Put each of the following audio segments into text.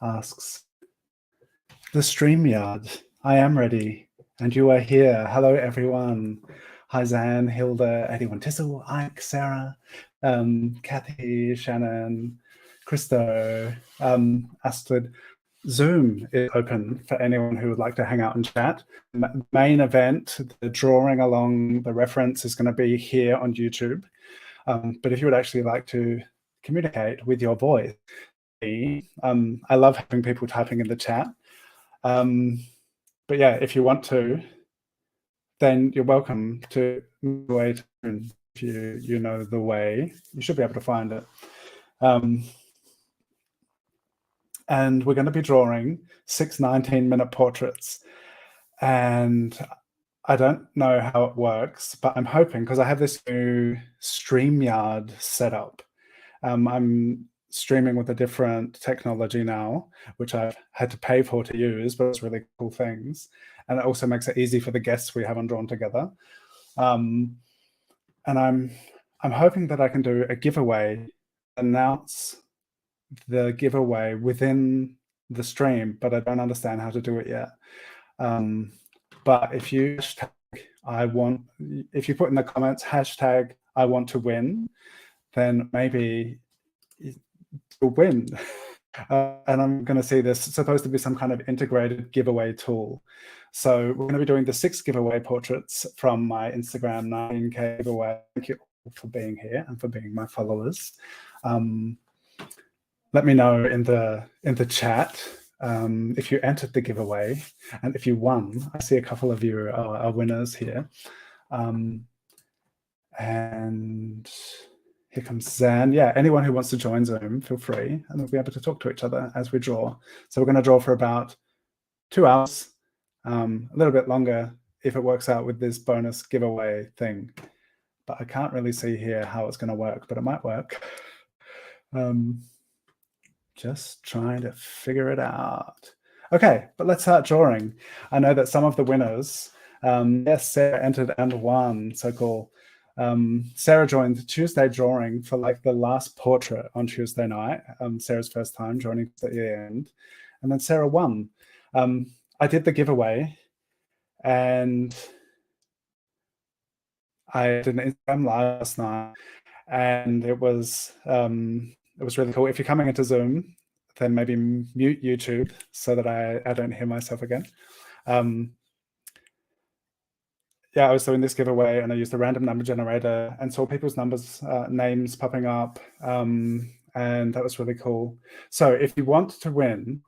asks, the StreamYard, I am ready, and you are here. Hello, everyone. Hi, Zan, Hilda, 81 Tissel, Ike, Sarah, Kathy, Shannon, Christo, Astrid. Zoom is open for anyone who would like to hang out and chat. The main event, the drawing along the reference, is going to be here on YouTube. But if you would actually like to communicate with your voice, I love having people typing in the chat. But yeah, if you want to, then you're welcome to move away. If you know the way, you should be able to find it. And we're going to be drawing 6 19-minute portraits. And I don't know how it works, but I'm hoping, because I have this new StreamYard setup. I'm streaming with a different technology now, which I've had to pay for to use, but it's really cool things. And it also makes it easy for the guests we haven't drawn together. And I'm hoping that I can do a giveaway, announce the giveaway within the stream, but I don't understand how to do it yet. But if you hashtag if you put in the comments hashtag I want to win, then maybe you'll win. And I'm going to see this. It's supposed to be some kind of integrated giveaway tool. So we're going to be doing the 6 giveaway portraits from my Instagram 19K giveaway. Thank you all for being here and for being my followers. Let me know in the chat if you entered the giveaway and if you won. I see a couple of you are winners here. And here comes Zan. Yeah, anyone who wants to join Zoom, feel free, and we'll be able to talk to each other as we draw. So we're going to draw for about 2 hours, a little bit longer if it works out with this bonus giveaway thing. But I can't really see here how it's going to work, but it might work. Just trying to figure it out. Okay, but let's start drawing. I know that some of the winners, yes, Sarah entered and won, so cool. Sarah joined Tuesday drawing for like the last portrait on Tuesday night. Sarah's first time joining at the end. And then Sarah won. I did the giveaway and I did an Instagram live last night, and it was really cool. If you're coming into Zoom, then maybe mute YouTube so that I don't hear myself again. Yeah, I was doing this giveaway and I used a random number generator and saw people's names popping up, and that was really cool. So if you want to win,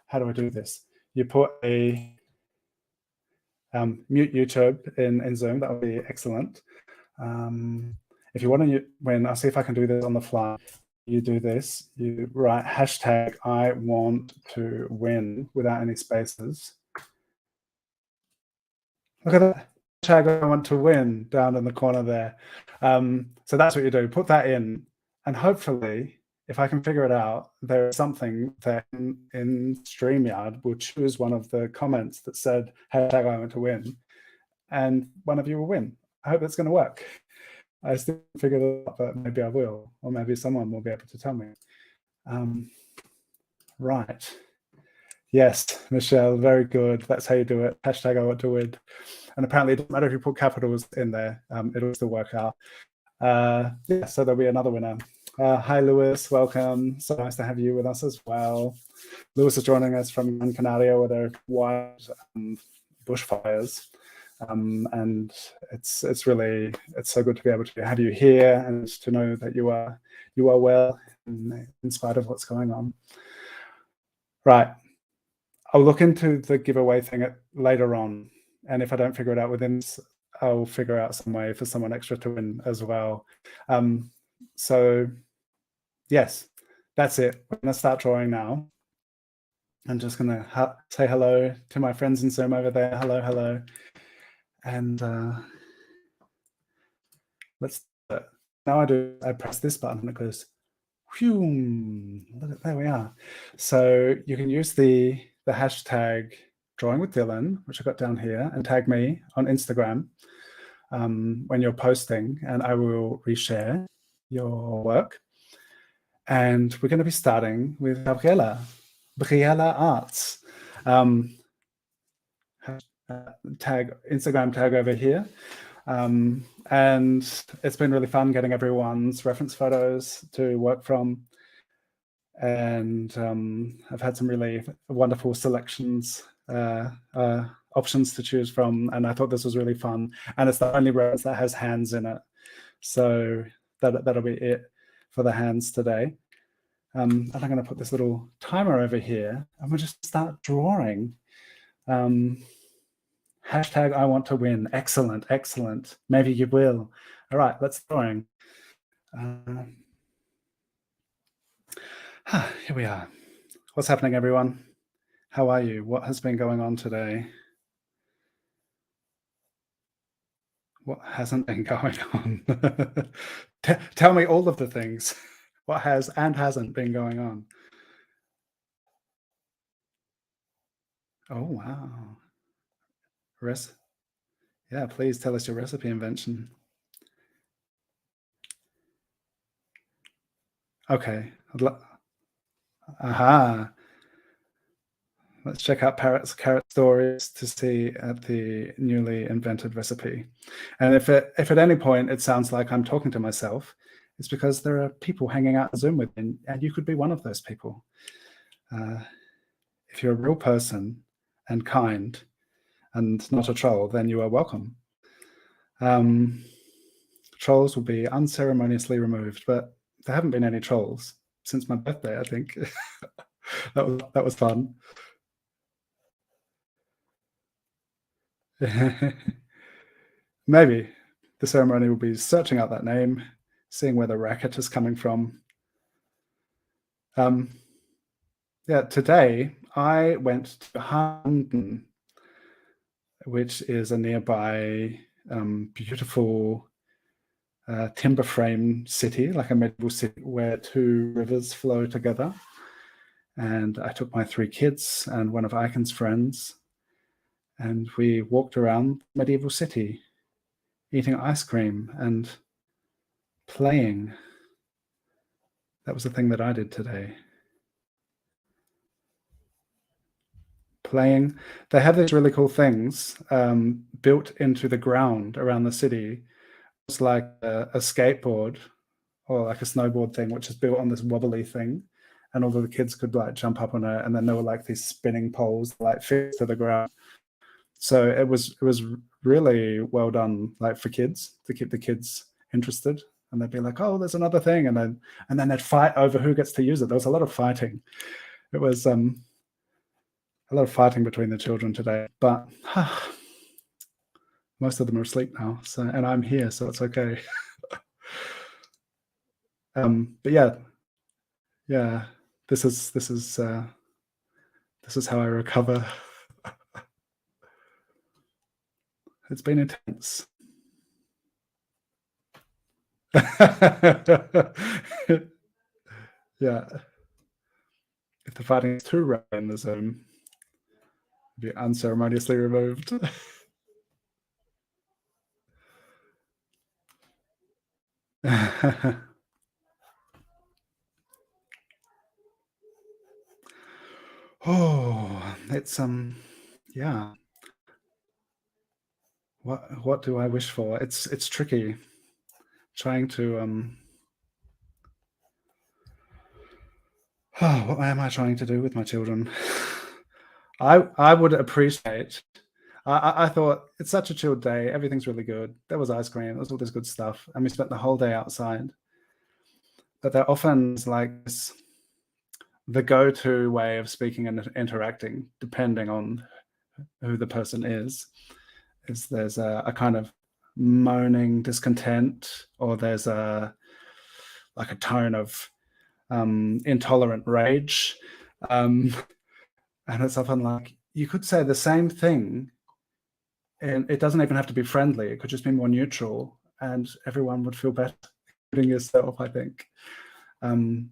how do I do this? You put a mute YouTube in Zoom. That would be excellent. If you want to win, I'll see if I can do this on the fly. You do this, you write hashtag I want to win without any spaces. Look at that, hashtag I want to win down in the corner there. So that's what you do, put that in, and hopefully, if I can figure it out, there's something that in StreamYard will choose one of the comments that said hashtag I want to win, and one of you will win. I hope that's going to work. I still figured it out, but maybe I will, or maybe someone will be able to tell me. Right. Yes, Michelle, very good. That's how you do it. Hashtag I want to win. And apparently it doesn't matter if you put capitals in there, it'll still work out. Yeah, so there'll be another winner. Hi, Lewis, welcome. So nice to have you with us as well. Lewis is joining us from Gran Canaria where there are wild bushfires. And it's so good to be able to have you here and to know that you are well in spite of what's going on. Right, I'll look into the giveaway thing later on, and if I don't figure it out within this, I'll figure out some way for someone extra to win as well. So yes, that's it. We're going to start drawing now. I'm just going to say hello to my friends in Zoom over there. Hello, hello. And let's do it. Now I press this button and it goes, whew, there we are. So you can use the hashtag Drawing with Dylan, which I got down here, and tag me on Instagram when you're posting, and I will reshare your work. And we're going to be starting with Gabriela. brielaarts. Instagram tag over here. And it's been really fun getting everyone's reference photos to work from. And I've had some really wonderful selections, options to choose from. And I thought this was really fun. And it's the only reference that has hands in it. So that'll be it for the hands today. And I'm going to put this little timer over here and we'll just start drawing. Hashtag I want to win. Excellent, excellent. Maybe you will. All right, let's drawing. Here we are. What's happening, everyone? How are you? What has been going on today? What hasn't been going on? Tell me all of the things. What has and hasn't been going on? Oh, wow. Yeah, please tell us your recipe invention. Okay. Aha. Let's check out Parrot's Carrot Stories to see at the newly invented recipe. And if at any point it sounds like I'm talking to myself, it's because there are people hanging out on Zoom with me, and you could be one of those people. If you're a real person and kind and not a troll, then you are welcome. Trolls will be unceremoniously removed, but there haven't been any trolls since my birthday, I think. that was fun. Maybe the ceremony will be searching out that name, seeing where the racket is coming from. Yeah, today I went to Handen, which is a nearby beautiful timber frame city, like a medieval city where two rivers flow together. And I took my 3 kids and one of Icon's friends, and we walked around the medieval city, eating ice cream and playing. That was the thing that I did today. Playing. They have these really cool things built into the ground around the city. It's like a skateboard or like a snowboard thing, which is built on this wobbly thing. And all of the kids could like jump up on it, and then there were like these spinning poles like fixed to the ground. So it was really well done, like for kids, to keep the kids interested. And they'd be like, "Oh, there's another thing," and then they'd fight over who gets to use it. There was a lot of fighting. It was a lot of fighting between the children today, but most of them are asleep now. So, and I'm here, so it's okay. But yeah, this is how I recover. It's been intense. Yeah. If the fighting is too rare in the Zoom, it'll be unceremoniously removed. Oh, it's yeah. What do I wish for? It's tricky trying to what am I trying to do with my children? I would appreciate. I thought it's such a chilled day. Everything's really good. There was ice cream. There was all this good stuff, and we spent the whole day outside. But there often is like this, the go-to way of speaking and interacting, depending on who the person is there's a kind of moaning discontent, or there's a tone of intolerant rage, and it's often like you could say the same thing, and it doesn't even have to be friendly. It could just be more neutral, and everyone would feel better, including yourself, I think. And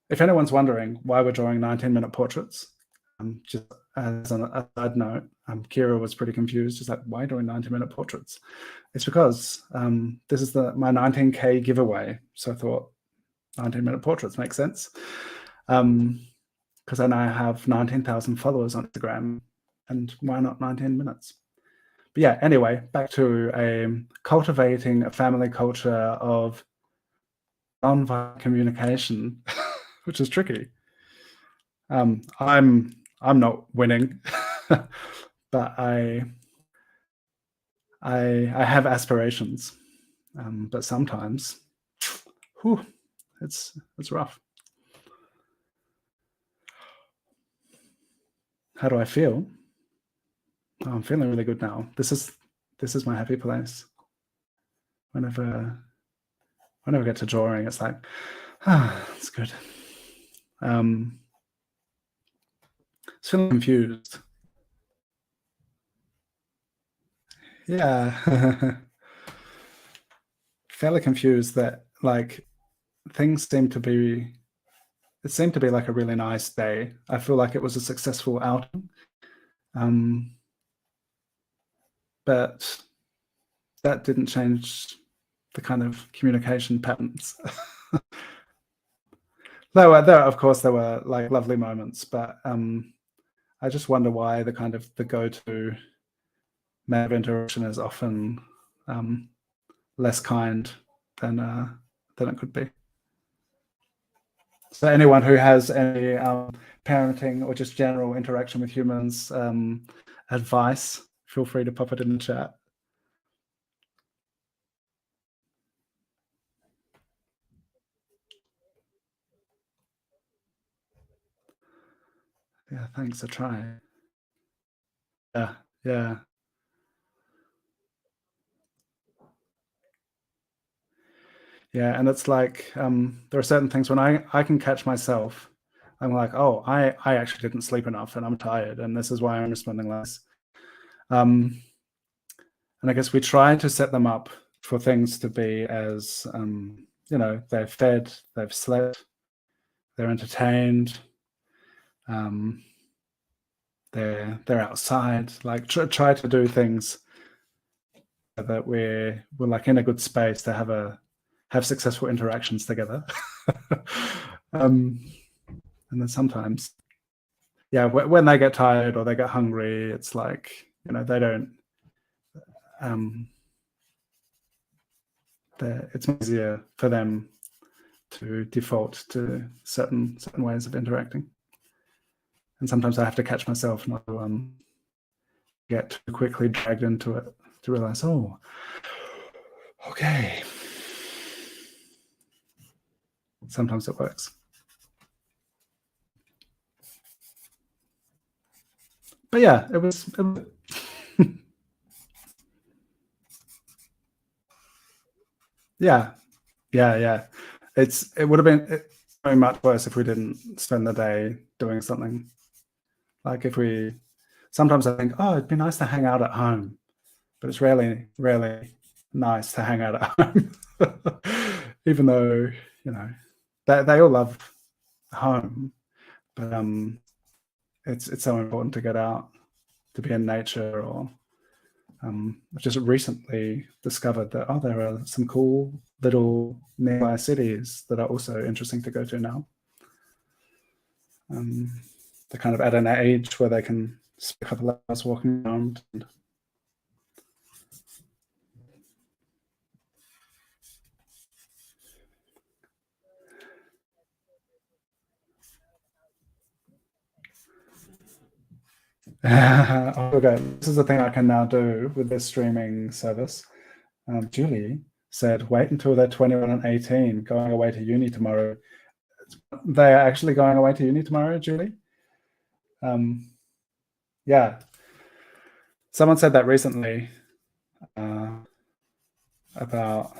if anyone's wondering why we're drawing 19-minute portraits, just as a side note, Kira was pretty confused. She's like, "Why doing 90-minute portraits?" It's because this is my 19K giveaway. So I thought 19-minute portraits make sense. because I now have 19,000 followers on Instagram, and why not 19 minutes? But yeah, anyway, back to cultivating a family culture of non-violent communication, which is tricky. I'm not winning, but I have aspirations, but sometimes, whew, it's rough. How do I feel? Oh, I'm feeling really good now. This is my happy place. Whenever I get to drawing, it's like, it's good. Feeling confused. Yeah. Fairly confused that like things seem to be, it seemed to be like a really nice day. I feel like it was a successful outing. But that didn't change the kind of communication patterns. There, of course, there were like lovely moments, but I just wonder why the kind of the go-to mode of interaction is often less kind than it could be. So anyone who has any parenting or just general interaction with humans advice, feel free to pop it in the chat. Yeah, thanks. I try. Yeah, yeah. Yeah, and it's like there are certain things when I can catch myself. I'm like, oh, I actually didn't sleep enough and I'm tired, and this is why I'm responding less. And I guess we try to set them up for things to be as you know, they're fed, they've slept, they're entertained, they're outside. Like try to do things so that we're like in a good space to have successful interactions together. And then sometimes, yeah, when they get tired or they get hungry, it's like, you know, they don't. It's easier for them to default to certain ways of interacting. And sometimes I have to catch myself not to get too quickly dragged into it to realize, oh, okay. Sometimes it works. But yeah, it was yeah. It would have been very much worse if we didn't spend the day doing something. Like if we, sometimes I think, oh, it'd be nice to hang out at home, but it's rarely nice to hang out at home. Even though, you know, they all love home, but it's so important to get out, to be in nature. Or I've just recently discovered that, oh, there are some cool little nearby cities that are also interesting to go to now. They're kind of at an age where they can spend a couple of hours walking around. Okay, this is the thing I can now do with this streaming service. Julie said, wait until they're 21 and 18, going away to uni tomorrow. They are actually going away to uni tomorrow, Julie? Yeah. Someone said that recently about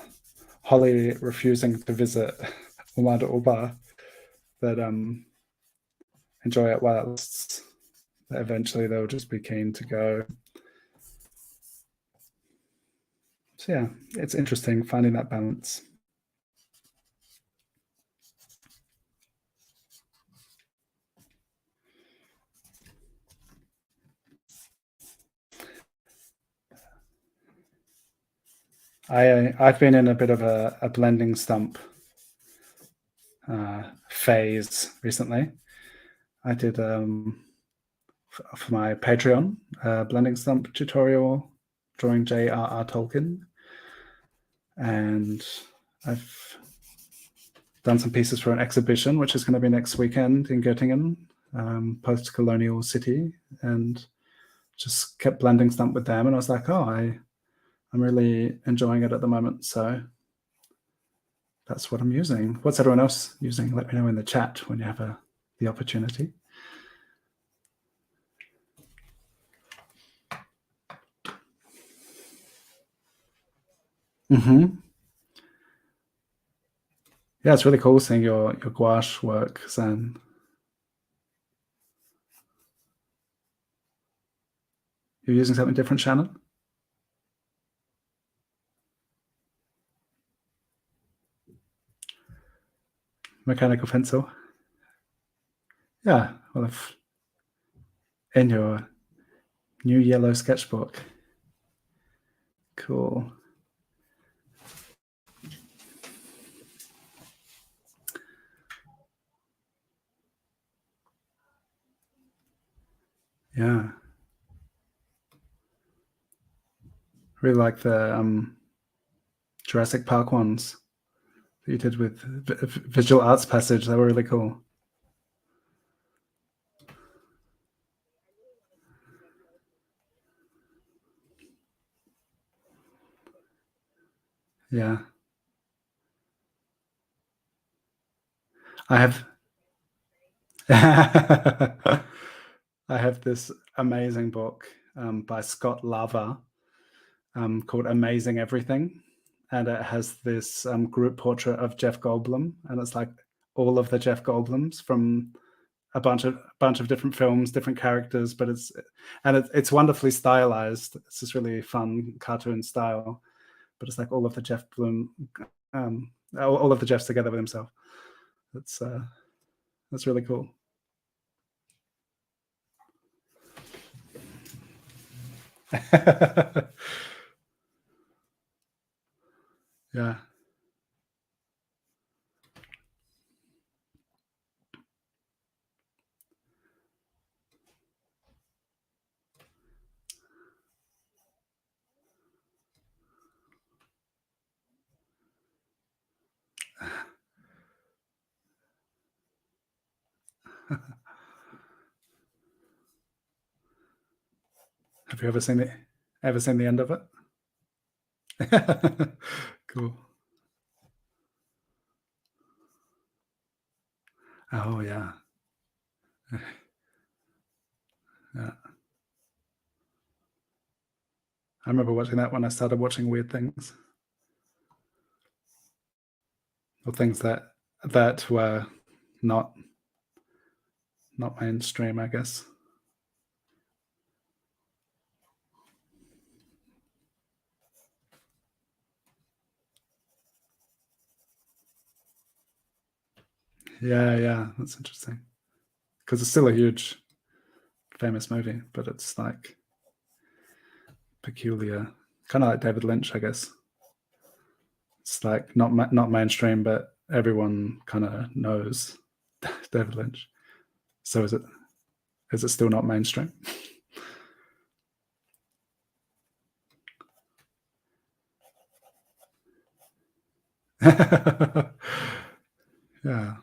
Holly refusing to visit Umada Uba, that enjoy it while it lasts. Eventually they'll just be keen to go. So yeah, it's interesting finding that balance. I've been in a bit of a blending stump. phase recently. I did for my Patreon blending stump tutorial drawing J.R.R. Tolkien, and I've done some pieces for an exhibition which is going to be next weekend in Göttingen, post-colonial city, and just kept blending stump with them, and I was like, oh, I'm really enjoying it at the moment, so that's what I'm using. What's everyone else using? Let me know in the chat when you have the opportunity. Yeah, it's really cool seeing your gouache work, Zan. You're using something different, Shannon? Mechanical pencil. Yeah, well, if in your new yellow sketchbook. Cool. Yeah. Really like the Jurassic Park ones that you did with Visual Arts Passage. They were really cool. Yeah. I have this amazing book by Scott Lava called Amazing Everything. And it has this group portrait of Jeff Goldblum. And it's like all of the Jeff Goldblums from a bunch of different films, different characters, but it's wonderfully stylized. It's this really fun cartoon style, but it's like all of the Jeff Bloom, all of the Jeffs together with himself. That's really cool. Yeah. Have you ever seen the end of it? Cool. Oh yeah. Yeah. I remember watching that when I started watching weird things, or things that were not mainstream, I guess. Yeah, that's interesting, because it's still a huge famous movie, but it's like peculiar, kind of like David Lynch, I guess. It's like not mainstream, but everyone kind of knows David Lynch. So is it still not mainstream? Yeah.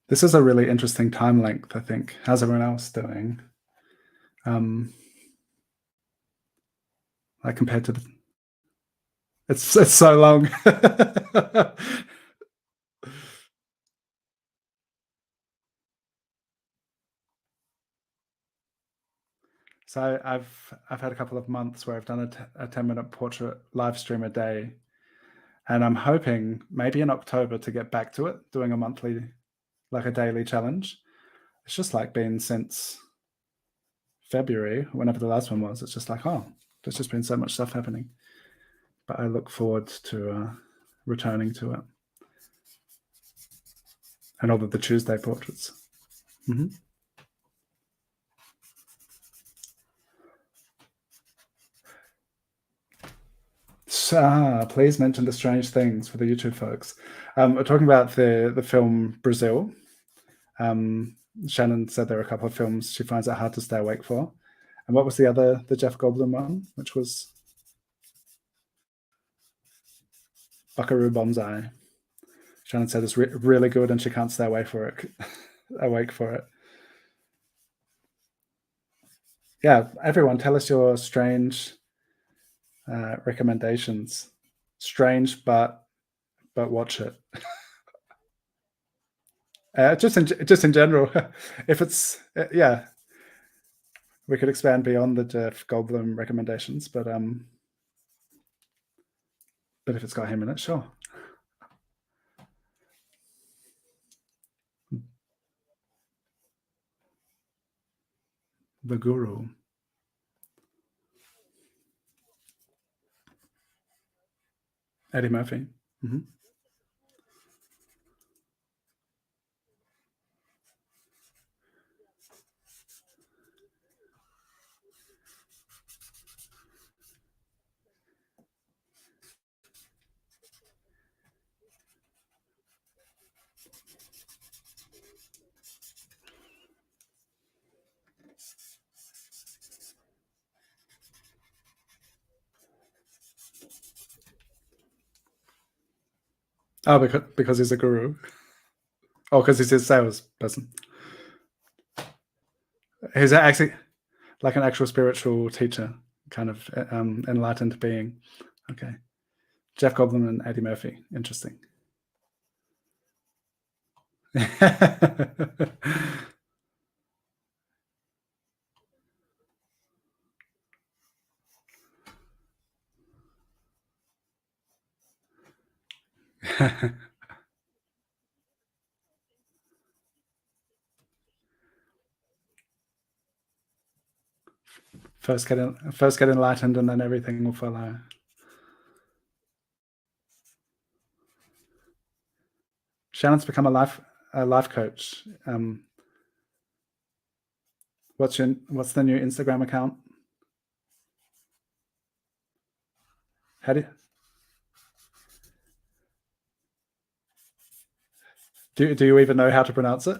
This is a really interesting time length, I think. How's everyone else doing? Like compared to it's so long. So I've had a couple of months where I've done a 10-minute portrait live stream a day, and I'm hoping maybe in October to get back to it, doing a monthly, like a daily challenge. It's just like been since February, whenever the last one was. It's just like, oh, there's just been so much stuff happening. But I look forward to returning to it. And all of the Tuesday portraits. Please mention the strange things for the YouTube folks. We're talking about the film Brazil. Shannon said there are a couple of films she finds it hard to stay awake for. And what was the Jeff Goldblum one, which was Buckaroo Banzai? Shannon said it's really good and she can't stay awake for it. Yeah, everyone, tell us your strange recommendations. Strange, but watch it. Just in general, if it's yeah, we could expand beyond the Jeff Goldblum recommendations, but if it's got him in it, sure. The Guru. Eddie Murphy. Mm-hmm. Oh, because he's a guru. Oh, because he's a salesperson. He's actually like an actual spiritual teacher, kind of enlightened being. Okay. Jeff Goldblum and Eddie Murphy. Interesting. First get enlightened, and then everything will follow. Shannon's become a life coach. What's the new Instagram account? How do you even know how to pronounce it?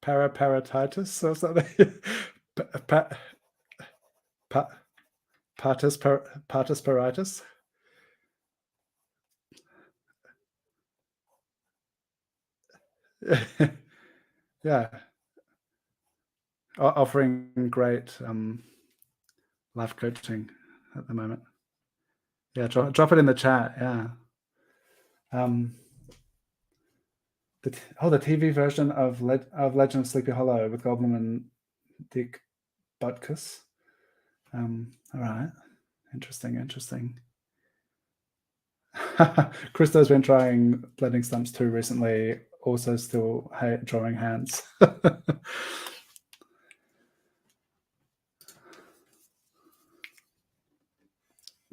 Paraparatitis or something. Partisparitis. Yeah, offering great life coaching at the moment. Yeah, drop it in the chat. Yeah. The TV version of Legend of Sleepy Hollow with Goldblum and Dick Butkus. All right, interesting. Christo's been trying blending stumps too recently. Also, still drawing hands.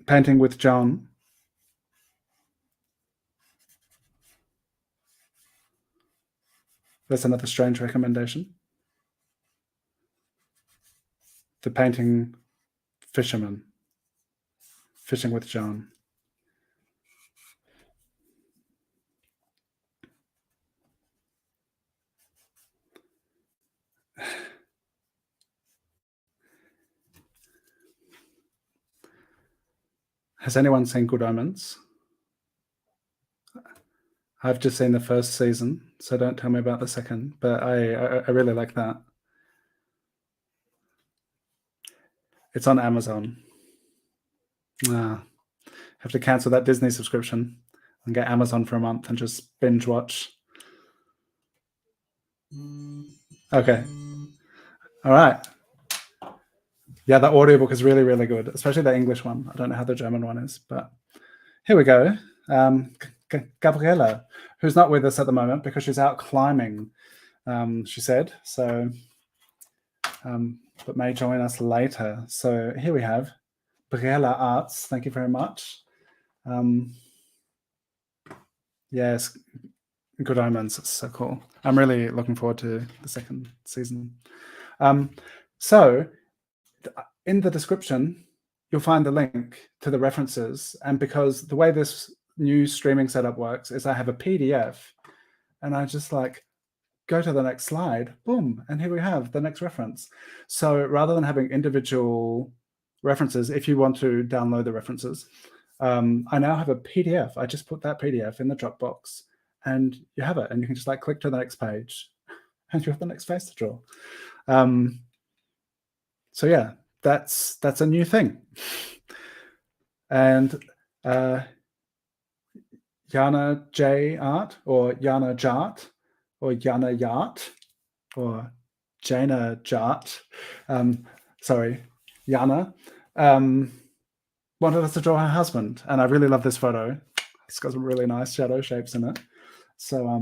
Painting with John. That's another strange recommendation. The painting Fisherman. Fishing with John. Has anyone seen Good Omens? I've just seen the first season, so don't tell me about the second, but I really like that. It's on Amazon. Have to cancel that Disney subscription and get Amazon for a month and just binge watch. Okay. All right. Yeah, the audiobook is really, really good, especially the English one. I don't know how the German one is, but here we go. Gabriella, who's not with us at the moment because she's out climbing, she said. So but may join us later. So here we have brielaarts. Thank you very much. Yes, good omens. It's so cool. I'm really looking forward to the second season. So in the description, you'll find the link to the references. And because the way this new streaming setup works is I have a PDF and I just like go to the next slide, boom, and here we have the next reference. So rather than having individual references, if you want to download the references, I now have a PDF. I just put that PDF in the Dropbox and you have it, and you can just like click to the next page and you have the next face to draw. So yeah, that's a new thing. And janajart or janajart or janajart or janajart, sorry, Jana, wanted us to draw her husband. And I really love this photo. It's got some really nice shadow shapes in it. So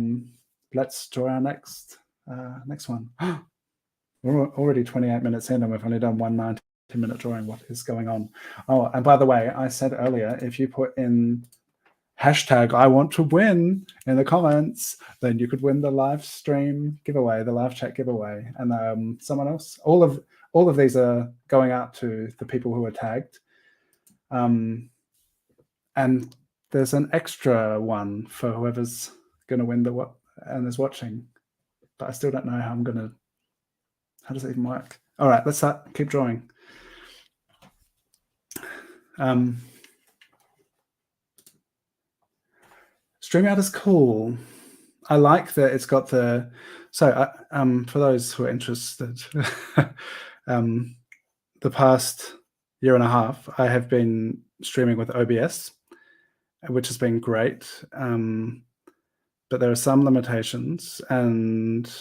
let's draw our next one. We're already 28 minutes in and we've only done one 90-minute drawing. What is going on? Oh, and by the way, I said earlier, if you put in hashtag I want to win in the comments, then you could win the live stream giveaway, the live chat giveaway. And someone else, all of these are going out to the people who are tagged. And there's an extra one for whoever's going to win and is watching. But I still don't know how I'm going to, how does it even work? All right, let's keep drawing. StreamYard is cool. I like that it's got the, so for those who are interested, the past year and a half, I have been streaming with OBS, which has been great. But there are some limitations, and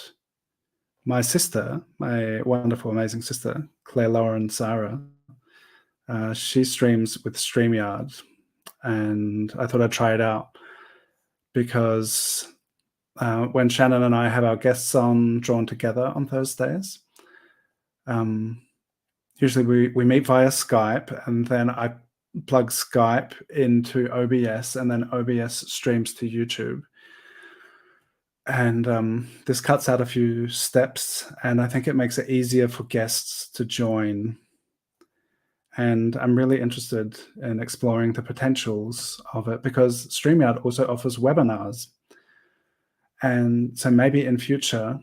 my sister, my wonderful, amazing sister, Claire Lauren Sarah, she streams with StreamYard, and I thought I'd try it out because when Shannon and I have our guests on drawn together on Thursdays, usually we meet via Skype, and then I plug Skype into OBS, and then OBS streams to YouTube. And this cuts out a few steps, and I think it makes it easier for guests to join. And I'm really interested in exploring the potentials of it because StreamYard also offers webinars. And so maybe in future,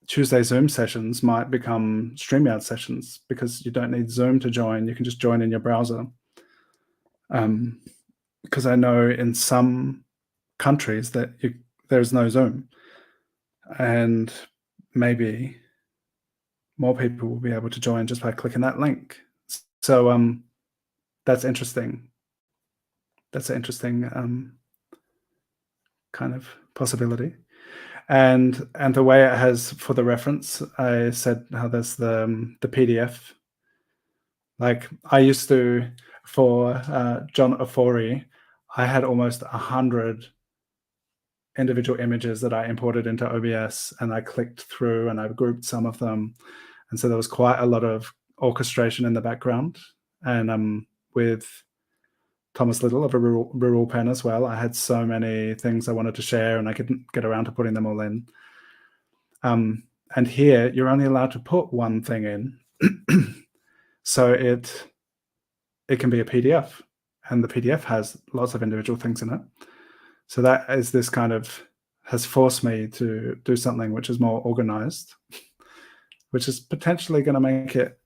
Tuesday Zoom sessions might become StreamYard sessions because you don't need Zoom to join. You can just join in your browser. Because I know in some countries that there's no Zoom. And maybe more people will be able to join just by clicking that link. So that's interesting. That's an interesting kind of possibility. And the way it has for the reference, I said how there's the PDF. Like I used to, for John Ofori, I had almost 100 individual images that I imported into OBS, and I clicked through and I grouped some of them. And so there was quite a lot of orchestration in the background. And with Thomas Little of a rural pen as well, I had so many things I wanted to share and I couldn't get around to putting them all in. And here you're only allowed to put one thing in. So it can be a PDF, and the PDF has lots of individual things in it. So that is this kind of has forced me to do something which is more organized, which is potentially going to make it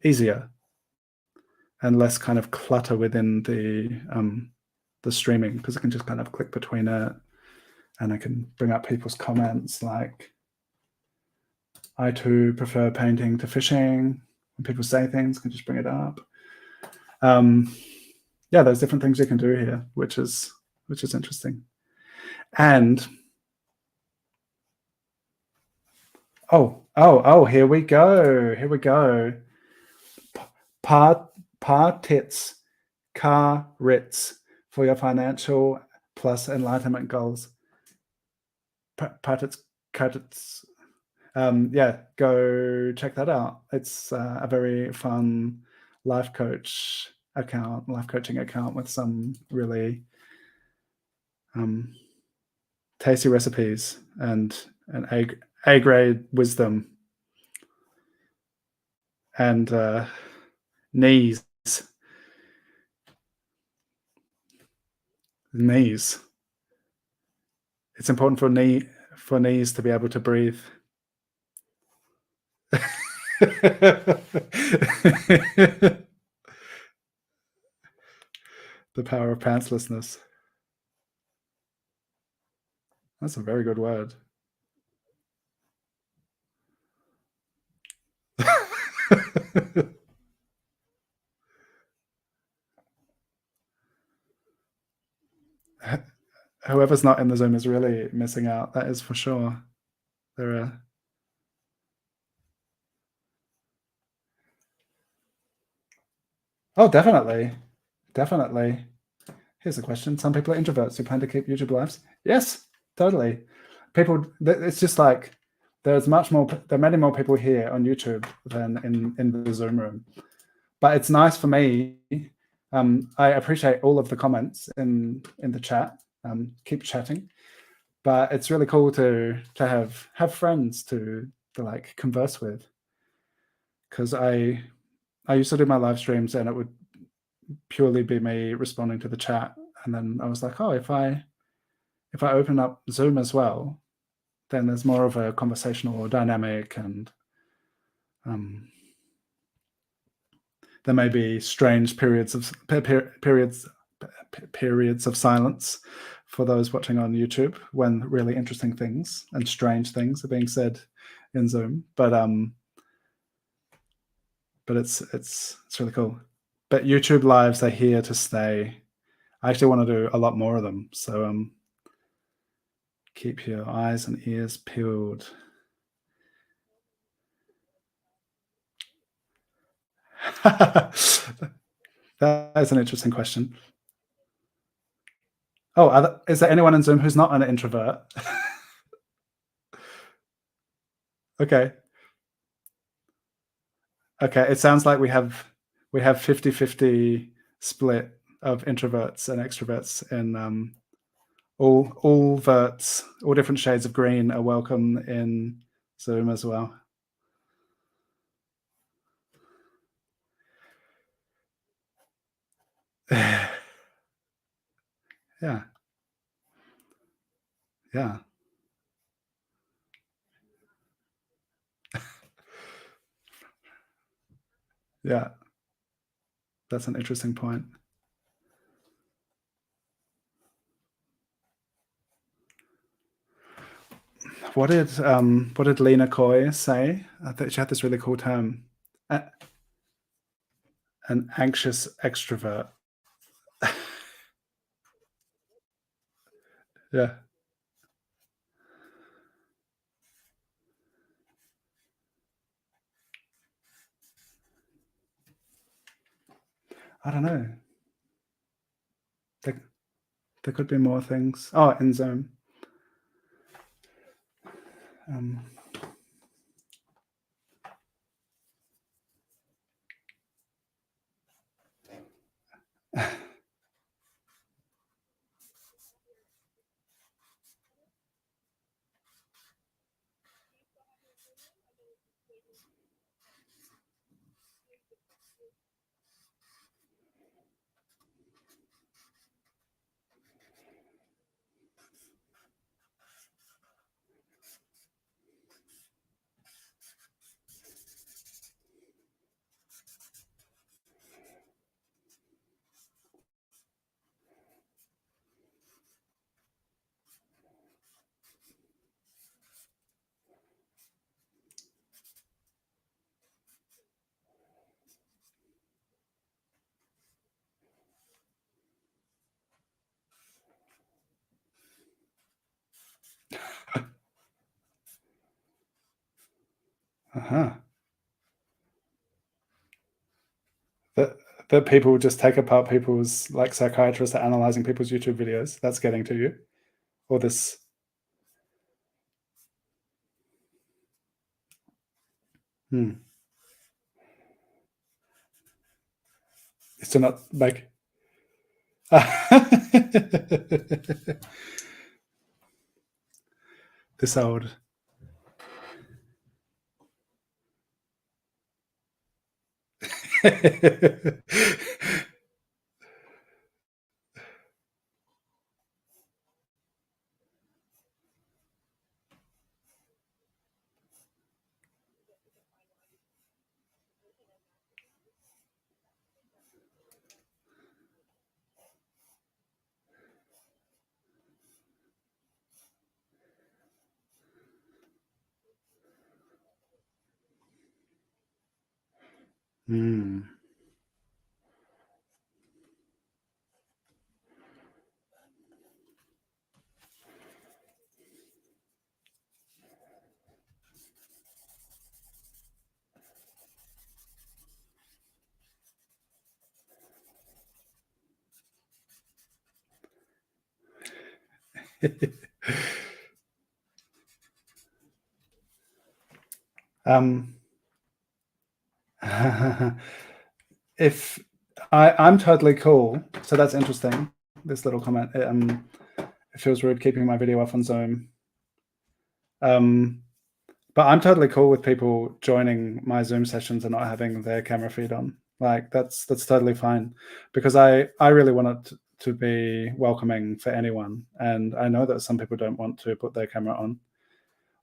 easier and less kind of clutter within the streaming, because I can just kind of click between it and I can bring up people's comments like, I too prefer painting to fishing. When people say things, I can just bring it up. Yeah, there's different things you can do here, which is interesting. And oh, here we go. Partits, car Ritz for your financial plus enlightenment goals. Partits. yeah, go check that out. It's a very fun life coaching account with some really tasty recipes and A grade wisdom and knees. It's important for knees to be able to breathe. The power of pantslessness. That's a very good word. Whoever's not in the Zoom is really missing out. That is for sure. There are. Oh, definitely. Definitely. Here's a question. Some people are introverts who plan to keep YouTube lives. Yes, totally. People, it's just like there are many more people here on YouTube than in the Zoom room. But it's nice for me. I appreciate all of the comments in the chat. Keep chatting. But it's really cool to have friends to like converse with. Because I used to do my live streams and it would purely be me responding to the chat, and then I was like, oh, if I open up Zoom as well, then there's more of a conversational dynamic, and there may be strange periods of silence for those watching on YouTube when really interesting things and strange things are being said in Zoom. But it's really cool. But YouTube lives are here to stay. I actually want to do a lot more of them. So keep your eyes and ears peeled. That is an interesting question. Oh, is there anyone in Zoom who's not an introvert? Okay. Okay, it sounds like we have 50-50 split of introverts and extroverts, and all verts, all different shades of green are welcome in Zoom as well. Yeah. Yeah. Yeah. That's an interesting point. What did Lena Coy say? I think she had this really cool term. An anxious extrovert. Yeah. I don't know. There could be more things. Oh, in Zoom. That people just take apart people's, like psychiatrists are analyzing people's YouTube videos. That's getting to you, or this. Is to not make. This old. Mm. um, if I'm totally cool, so that's interesting. This little comment. It feels rude keeping my video off on Zoom. But I'm totally cool with people joining my Zoom sessions and not having their camera feed on. Like that's totally fine, because I really want it to be welcoming for anyone, and I know that some people don't want to put their camera on,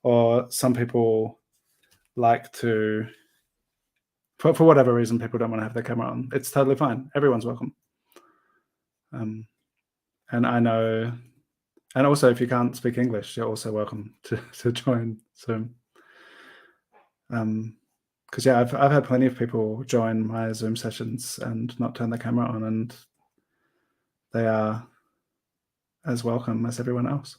or some people like to, for whatever reason, people don't want to have their camera on. It's totally fine. Everyone's welcome. And I know, and also if you can't speak English, you're also welcome to join Zoom. Because yeah, I've had plenty of people join my Zoom sessions and not turn the camera on, and they are as welcome as everyone else.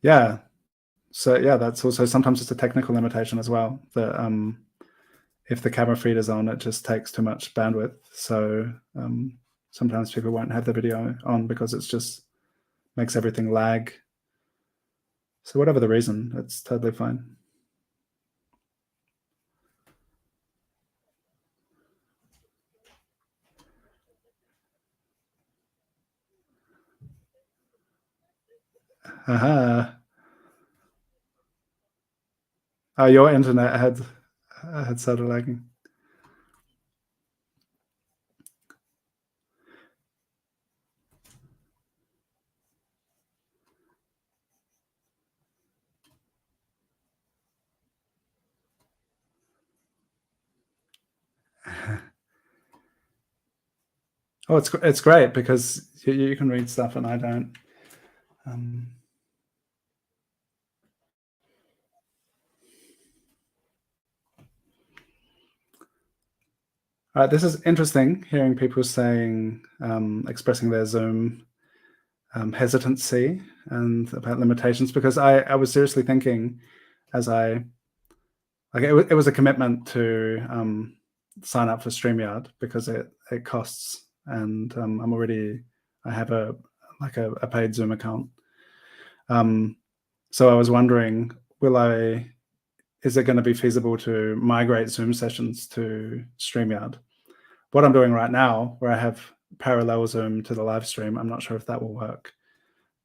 Yeah. So yeah, that's also sometimes just a technical limitation as well. That if the camera feed is on, it just takes too much bandwidth. So sometimes people won't have the video on because it's just makes everything lag. So whatever the reason, it's totally fine. Aha. Oh, your internet had started lagging. Oh, it's great because you can read stuff and I don't. All right, this is interesting, hearing people saying, expressing their Zoom hesitancy and about limitations, because I was seriously thinking, as I, like, it was a commitment to sign up for StreamYard because it costs, and I have a paid Zoom account. So I was wondering, is it going to be feasible to migrate Zoom sessions to StreamYard? What I'm doing right now, where I have parallel Zoom to the live stream, I'm not sure if that will work,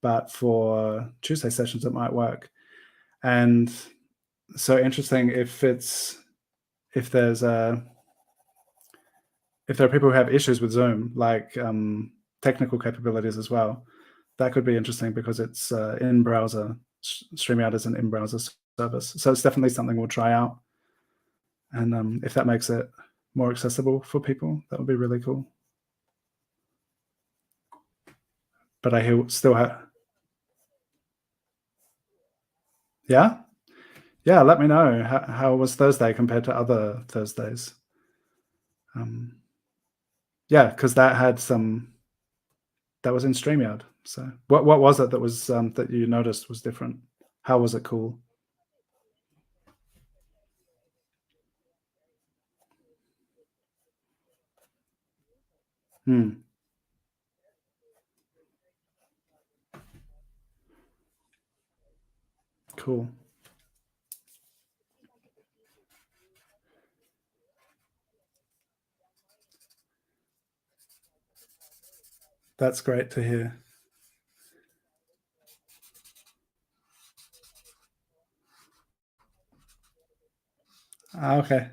but for Tuesday sessions, it might work. And so interesting if there are people who have issues with Zoom, like technical capabilities as well, that could be interesting because it's in browser. StreamYard is an in-browser service, so it's definitely something we'll try out. And if that makes it more accessible for people, that would be really cool. But I still have. Yeah, let me know how was Thursday compared to other Thursdays. Yeah, because that was in StreamYard. So what was it that was that you noticed was different? How was it cool? Mm. Cool. That's great to hear. Okay.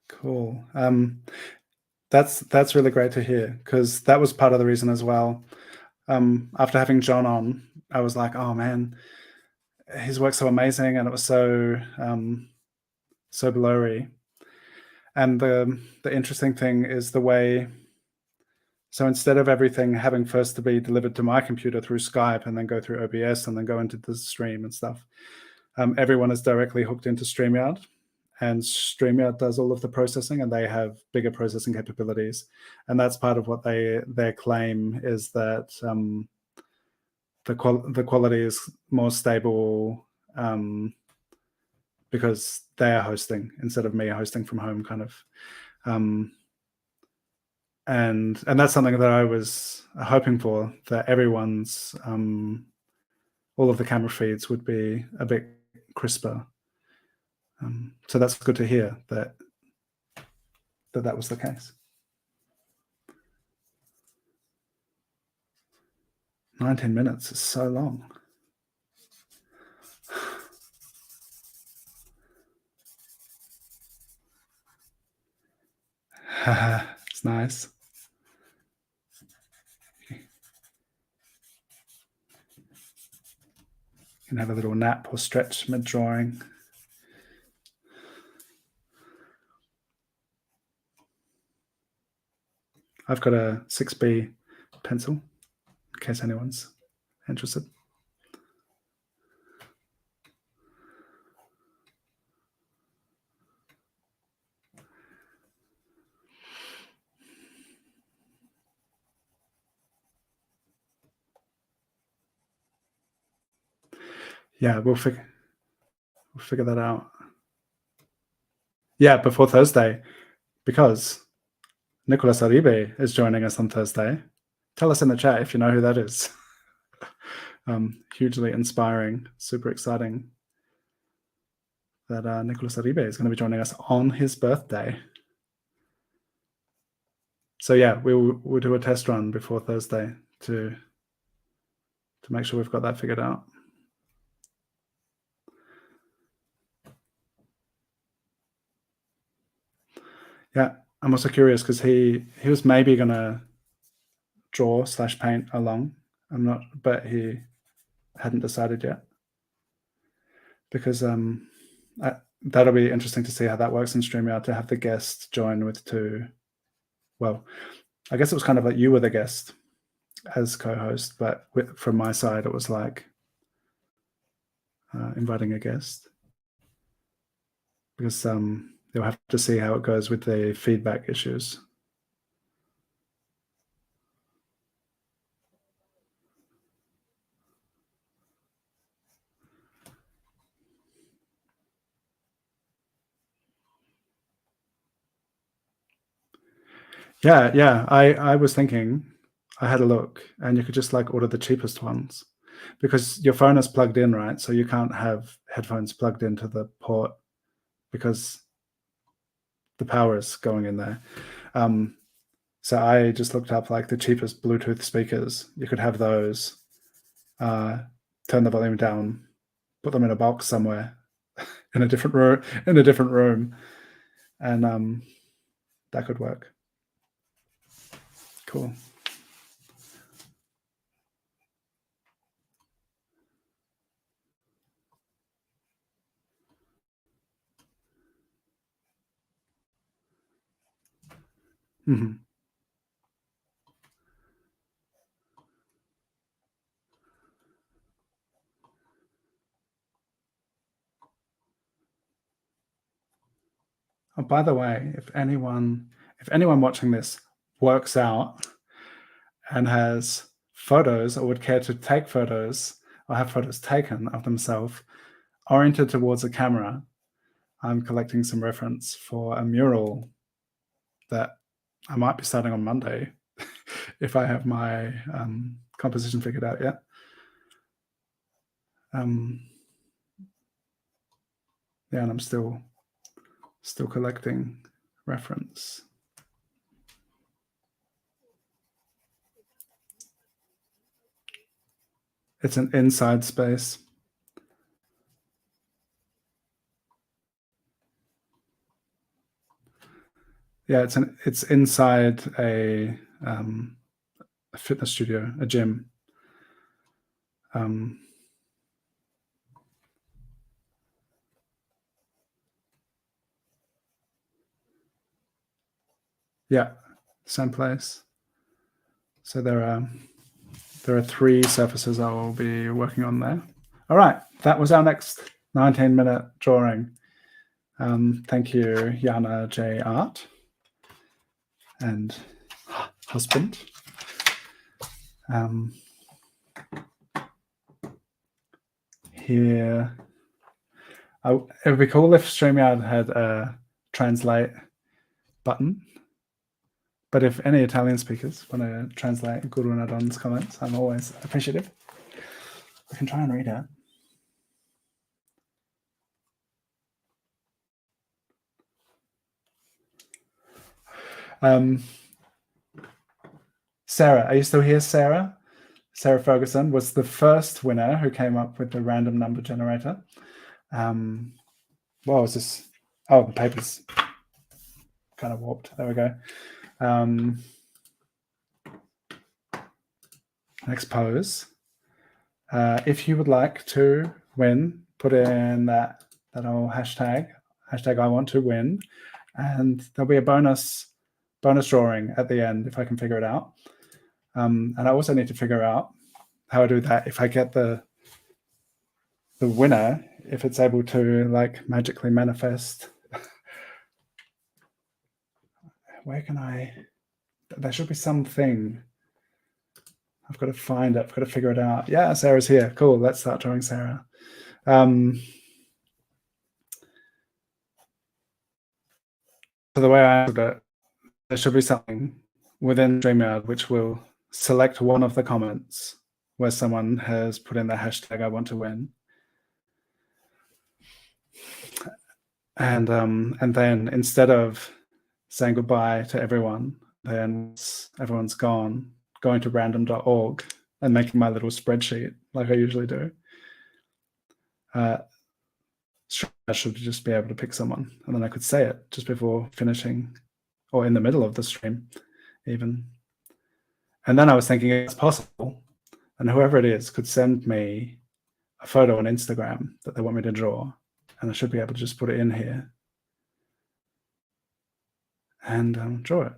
Cool. That's really great to hear, because that was part of the reason as well. After having John on, I was like, oh man, his work's so amazing, and it was so blurry. And the interesting thing is the way. So instead of everything having first to be delivered to my computer through Skype and then go through OBS and then go into the stream and stuff, everyone is directly hooked into StreamYard, and StreamYard does all of the processing, and they have bigger processing capabilities. And that's part of what their claim is, that the quality is more stable, because they are hosting instead of me hosting from home, kind of. And that's something that I was hoping for, that everyone's all of the camera feeds would be a bit crisper. So that's good to hear that that was the case. 19 minutes is so long. It's nice. You can have a little nap or stretch mid-drawing. I've got a 6B pencil, in case anyone's interested. Yeah, we'll figure that out. Yeah, before Thursday, because Nicolas Aribe is joining us on Thursday. Tell us in the chat if you know who that is. Hugely inspiring, super exciting that Nicolas Aribe is going to be joining us on his birthday. So yeah, we'll do a test run before Thursday to make sure we've got that figured out. Yeah, I'm also curious because he was maybe gonna draw/paint along. I'm not, but he hadn't decided yet, because that'll be interesting to see how that works in StreamYard, to have the guest join with two. Well, I guess it was kind of like you were the guest as co-host, but from my side, it was like inviting a guest, because you'll have to see how it goes with the feedback issues. Yeah. I was thinking, I had a look, and you could just like order the cheapest ones, because your phone is plugged in, right? So you can't have headphones plugged into the port because the power is going in there. So I just looked up like the cheapest Bluetooth speakers. You could have those, turn the volume down, put them in a box somewhere in a different room, and that could work. Cool. Mm-hmm. Oh, by the way, if anyone watching this works out and has photos, or would care to take photos or have photos taken of themselves oriented towards a camera, I'm collecting some reference for a mural that I might be starting on Monday if I have my composition figured out yet. Yeah, and I'm still collecting reference. It's an inside space. Yeah, it's inside a fitness studio, a gym. Yeah, same place. So there are 3 surfaces I will be working on there. All right, that was our next 19-minute drawing. Thank you, janajart and husband. Here, it would be cool if StreamYard had a translate button. But if any Italian speakers want to translate Guru Nadon's comments, I'm always appreciative. I can try and read it. Sarah, are you still here, Sarah? Sarah Ferguson was the first winner who came up with the random number generator. What was this? Oh, the paper's kind of warped. There we go. Next pose. If you would like to win, put in that old hashtag I want to win, and there'll be a bonus drawing at the end if I can figure it out. And I also need to figure out how I do that if I get the winner, if it's able to like magically manifest. Where can I? There should be something. I've got to find it. I've got to figure it out. Yeah, Sarah's here. Cool. Let's start drawing Sarah. So the way I put it, there should be something within StreamYard which will select one of the comments where someone has put in the hashtag I want to win. And then instead of saying goodbye to everyone, then everyone's gone, going to random.org and making my little spreadsheet like I usually do. I should just be able to pick someone, and then I could say it just before finishing or in the middle of the stream even. And then I was thinking it's possible, and whoever it is could send me a photo on Instagram that they want me to draw, and I should be able to just put it in here and draw it.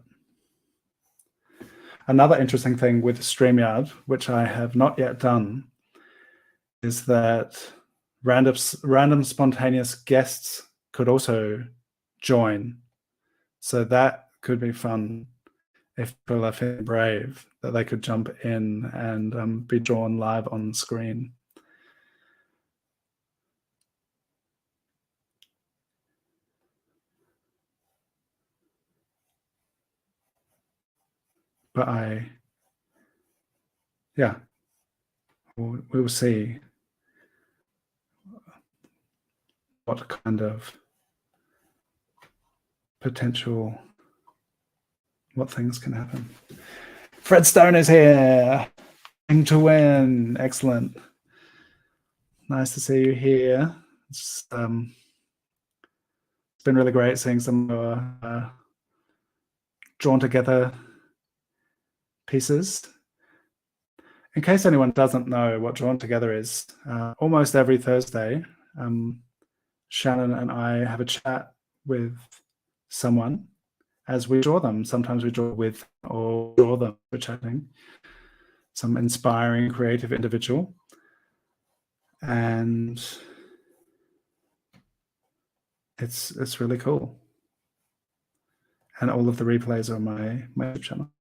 Another interesting thing with StreamYard, which I have not yet done, is that random spontaneous guests could also join. So that could be fun if people are feeling brave, that they could jump in and be drawn live on screen. But yeah, we will see what kind of potential, what things can happen. Fred Stone is here. To win. Excellent. Nice to see you here. It's been really great seeing some drawn together pieces. In case anyone doesn't know what drawn together is, almost every Thursday, Shannon and I have a chat with someone as we draw them. Sometimes we draw with or draw them, we're chatting. Some inspiring, creative individual. And it's really cool. And all of the replays are on my YouTube channel.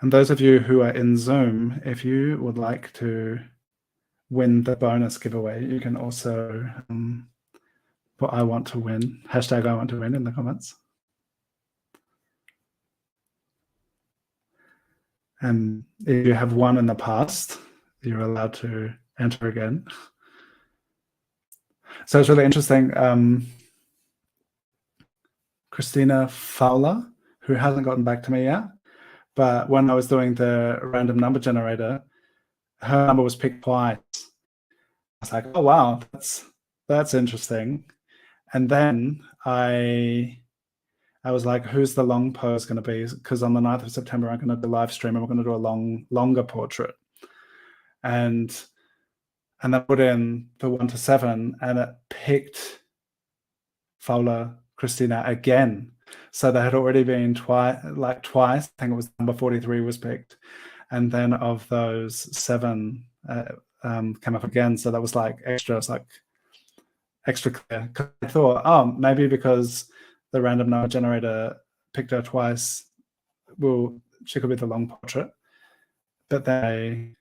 And those of you who are in Zoom, if you would like to win the bonus giveaway, you can also put I want to win, hashtag I want to win in the comments. And if you have won in the past, you're allowed to enter again. So it's really interesting. Christina Fowler, who hasn't gotten back to me yet, but when I was doing the random number generator, her number was picked twice. I was like, oh wow, that's interesting. And then I was like, who's the long pose going to be? Because on the 9th of September, I'm going to do live stream and we're going to do a longer portrait. And I put in the 1 to 7 and it picked Fowler Christina again. So there had already been twice. I think it was number 43 was picked. And then of those 7 came up again. So that was like extra, it's like extra clear. I thought, oh, maybe because the random number generator picked her twice, well, she could be the long portrait. But the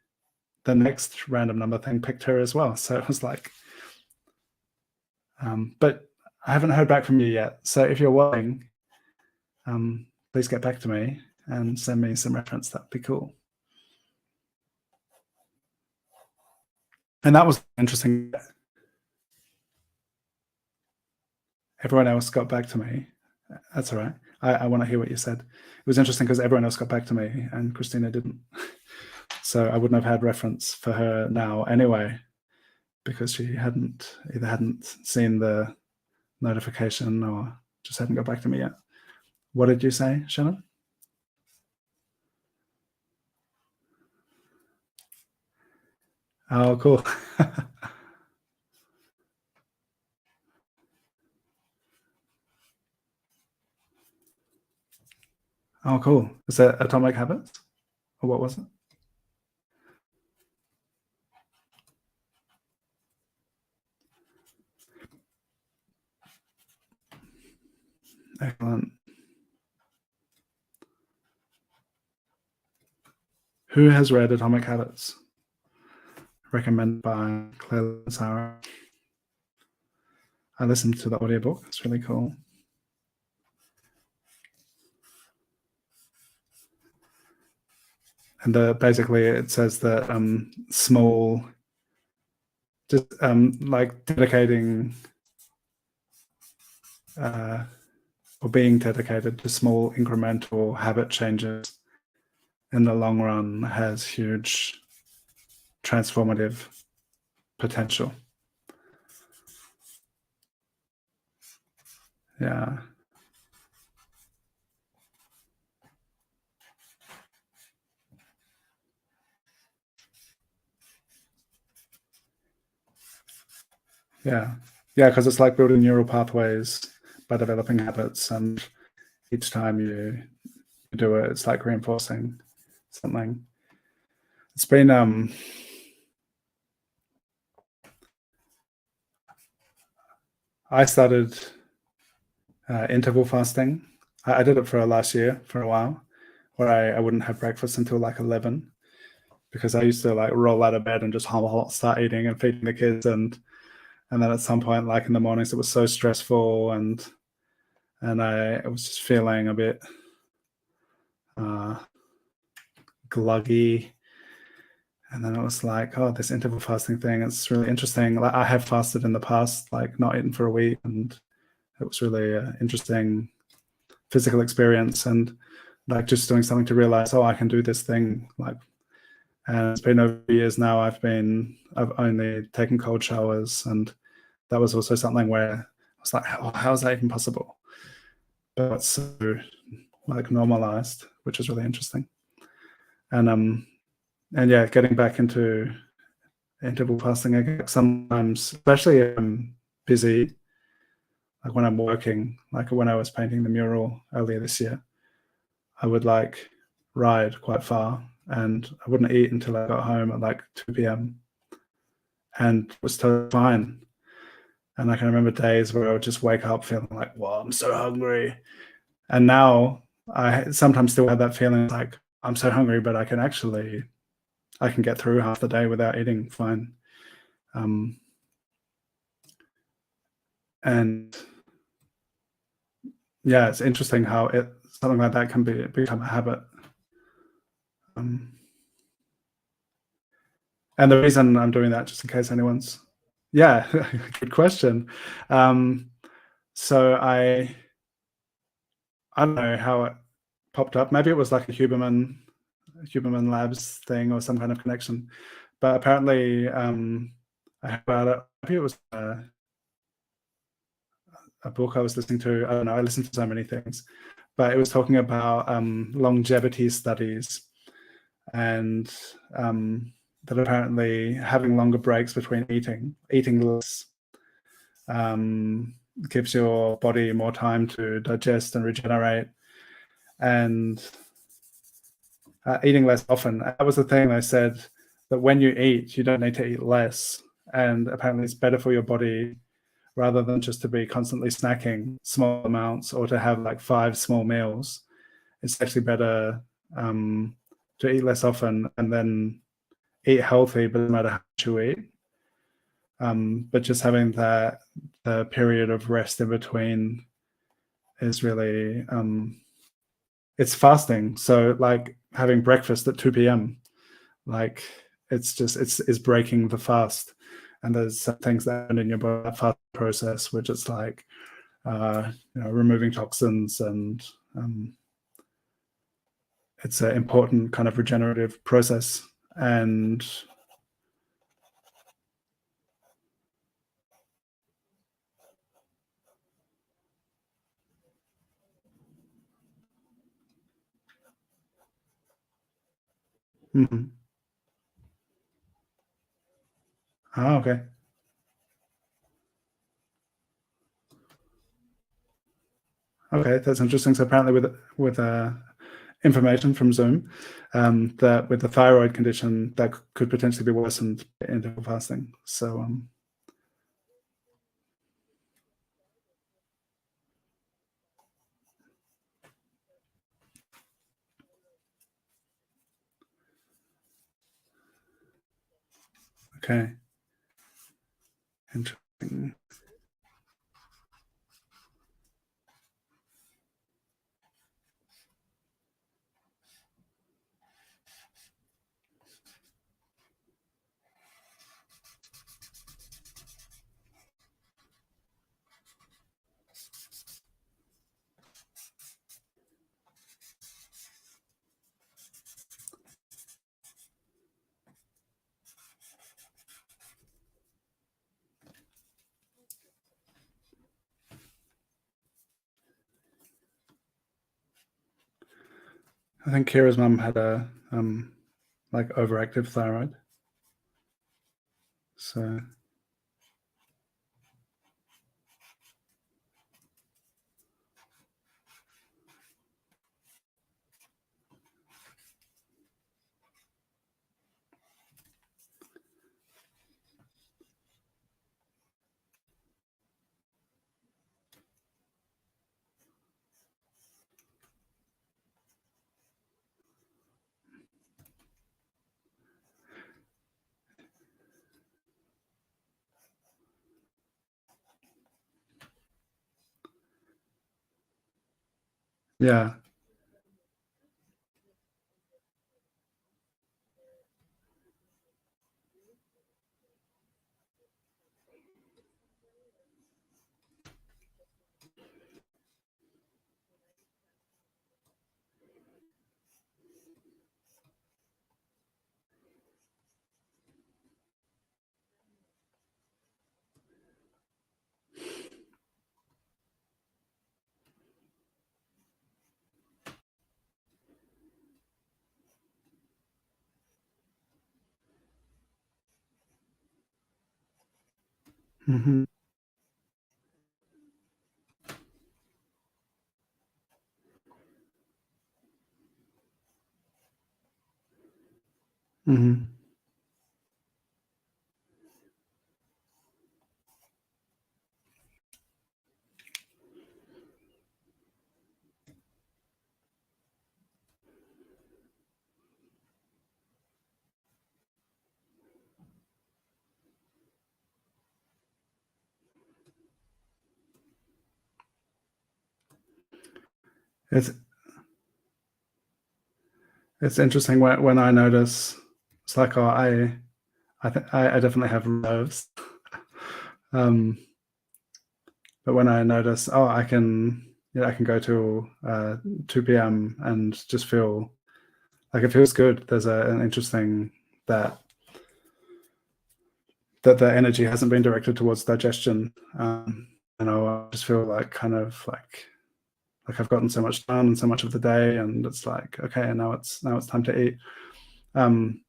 next random number thing picked her as well. So it was like, but I haven't heard back from you yet. So if you're watching, please get back to me and send me some reference. That'd be cool. And that was interesting. Everyone else got back to me. That's all right. I want to hear what you said. It was interesting because everyone else got back to me and Christina didn't. So I wouldn't have had reference for her now anyway, because she either hadn't seen the notification or just hadn't got back to me yet. What did you say, Shannon? Oh, cool. Oh, cool. Is that Atomic Habits? Or what was it? Excellent. Who has read Atomic Habits? Recommended by Claire and Sarah. I listened to the audiobook. It's really cool. And basically it says that small, just like dedicating or being dedicated to small incremental habit changes in the long run has huge transformative potential. Yeah. Yeah, because it's like building neural pathways by developing habits, and each time you do it, it's like reinforcing something. It's been I started interval fasting. I did it for last year for a while, where I wouldn't have breakfast until like 11, because I used to like roll out of bed and just start eating and feeding the kids, and then at some point, like in the mornings, it was so stressful, and I was just feeling a bit gluggy. And then it was like, oh, this interval fasting thing, it's really interesting. Like I have fasted in the past, like not eaten for a week, and it was really an interesting physical experience, and like just doing something to realize, oh, I can do this thing. Like, and it's been over years now. I've only taken cold showers, and that was also something where I was like, how is that even possible? But it's so like normalized, which is really interesting. And yeah, getting back into interval fasting again. Sometimes, especially if I'm busy, like when I'm working, like when I was painting the mural earlier this year, I would like ride quite far, and I wouldn't eat until I got home at like 2 p.m. and it was totally fine. And I can remember days where I would just wake up feeling like, well, I'm so hungry. And now I sometimes still have that feeling like, I'm so hungry, but I can get through half the day without eating fine. And yeah, it's interesting how something like that can become a habit. And the reason I'm doing that, just in case anyone's, yeah, good question. So I don't know how it popped up. Maybe it was like a Huberman Labs thing or some kind of connection. But apparently, I heard about it. Maybe it was a book I was listening to. I don't know. I listened to so many things, but it was talking about longevity studies, and that apparently having longer breaks between eating less, gives your body more time to digest and regenerate, and eating less often. That was the thing they said, that when you eat, you don't need to eat less, and apparently it's better for your body rather than just to be constantly snacking small amounts or to have like 5 small meals. It's actually better to eat less often and then eat healthy, but no matter how much you eat. But just having the period of rest in between is really, it's fasting. So like having breakfast at 2 p.m., like it's breaking the fast. And there's some things that happen in your body, that fast process, which it's like, removing toxins, and it's an important kind of regenerative process. And okay. Okay, that's interesting. So apparently with information from Zoom, that with the thyroid condition, that could potentially be worsened by interval fasting. So okay, interesting. I think Kira's mum had a like overactive thyroid. So yeah. Mm-hmm. Mm-hmm. it's interesting when I notice, it's like, oh, I definitely have nerves. But when I notice, oh, I can go to 2 p.m. and just feel like it feels good. There's an interesting that the energy hasn't been directed towards digestion. I just feel like kind of like I've gotten so much done and so much of the day, and it's like, okay, and now it's time to eat. And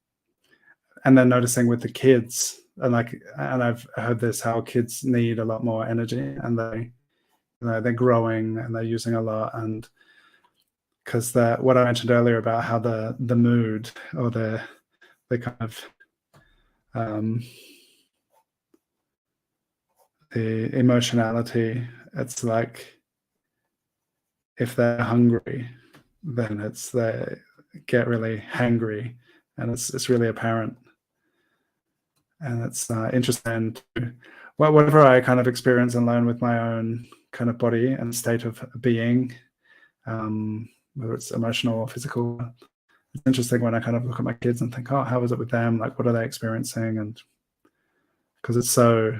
then noticing with the kids, and I've heard this, how kids need a lot more energy, and they're growing and they're using a lot, and because what I mentioned earlier about how the mood or the kind of the emotionality, it's like if they're hungry, then they get really hangry, and it's really apparent. And it's interesting to, whatever I kind of experience and learn with my own kind of body and state of being, whether it's emotional or physical. It's interesting when I kind of look at my kids and think, oh, how is it with them? Like, what are they experiencing? And because it's so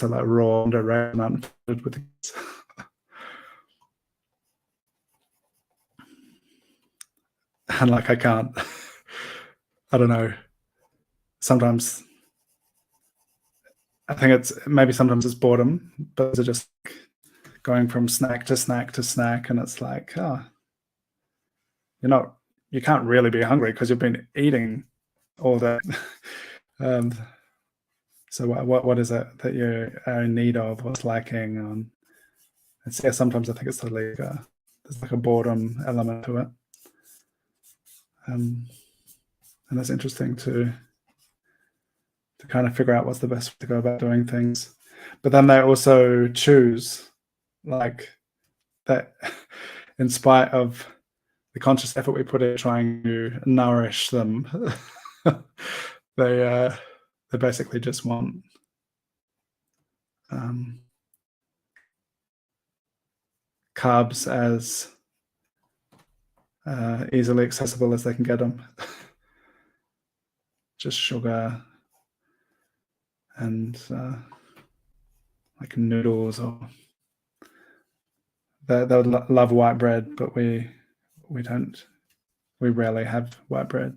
like raw and direct and unfiltered with the kids. And like, I can't, I don't know. Sometimes I think sometimes it's boredom, but it's just going from snack to snack to snack, and it's like, oh, you can't really be hungry because you've been eating all that. So what is it that you are in need of? What's lacking? Sometimes I think it's totally there's like a boredom element to it, and it's interesting to kind of figure out what's the best way to go about doing things. But then they also choose, like, that in spite of the conscious effort we put in trying to nourish them, they basically just want carbs as easily accessible as they can get them. Just sugar and like noodles, or they would love white bread, but we don't. We rarely have white bread.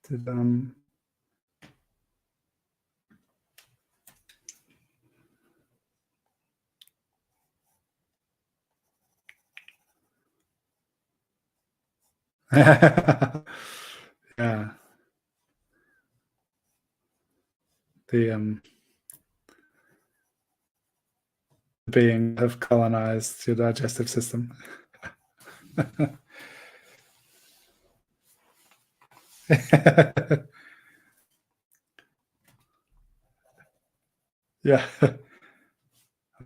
Did yeah, the being have colonized your digestive system. Yeah.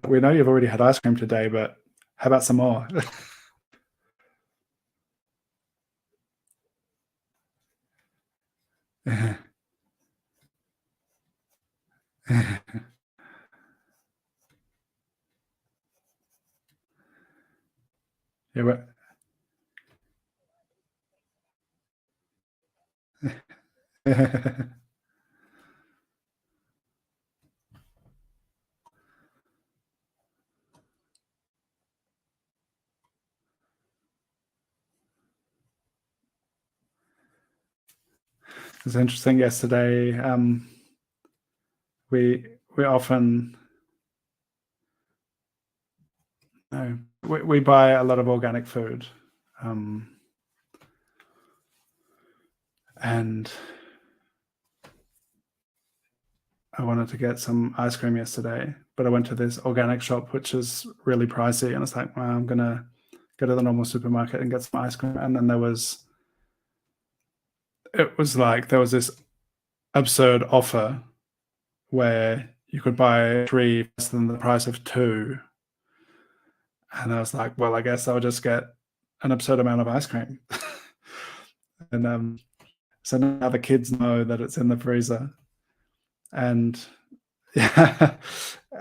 We know you've already had ice cream today, but how about some more? Yeah, but it's interesting. Yesterday, we often we buy a lot of organic food, and I wanted to get some ice cream yesterday, but I went to this organic shop, which is really pricey. And it's like, well, I'm going to go to the normal supermarket and get some ice cream. And then there was this absurd offer where you could buy 3 less than the price of 2. And I was like, well, I guess I'll just get an absurd amount of ice cream. And so now the kids know that it's in the freezer. And yeah,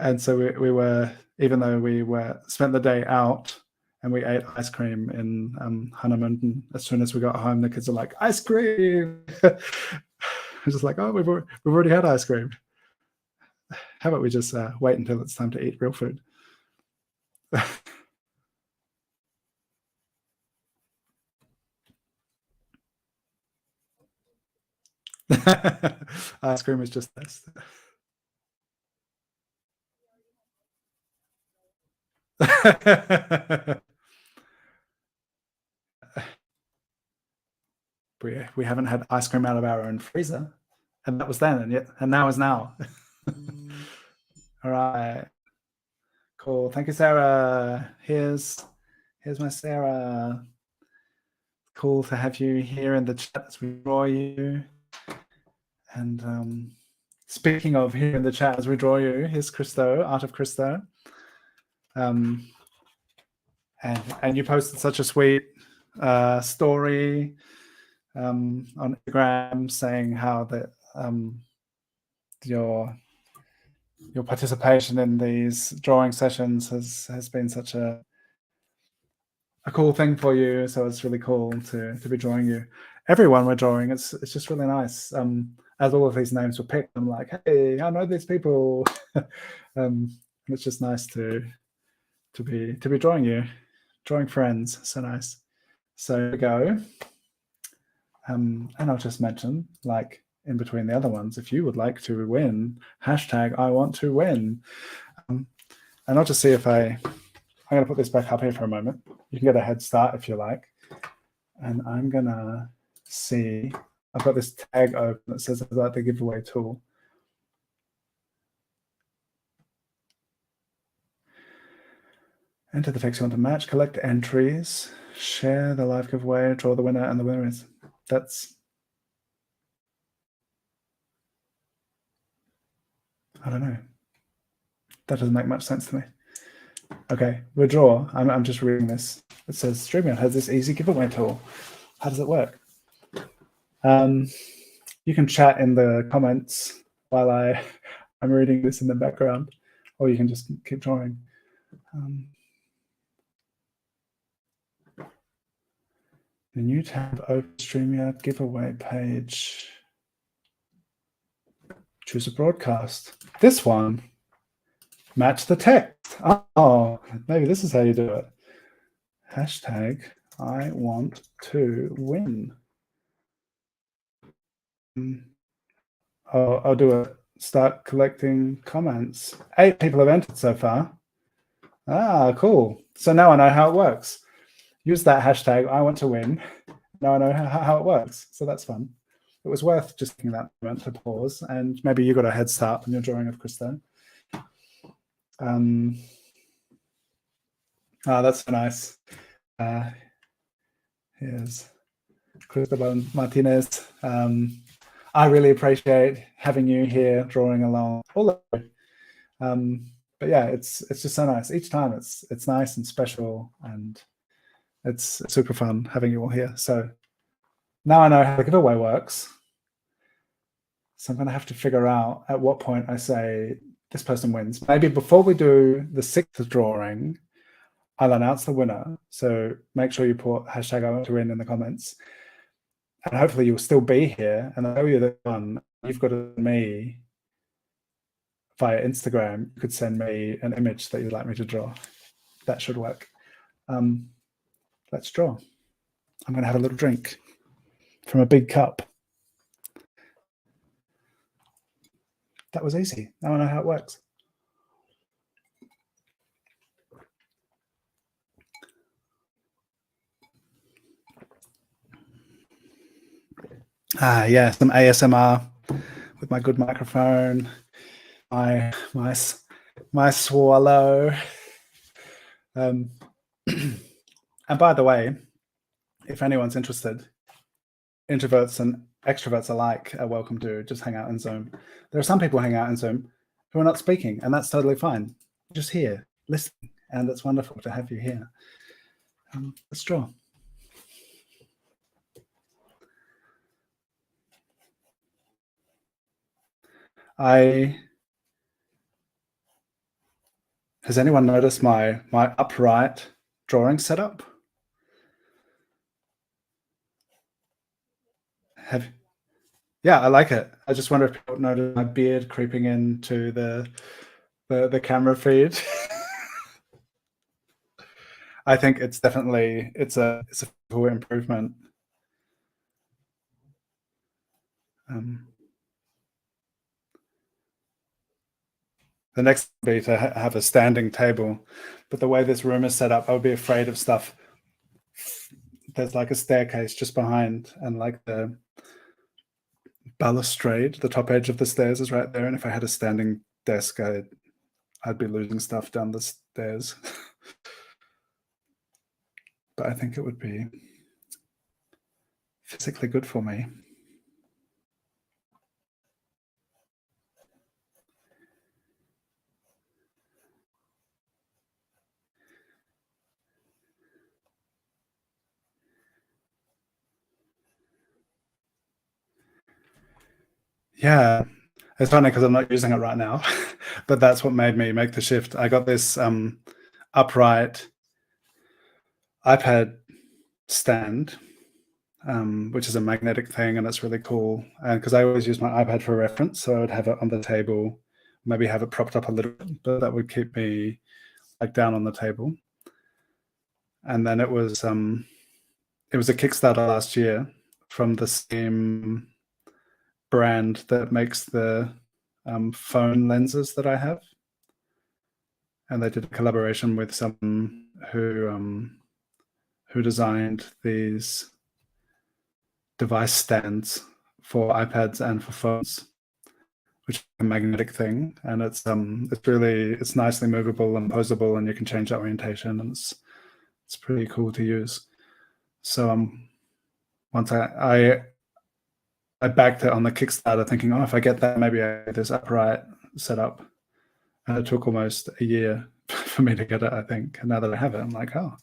and so we were, even though we spent the day out and we ate ice cream in Hannemunden, as soon as we got home, the kids are like, ice cream. It's just like, oh, we've already had ice cream. How about we just wait until it's time to eat real food? Ice cream is just this. We haven't had ice cream out of our own freezer, and that was then, and now is now. All right, cool. Thank you, Sarah. Here's my Sarah. Cool to have you here in the chat as we draw you. And speaking of here in the chat as we draw you, here's Christo, Art of Christo. And you posted such a sweet story on Instagram saying how that your participation in these drawing sessions has been such a cool thing for you. So it's really cool to be drawing you. Everyone we're drawing, it's just really nice. As all of these names were picked, I'm like, hey, I know these people. And it's just nice to be drawing you, drawing friends. So nice. So here we go. And I'll just mention, like in between the other ones, if you would like to win, hashtag I want to win. And I'll just see if I'm going to put this back up here for a moment. You can get a head start if you like. And I'm going to see, I've got this tag open that says about the giveaway tool. Enter the text you want to match, collect entries, share the live giveaway, draw the winner, and the winner is, I don't know. That doesn't make much sense to me. Okay, withdraw. I'm just reading this. It says StreamYard has this easy giveaway tool. How does it work? You can chat in the comments while I'm reading this in the background, or you can just keep drawing. The new tab, open StreamYard giveaway page. Choose a broadcast. This one. Match the text. Oh, maybe this is how you do it. Hashtag I want to win. I'll do it. Start collecting comments. 8 people have entered so far. Ah, cool. So now I know how it works. Use that hashtag I want to win. Now I know how it works. So that's fun. It was worth just taking that moment to pause, and maybe you got a head start on your drawing of Christo. Oh, that's so nice. Here's Cristobal Martinez. I really appreciate having you here drawing along. But yeah, it's just so nice. Each time it's nice and special, and it's super fun having you all here. So now I know how the giveaway works. So I'm going to have to figure out at what point I say this person wins. Maybe before we do the 6th drawing, I'll announce the winner. So make sure you put hashtag I want to win in the comments. And hopefully you'll still be here. And I know you're the one. You've got to me via Instagram. You could send me an image that you'd like me to draw. That should work. Let's draw. I'm going to have a little drink from a big cup. That was easy. Now I know how it works. Yeah, some ASMR with my good microphone. my swallow. And by the way, if anyone's interested, introverts and extroverts alike are welcome to just hang out in Zoom. There are some people hanging out in Zoom who are not speaking, and that's totally fine. Just here, listening, and it's wonderful to have you here. Let's draw. Has anyone noticed my upright drawing setup? Yeah, I like it. I just wonder if people notice my beard creeping into the camera feed. I think it's definitely it's a cool improvement. The next would be to have a standing table, but the way this room is set up, I would be afraid of stuff. There's like a staircase just behind, and like the balustrade, the top edge of the stairs is right there. And if I had a standing desk, I'd be losing stuff down the stairs. But I think it would be physically good for me. Yeah, it's funny because I'm not using it right now, but that's what made me make the shift. I got this upright iPad stand, which is a magnetic thing, and it's really cool. And because I always use my iPad for reference, so I would have it on the table, maybe have it propped up a little bit, but that would keep me like down on the table. And then it was a Kickstarter last year from the same brand that makes the phone lenses that I have, and they did a collaboration with someone who designed these device stands for iPads and for phones, which is a magnetic thing, and it's nicely movable and posable, and you can change the orientation, and it's pretty cool to use. So once I backed it on the Kickstarter, thinking, oh, if I get that, maybe I get this upright setup. And it took almost a year for me to get it, I think. And now that I have it, I'm like, oh,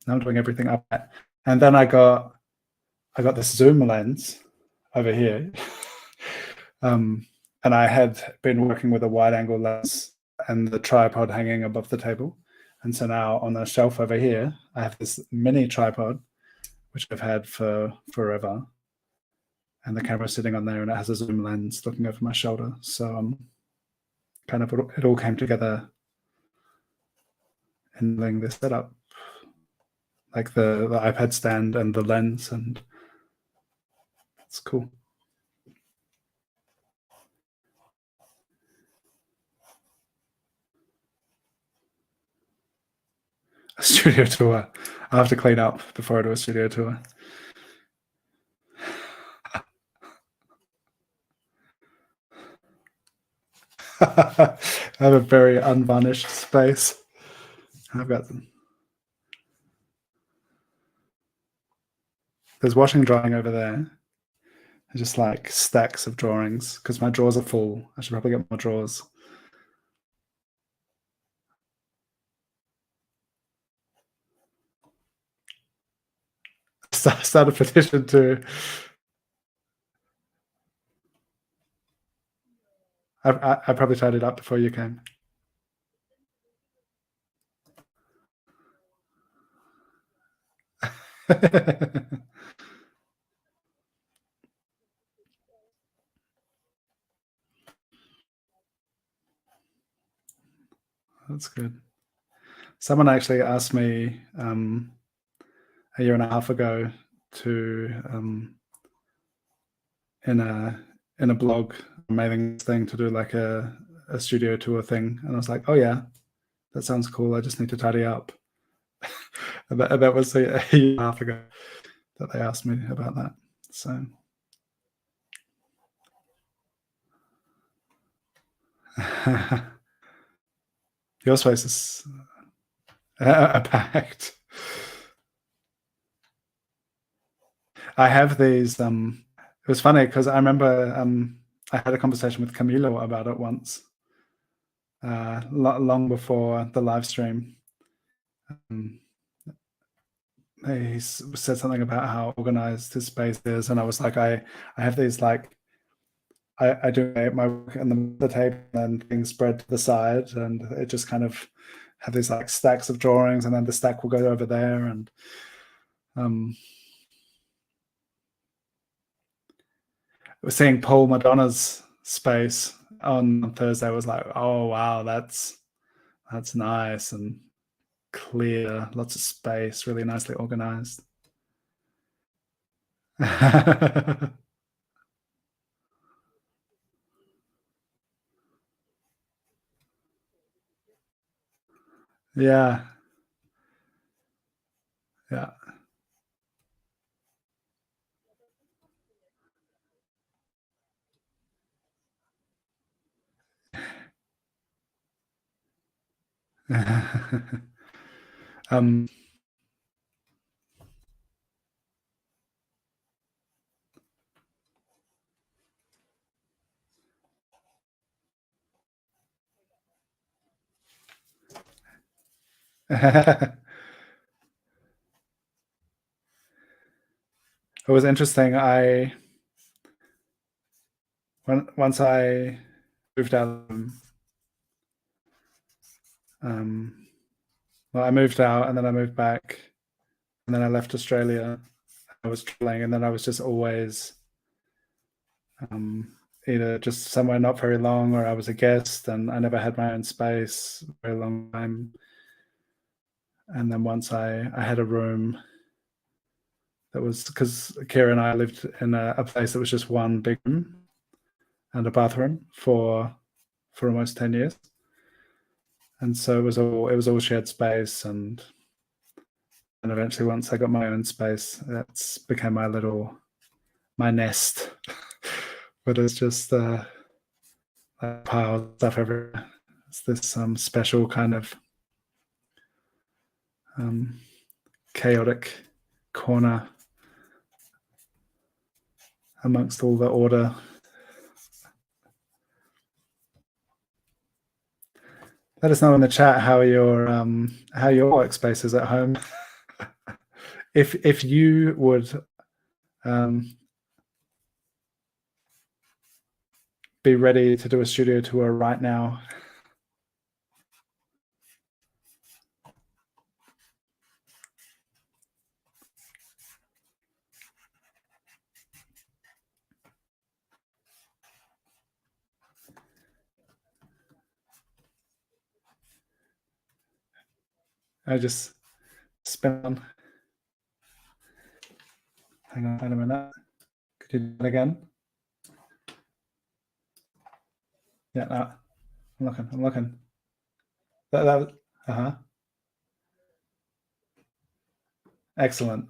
now I'm doing everything upright. And then I got this zoom lens over here. And I had been working with a wide angle lens and the tripod hanging above the table. And so now on the shelf over here, I have this mini tripod, which I've had for forever. And the camera's sitting on there, and it has a zoom lens looking over my shoulder. So kind of it all came together in doing this setup, like the iPad stand and the lens, and it's cool. A studio tour. I'll have to clean up before I do a studio tour. I have a very unvarnished space. I've got them. There's washing and drying over there. Just like stacks of drawings because my drawers are full. I should probably get more drawers. Start a petition to. I probably tied it up before you came. That's good. Someone actually asked me a year and a half ago to in a blog mailing thing to do like a studio tour thing, and I was like, oh yeah, that sounds cool. I just need to tidy up. And that was a year and a half ago that they asked me about that. So Your space is packed. I have these. It was funny because I remember I had a conversation with Camilo about it once, long before the live stream. He said something about how organized his space is, and I was like, I have these like I do my work on the table and things spread to the side, and it just kind of have these like stacks of drawings, and then the stack will go over there, and seeing Paul Madonna's space on Thursday was like, oh wow, that's nice and clear, lots of space, really nicely organized. Yeah. Yeah. um, it was interesting. Once I moved out, well, I moved out and then I moved back and then I left Australia. I was traveling and then I was just always either just somewhere not very long or I was a guest and I never had my own space for a very long time. And then once I had a room that was because Kira and I lived in a place that was just one big room and a bathroom for almost 10 years. And so it was all shared space, and eventually once I got my own space, that's became my nest. But it's just a pile of stuff everywhere. It's this special kind of chaotic corner amongst all the order. Let us know in the chat how your workspace is at home. If you would be ready to do a studio tour right now. I just spin on. Hang on a minute. Could you do it again? Yeah, no, I'm looking. Excellent.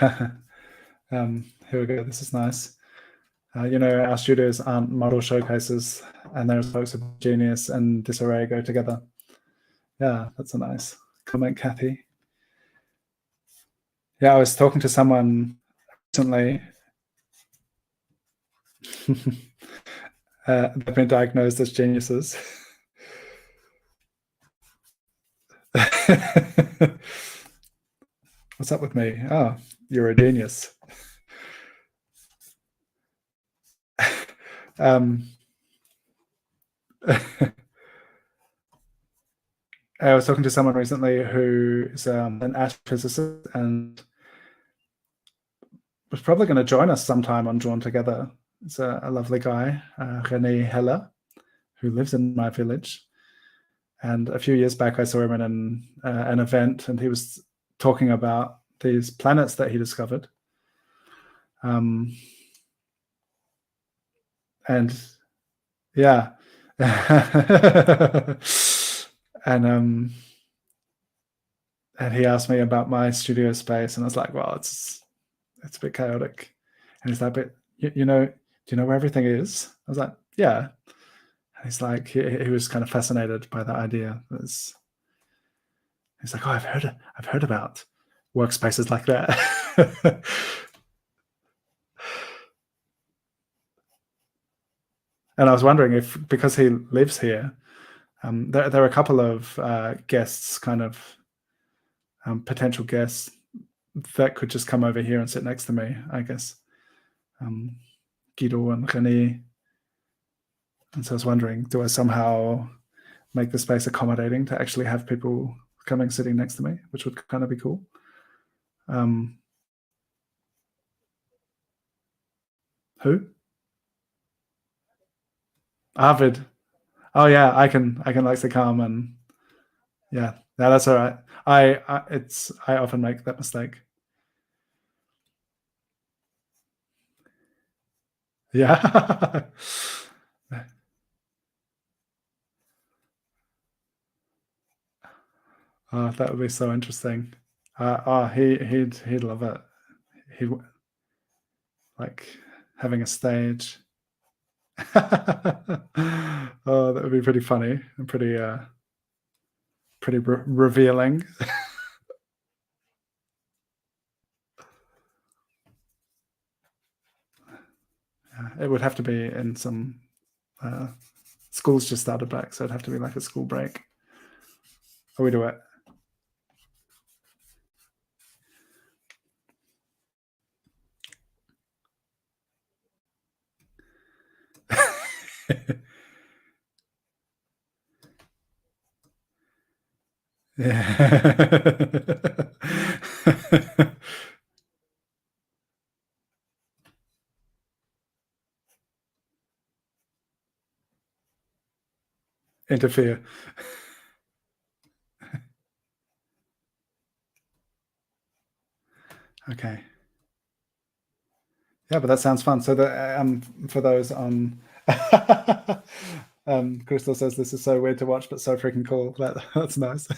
Here we go. This is nice. Our studios aren't model showcases, and there's folks of genius and disarray go together. Yeah, that's a nice comment, Kathy. Yeah, I was talking to someone recently. They've been diagnosed as geniuses. What's up with me? Oh, you're a genius. I was talking to someone recently who is an astrophysicist and was probably going to join us sometime on Drawn Together. It's a lovely guy, René Heller, who lives in my village. And a few years back, I saw him in an event, and he was talking about these planets that he discovered. And yeah. And he asked me about my studio space, and I was like, well, it's a bit chaotic. And he's like, you know, do you know where everything is? I was like, yeah. And he's like, he was kind of fascinated by the idea. He's like, oh, I've heard about workspaces like that. And I was wondering if, because he lives here, there are a couple of guests, kind of potential guests that could just come over here and sit next to me, I guess. Guido and René. And so I was wondering, do I somehow make the space accommodating to actually have people coming sitting next to me, which would kind of be cool. Who? Arvid. Oh yeah, I can like to come and yeah, no, that's all right. I often make that mistake. Yeah. Oh, that would be so interesting. He'd love it. He'd like having a stage. Oh, that would be pretty funny and pretty revealing. It would have to be in some school's just started back, so it'd have to be like a school break. Or we do it. Yeah. Interfere. Okay. Yeah, but that sounds fun. So for those on Crystal says this is so weird to watch, but so freaking cool. That's nice.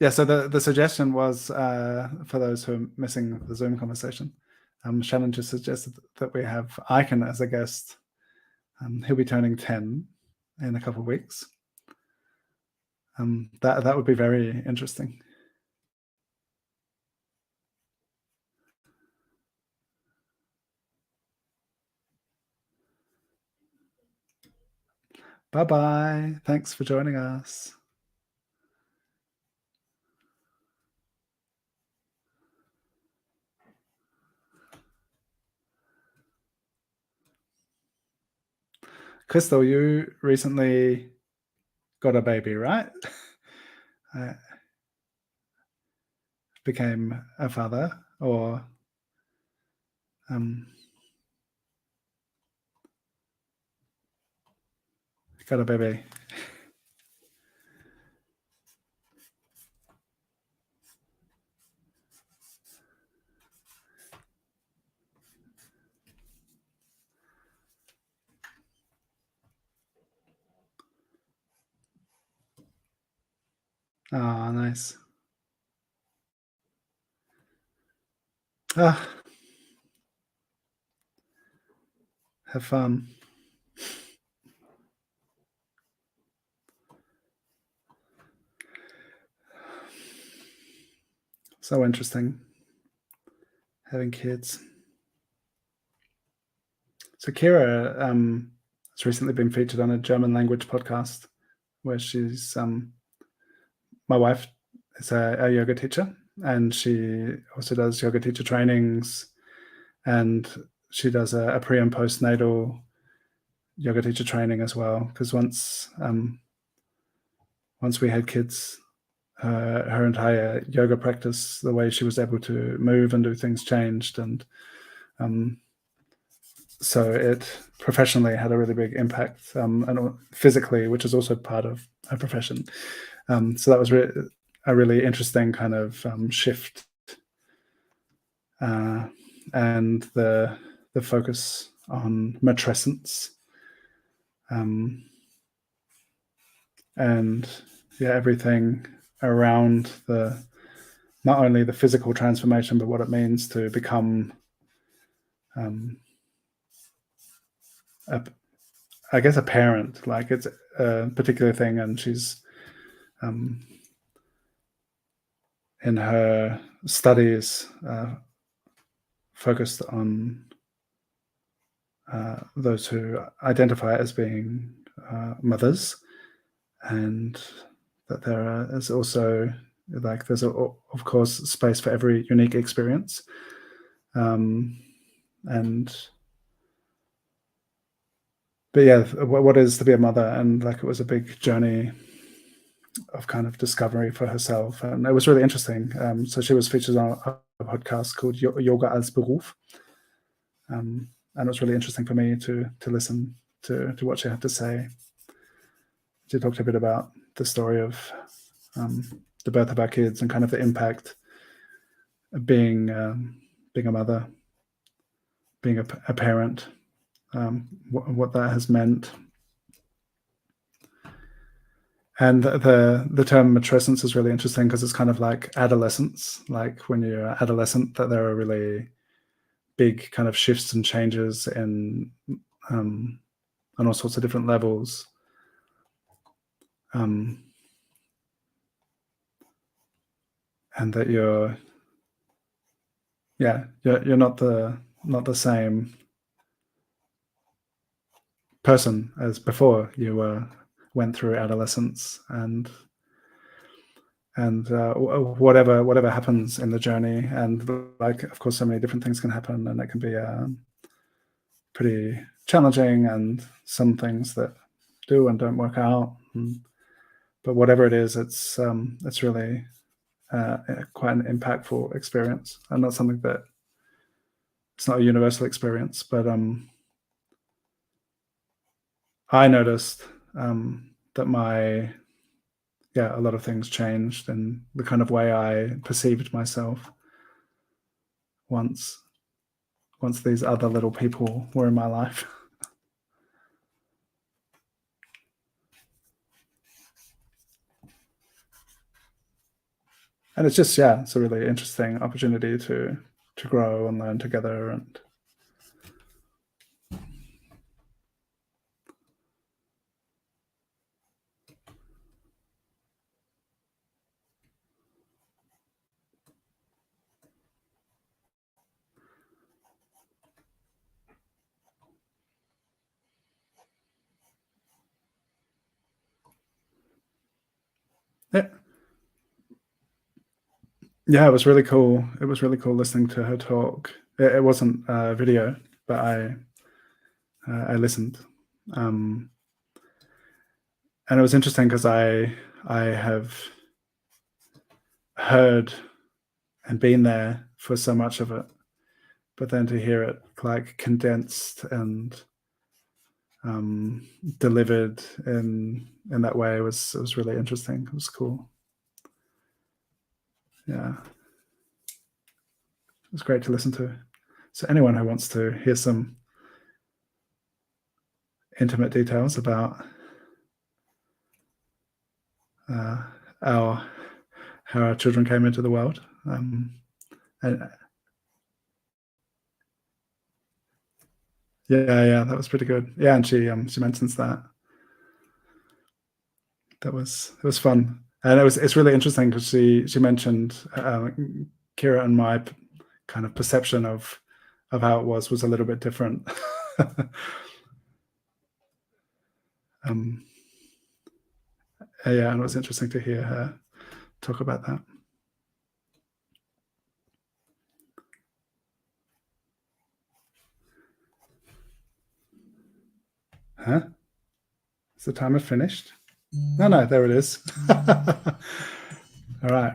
Yeah, so the suggestion was for those who are missing the Zoom conversation, Shannon just suggested that we have Icon as a guest. He'll be turning 10 in a couple of weeks. That would be very interesting. Bye-bye. Thanks for joining us. Crystal, you recently got a baby, right? Became a father, or got a baby. Oh, nice. Ah, have fun. So interesting having kids. So Kira has recently been featured on a German language podcast where she's my wife is a yoga teacher, and she also does yoga teacher trainings, and she does a pre and postnatal yoga teacher training as well. Because once we had kids, her entire yoga practice, the way she was able to move and do things changed, and so it professionally had a really big impact, and physically, which is also part of her profession. So that was a really interesting kind of shift, and the focus on matrescence, and yeah, everything around the not only the physical transformation, but what it means to become I guess a parent. Like, it's a particular thing, and she's in her studies focused on those who identify as being mothers, and that there is also, like, there's of course space for every unique experience, but yeah, what is to be a mother, and like, it was a big journey of kind of discovery for herself, and it was really interesting. So she was featured on a podcast called Yoga als Beruf, and it was really interesting for me to listen to what she had to say. She talked a bit about the story of the birth of our kids and kind of the impact of being a mother, being a parent, what that has meant. And the term matrescence is really interesting because it's kind of like adolescence. Like, when you're adolescent, that there are really big kind of shifts and changes in on all sorts of different levels. And that you're not the same person as before you went through adolescence, and whatever happens in the journey, and like, of course, so many different things can happen, and it can be pretty challenging, and some things that do and don't work out, but whatever it is, it's really quite an impactful experience, and not something that, it's not a universal experience, but I noticed that a lot of things changed in the kind of way I perceived myself once these other little people were in my life. And it's just, it's a really interesting opportunity to grow and learn together. And yeah, it was really cool. It was really cool listening to her talk. It wasn't a video, but I listened, and it was interesting because I have heard and been there for so much of it, but then to hear it like condensed and delivered in that way was really interesting. It was cool. Yeah, it was great to listen to. So anyone who wants to hear some intimate details about how our children came into the world, and that was pretty good. Yeah, and she mentions that. It was fun, and it's really interesting because she mentioned Kira and my kind of perception of how it was a little bit different. And it was interesting to hear her talk about that. Huh? Is the timer finished? No, there it is. All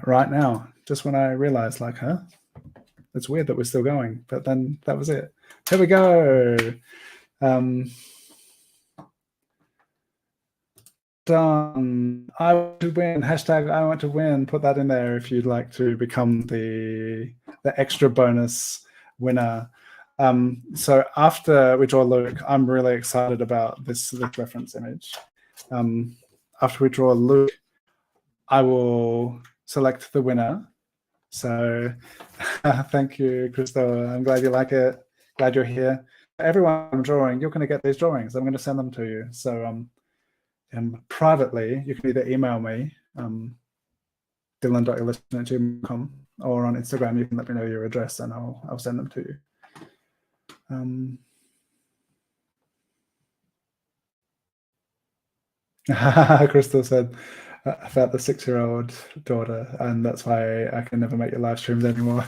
right now, just when I realized, like, it's weird that we're still going, but then that was it. Here we go. Done. I want to win. Hashtag I want to win. Put that in there if you'd like to become the extra bonus winner. So after we draw Luke, I'm really excited about this reference image. After we draw Luke, I will select the winner, So thank you, Crystal. I'm glad you like it. Glad you're here. Everyone I'm drawing, you're going to get these drawings. I'm going to send them to you. So privately, you can either email me, dylan.illusion@gmail.com, or on Instagram, you can let me know your address and I'll send them to you. Crystal said about the 6-year-old daughter, and that's why I can never make your live streams anymore.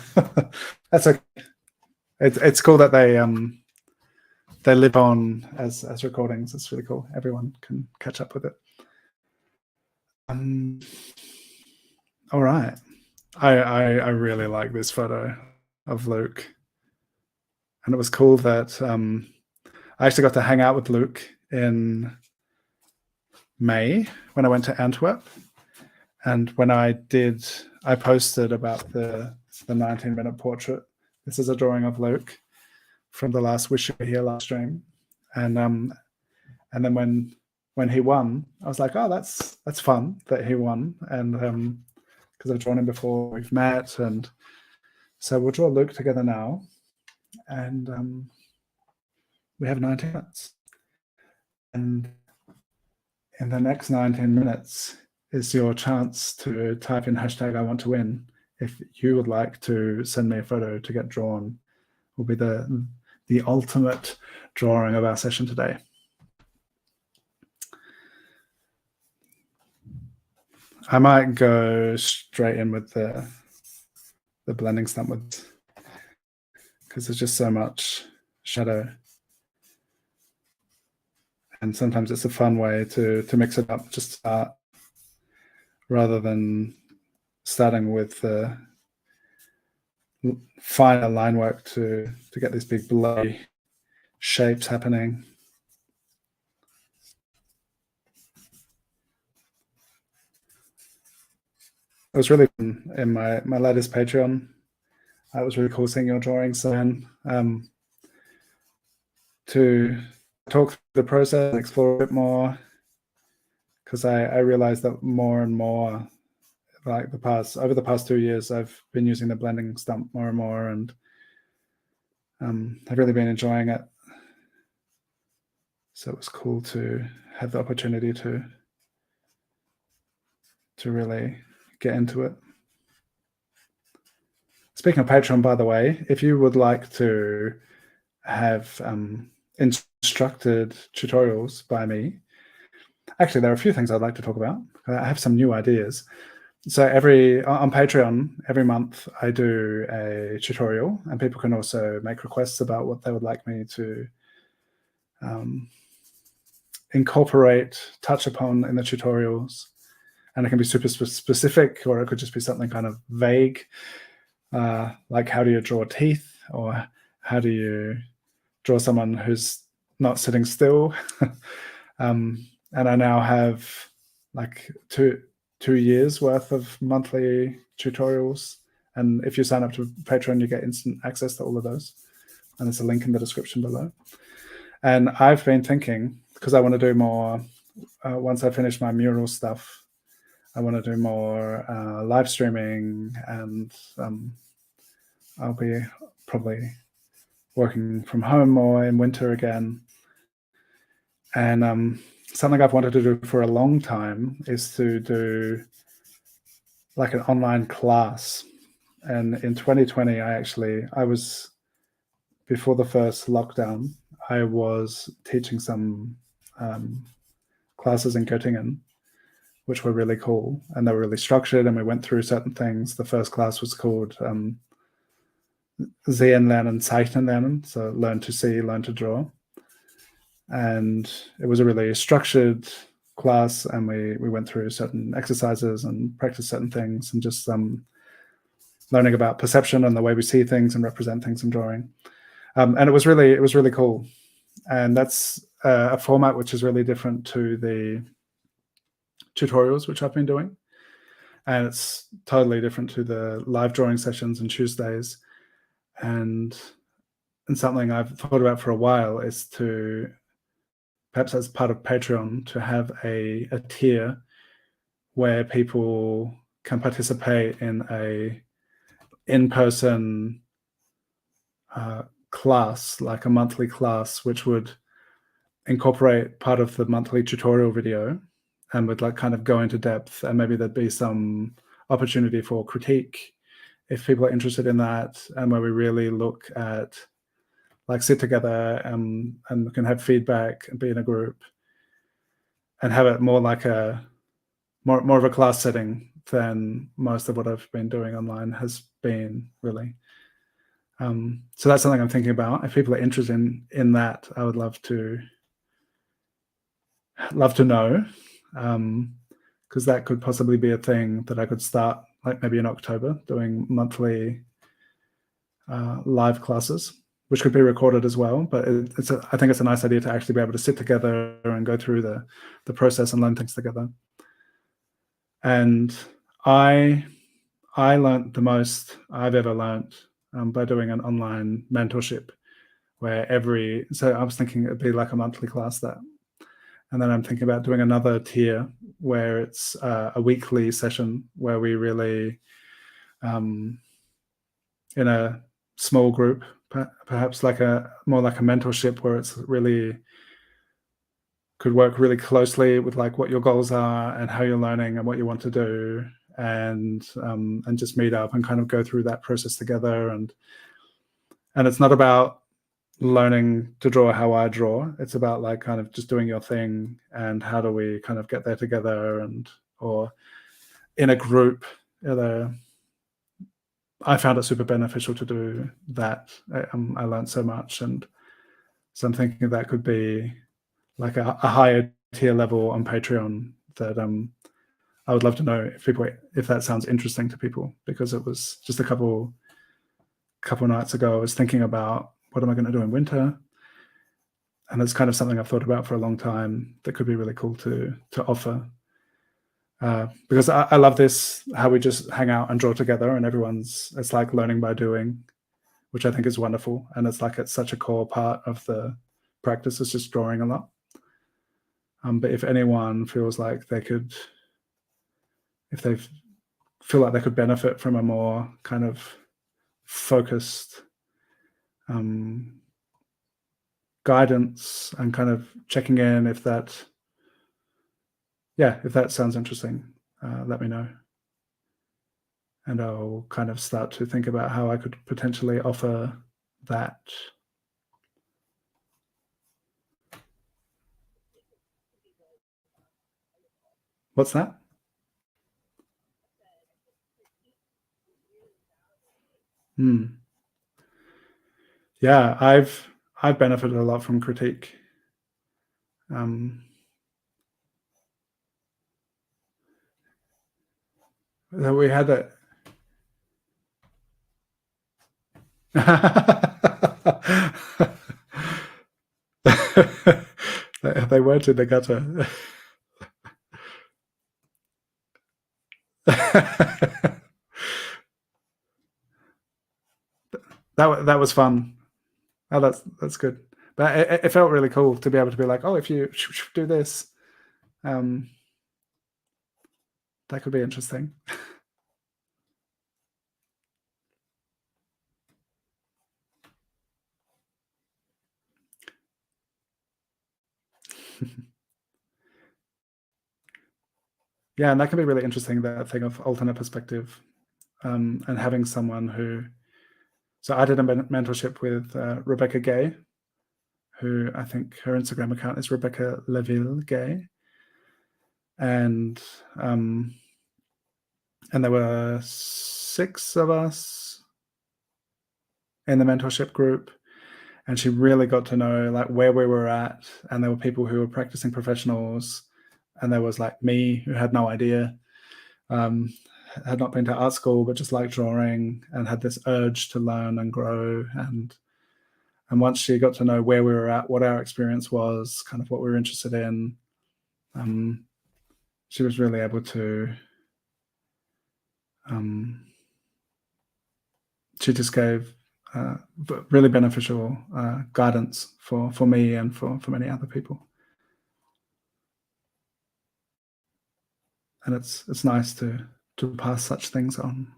That's okay. It's cool that they live on as recordings. It's really cool. Everyone can catch up with it. All right. I really like this photo of Luke, and it was cool that I actually got to hang out with Luke in May when I went to Antwerp, and when I posted about the 19-minute portrait. This is a drawing of Luke from the last Wish You Were Here live stream, and then when he won, I was like, oh, that's fun that he won, and because I've drawn him before, we've met, and so we'll draw Luke together now, and we have 19 minutes, and in the next 19 minutes is your chance to type in hashtag I want to win if you would like to send me a photo to get drawn. Will be the ultimate drawing of our session today. I might go straight in with the blending stump with, because there's just so much shadow. And sometimes it's a fun way to mix it up, just start, rather than starting with the finer line work to get these big blowy shapes happening. It was really fun in my latest Patreon. It was really cool seeing your drawings, and to talk through the process and explore a bit more, because I realized that more and more, like over the past 2 years, I've been using the blending stump more and more, and I've really been enjoying it. So it was cool to have the opportunity to really get into it. Speaking of Patreon, by the way, if you would like to have instructed tutorials by me, actually, there are a few things I'd like to talk about. I have some new ideas. So on Patreon, every month I do a tutorial, and people can also make requests about what they would like me to incorporate, touch upon in the tutorials. And it can be super specific, or it could just be something kind of vague, like how do you draw teeth, or how do you draw someone who's not sitting still. And I now have like two years worth of monthly tutorials, and if you sign up to Patreon, you get instant access to all of those, and there's a link in the description below. And I've been thinking, because I want to do more, once I finish my mural stuff, I want to do more live streaming, and I'll be probably working from home more in winter again. And something I've wanted to do for a long time is to do like an online class. And in 2020, I was, before the first lockdown, I was teaching some classes in Göttingen, which were really cool, and they were really structured, and we went through certain things. The first class was called Sehen lernen, Zeichnen lernen, so learn to see, learn to draw. And it was a really structured class, and we went through certain exercises and practiced certain things, and just learning about perception and the way we see things and represent things in drawing. And it was really cool. And that's a format which is really different to the tutorials which I've been doing, and it's totally different to the live drawing sessions on Tuesdays. And something I've thought about for a while is to, perhaps as part of Patreon, to have a tier where people can participate in in-person class, like a monthly class, which would incorporate part of the monthly tutorial video and would like kind of go into depth, and maybe there'd be some opportunity for critique if people are interested in that, and where we really look at, like, sit together and we can have feedback and be in a group and have it more like a more of a class setting than most of what I've been doing online has been, really. So that's something I'm thinking about. If people are interested in that, I would love to know, because that could possibly be a thing that I could start, like maybe in October, doing monthly live classes, which could be recorded as well. But I think it's a nice idea to actually be able to sit together and go through the process and learn things together. And I learned the most I've ever learned by doing an online mentorship, where so I was thinking it'd be like a monthly class that, and then I'm thinking about doing another tier where it's a weekly session where we really, in a small group, perhaps like more like a mentorship, where it's really could work really closely with like what your goals are and how you're learning and what you want to do, and just meet up and kind of go through that process together. And it's not about learning to draw how I draw. It's about like kind of just doing your thing, and how do we kind of get there together, and or in a group. I found it super beneficial to do that. I learned so much, and so I'm thinking that could be like a higher tier level on Patreon that I would love to know if that sounds interesting to people, because it was just a couple nights ago I was thinking about what am I going to do in winter, and it's kind of something I've thought about for a long time that could be really cool to offer, because I love this, how we just hang out and draw together, and it's like learning by doing, which I think is wonderful, and it's such a core part of the practice is just drawing a lot. But if anyone feels like if they feel like they could benefit from a more kind of focused guidance and kind of checking in, if that sounds interesting, let me know. And I'll kind of start to think about how I could potentially offer that. What's that? Yeah, I've benefited a lot from critique. We had that. They weren't in the gutter. That was fun. Oh, that's good. But it felt really cool to be able to be like, oh, if you do this, that could be interesting. Yeah, and that can be really interesting, that thing of alternate perspective, and having someone who. So I did a mentorship with Rebecca Gay, who I think her Instagram account is Rebecca Leville Gay, and there were 6 of us in the mentorship group, and she really got to know like where we were at, and there were people who were practicing professionals, and there was like me, who had no idea, had not been to art school, but just liked drawing and had this urge to learn and grow. And once she got to know where we were at, what our experience was, kind of what we were interested in, she was really able to, she just gave really beneficial guidance for me and for many other people. And it's nice to pass such things on.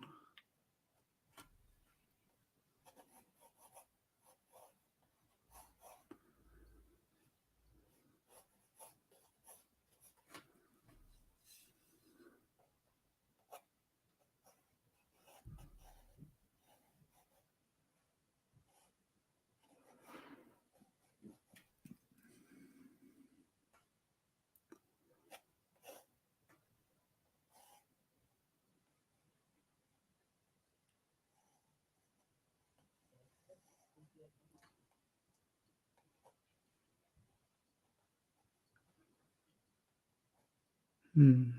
Mm.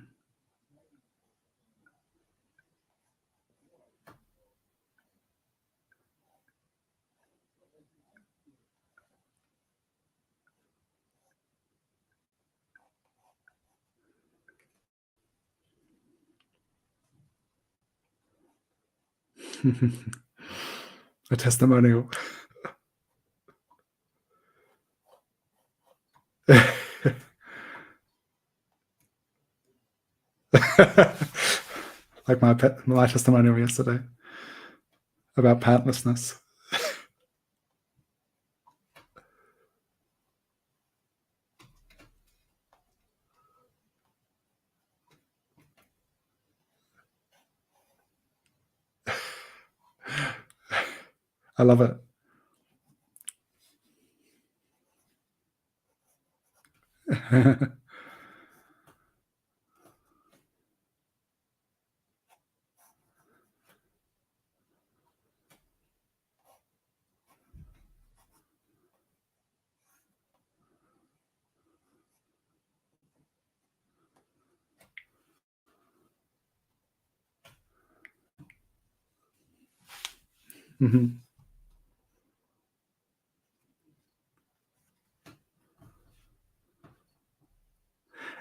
A testimonial. Like my testimonial yesterday about pantlessness. I love it. Mhm.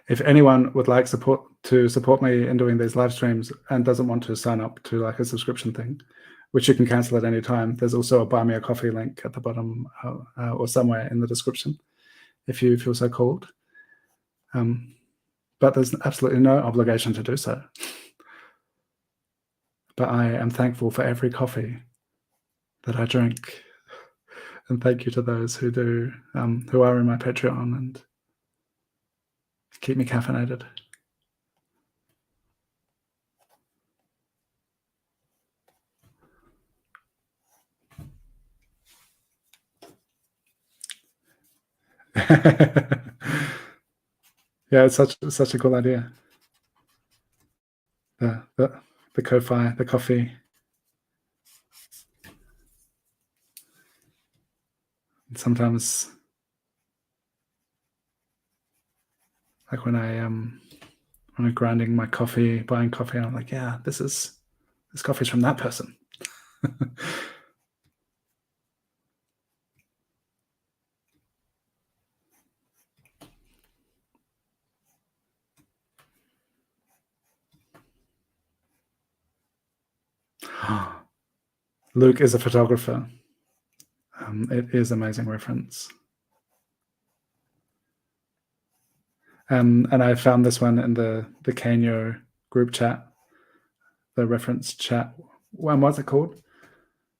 If anyone would like to support me in doing these live streams and doesn't want to sign up to like a subscription thing, which you can cancel at any time, there's also a buy me a coffee link at the bottom or somewhere in the description if you feel so called. But there's absolutely no obligation to do so. But I am thankful for every coffee that I drink. And thank you to those who do, who are in my Patreon and keep me caffeinated. Yeah, it's such a cool idea. The Ko-Fi, the coffee. And sometimes, like when I'm grinding my coffee, buying coffee, I'm like, yeah, this coffee's from that person. Luke is a photographer. It is amazing reference. And I found this one in the Canyo group chat, the reference chat. What's it called?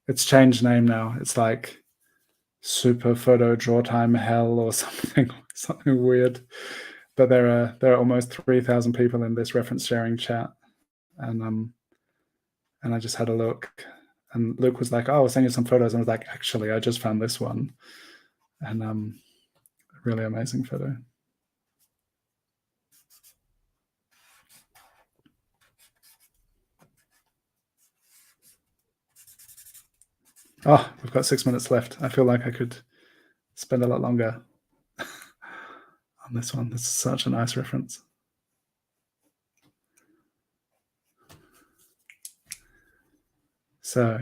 It's changed name now. It's like Super Photo Draw Time Hell or something weird. But there are almost 3,000 people in this reference sharing chat, and I just had a look, and Luke was like, "Oh, I'll send you some photos," and I was like, "Actually, I just found this one," and really amazing photo. Oh, we've got 6 minutes left. I feel like I could spend a lot longer on this one. This is such a nice reference. So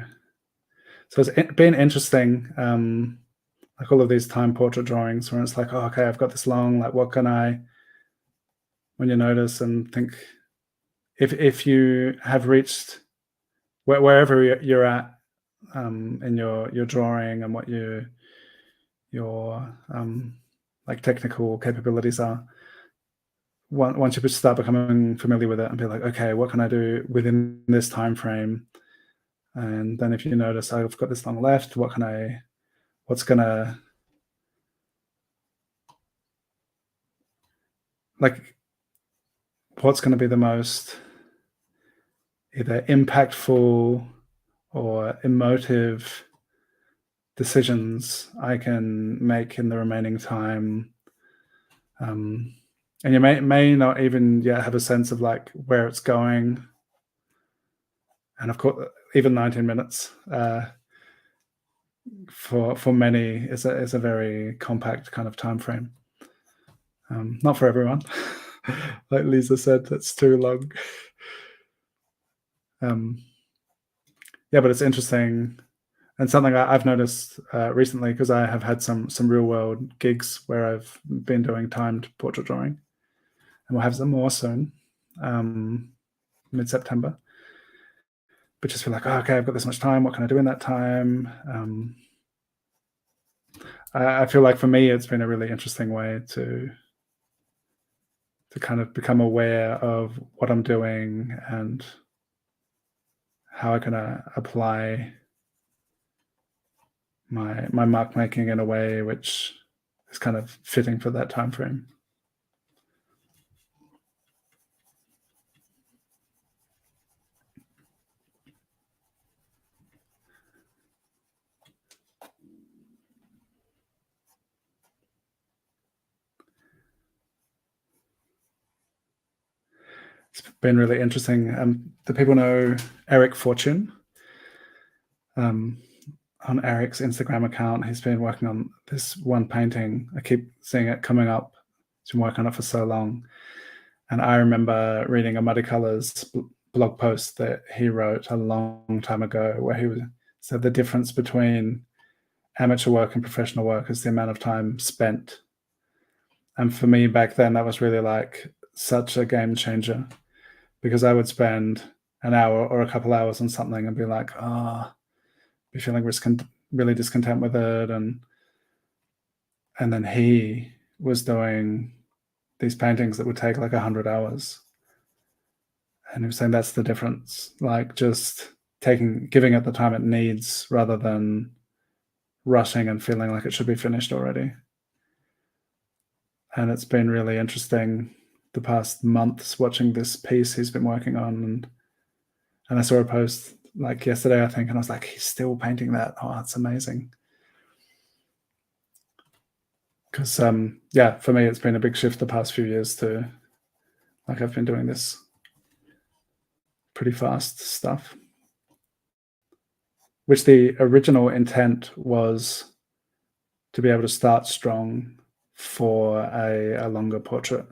it's been interesting, like all of these time portrait drawings where it's like, oh, okay, I've got this long, like what can I, when you notice and think, if you have reached wherever you're at in your drawing and what your like technical capabilities are, once you start becoming familiar with it and be like, okay, what can I do within this time frame? And then if you notice, I've got this long left, what's gonna be the most either impactful or emotive decisions I can make in the remaining time. And you may not even yet have a sense of like where it's going. And of course, even 19 minutes for many is a very compact kind of time frame. Not for everyone. Like Lisa said, that's too long. Yeah, but it's interesting and something I've noticed recently, because I have had some real world gigs where I've been doing timed portrait drawing, and we'll have some more soon, mid-September. But just feel like, oh, okay, I've got this much time. What can I do in that time? I feel like for me, it's been a really interesting way to kind of become aware of what I'm doing and how I can apply my mark making in a way which is kind of fitting for that time frame. It's been really interesting. Do people know Eric Fortune? On Eric's Instagram account, he's been working on this one painting. I keep seeing it coming up. He's been working on it for so long. And I remember reading a Muddy Colors blog post that he wrote a long time ago where he said the difference between amateur work and professional work is the amount of time spent. And for me back then, that was really like such a game changer, because I would spend an hour or a couple hours on something and be like, be feeling really discontent with it. And then he was doing these paintings that would take like 100 hours. And he was saying that's the difference, like just giving it the time it needs rather than rushing and feeling like it should be finished already. And it's been really interesting the past months watching this piece he's been working on. And I saw a post like yesterday, I think, and I was like, he's still painting that. Oh, it's amazing. Because, yeah, for me, it's been a big shift the past few years to, like, I've been doing this pretty fast stuff, which the original intent was to be able to start strong for a longer portrait.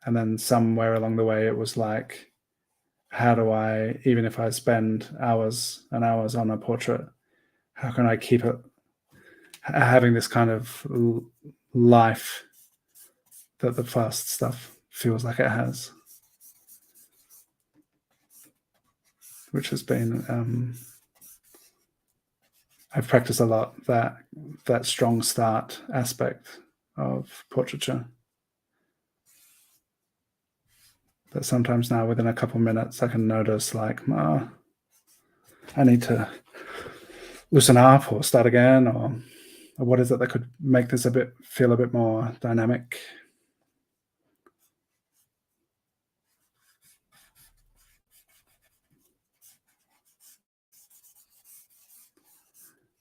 And then somewhere along the way, it was like, how do I, even if I spend hours and hours on a portrait, how can I keep it having this kind of life that the fast stuff feels like it has, which has been, I've practiced a lot that strong start aspect of portraiture. That sometimes now within a couple of minutes I can notice like, I need to loosen up or start again, or what is it that could make this feel a bit more dynamic.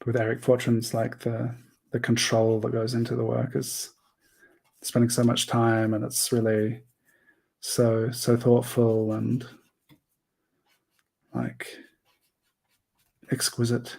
With Eric Fortune's, like the control that goes into the work is spending so much time, and it's really so thoughtful and like exquisite.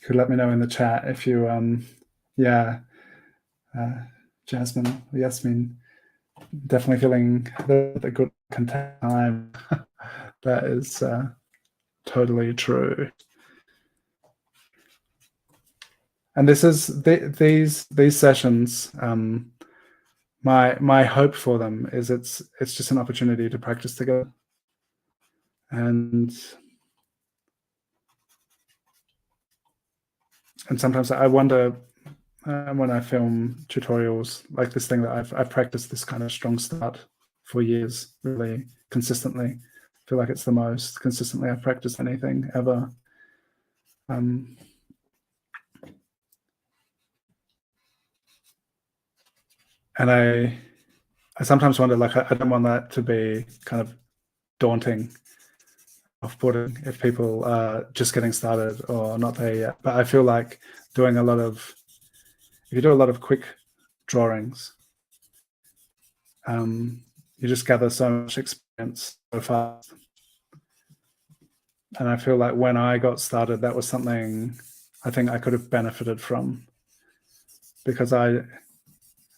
You could let me know in the chat if you Jasmine, Yasmin, definitely feeling the good content time. That is totally true. And this is these sessions. My hope for them is it's just an opportunity to practice together. And sometimes I wonder when I film tutorials like this thing that I've practiced this kind of strong start for years, really consistently. I feel like it's the most consistently I've practiced anything ever. And I sometimes wonder, like, I don't want that to be kind of daunting, off-putting if people are just getting started or not there yet. But I feel like if you do a lot of quick drawings, you just gather so much experience so fast. And I feel like when I got started, that was something I think I could have benefited from, because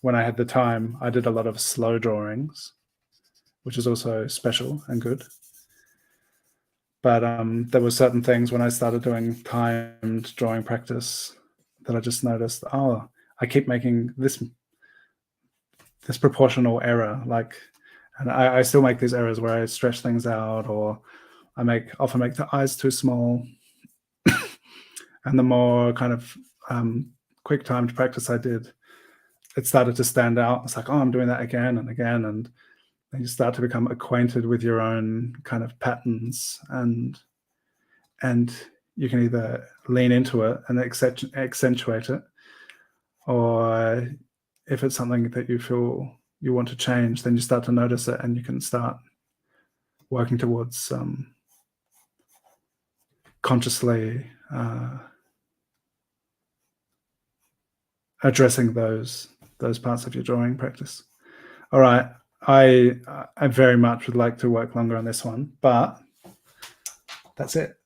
when I had the time, I did a lot of slow drawings, which is also special and good. But there were certain things when I started doing timed drawing practice that I just noticed, oh, I keep making this proportional error. And I still make these errors where I stretch things out, or I often make the eyes too small. And the more kind of quick timed practice I did, it started to stand out. It's like, oh, I'm doing that again and again. And then you start to become acquainted with your own kind of patterns, and you can either lean into it and accentuate it, or if it's something that you feel you want to change, then you start to notice it and you can start working towards consciously addressing those parts of your drawing practice. All right, I very much would like to work longer on this one, but that's it.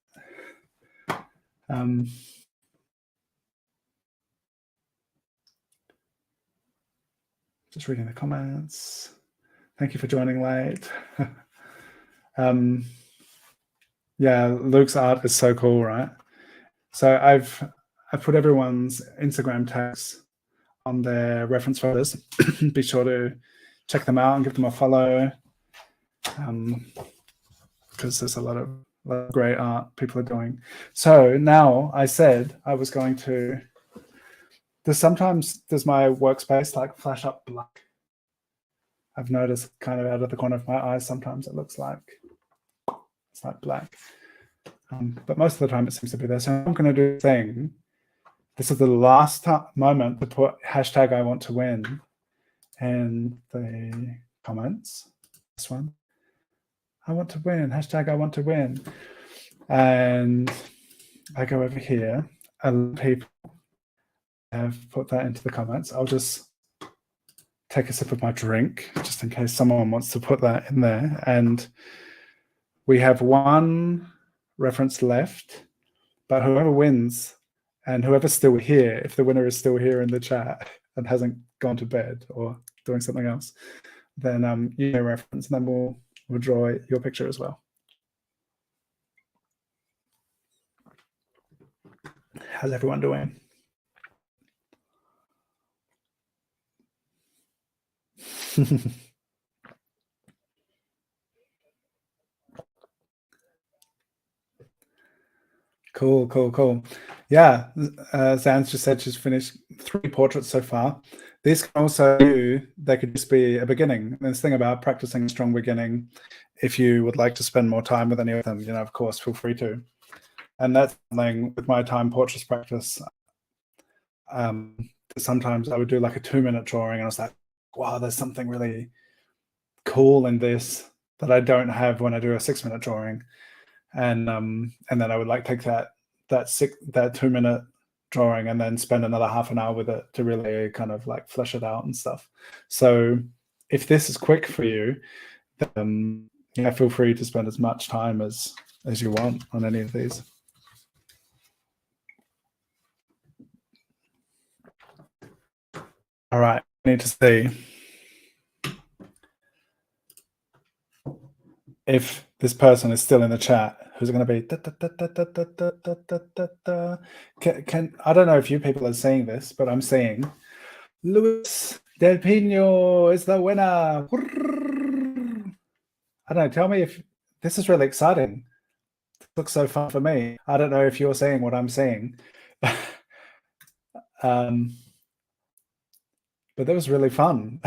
Just reading the comments. Thank you for joining late. Yeah, Luke's art is so cool, right? So I've put everyone's Instagram tags on their reference photos. Be sure to check them out and give them a follow, because there's a lot of great art people are doing. So now I said I was going to. Does my workspace like flash up black? I've noticed kind of out of the corner of my eyes, sometimes it looks like it's like black. But most of the time it seems to be there. So I'm going to do a thing. This is the last moment to put hashtag I want to win in the comments. This one. I want to win, hashtag I want to win. And I go over here. A lot of people have put that into the comments. I'll just take a sip of my drink, just in case someone wants to put that in there. And we have one reference left, but whoever wins and whoever's still here, if the winner is still here in the chat and hasn't gone to bed or doing something else, then you may reference, and then we'll draw your picture as well. How's everyone doing? Cool. Yeah, Zan's just said she's finished 3 portraits so far. These can also they could just be a beginning. And this thing about practicing a strong beginning, if you would like to spend more time with any of them, of course, feel free to. And that's something with my time portraits practice. Sometimes I would do like a 2-minute drawing, and I was like, wow, there's something really cool in this that I don't have when I do a 6-minute drawing. And then I would like take that 2-minute drawing and then spend another half an hour with it to really kind of like flesh it out and stuff. So if this is quick for you, then feel free to spend as much time as you want on any of these. All right, I need to see if this person is still in the chat. Who's it going to be? I don't know if you people are seeing this, but I'm seeing Luis Del Pino is the winner. I don't know. Tell me if this is really exciting. It looks so fun for me. I don't know if you're seeing what I'm seeing. But that was really fun.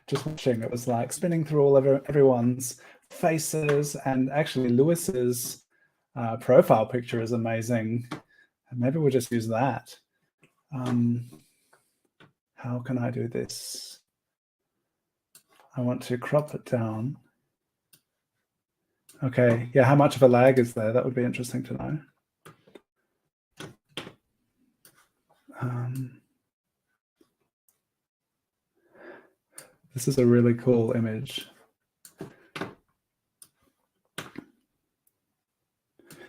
Just watching, it was like spinning through all of everyone's faces, and actually Lewis's profile picture is amazing. And maybe we'll just use that. How can I do this? I want to crop it down. Okay, yeah, how much of a lag is there? That would be interesting to know. This is a really cool image.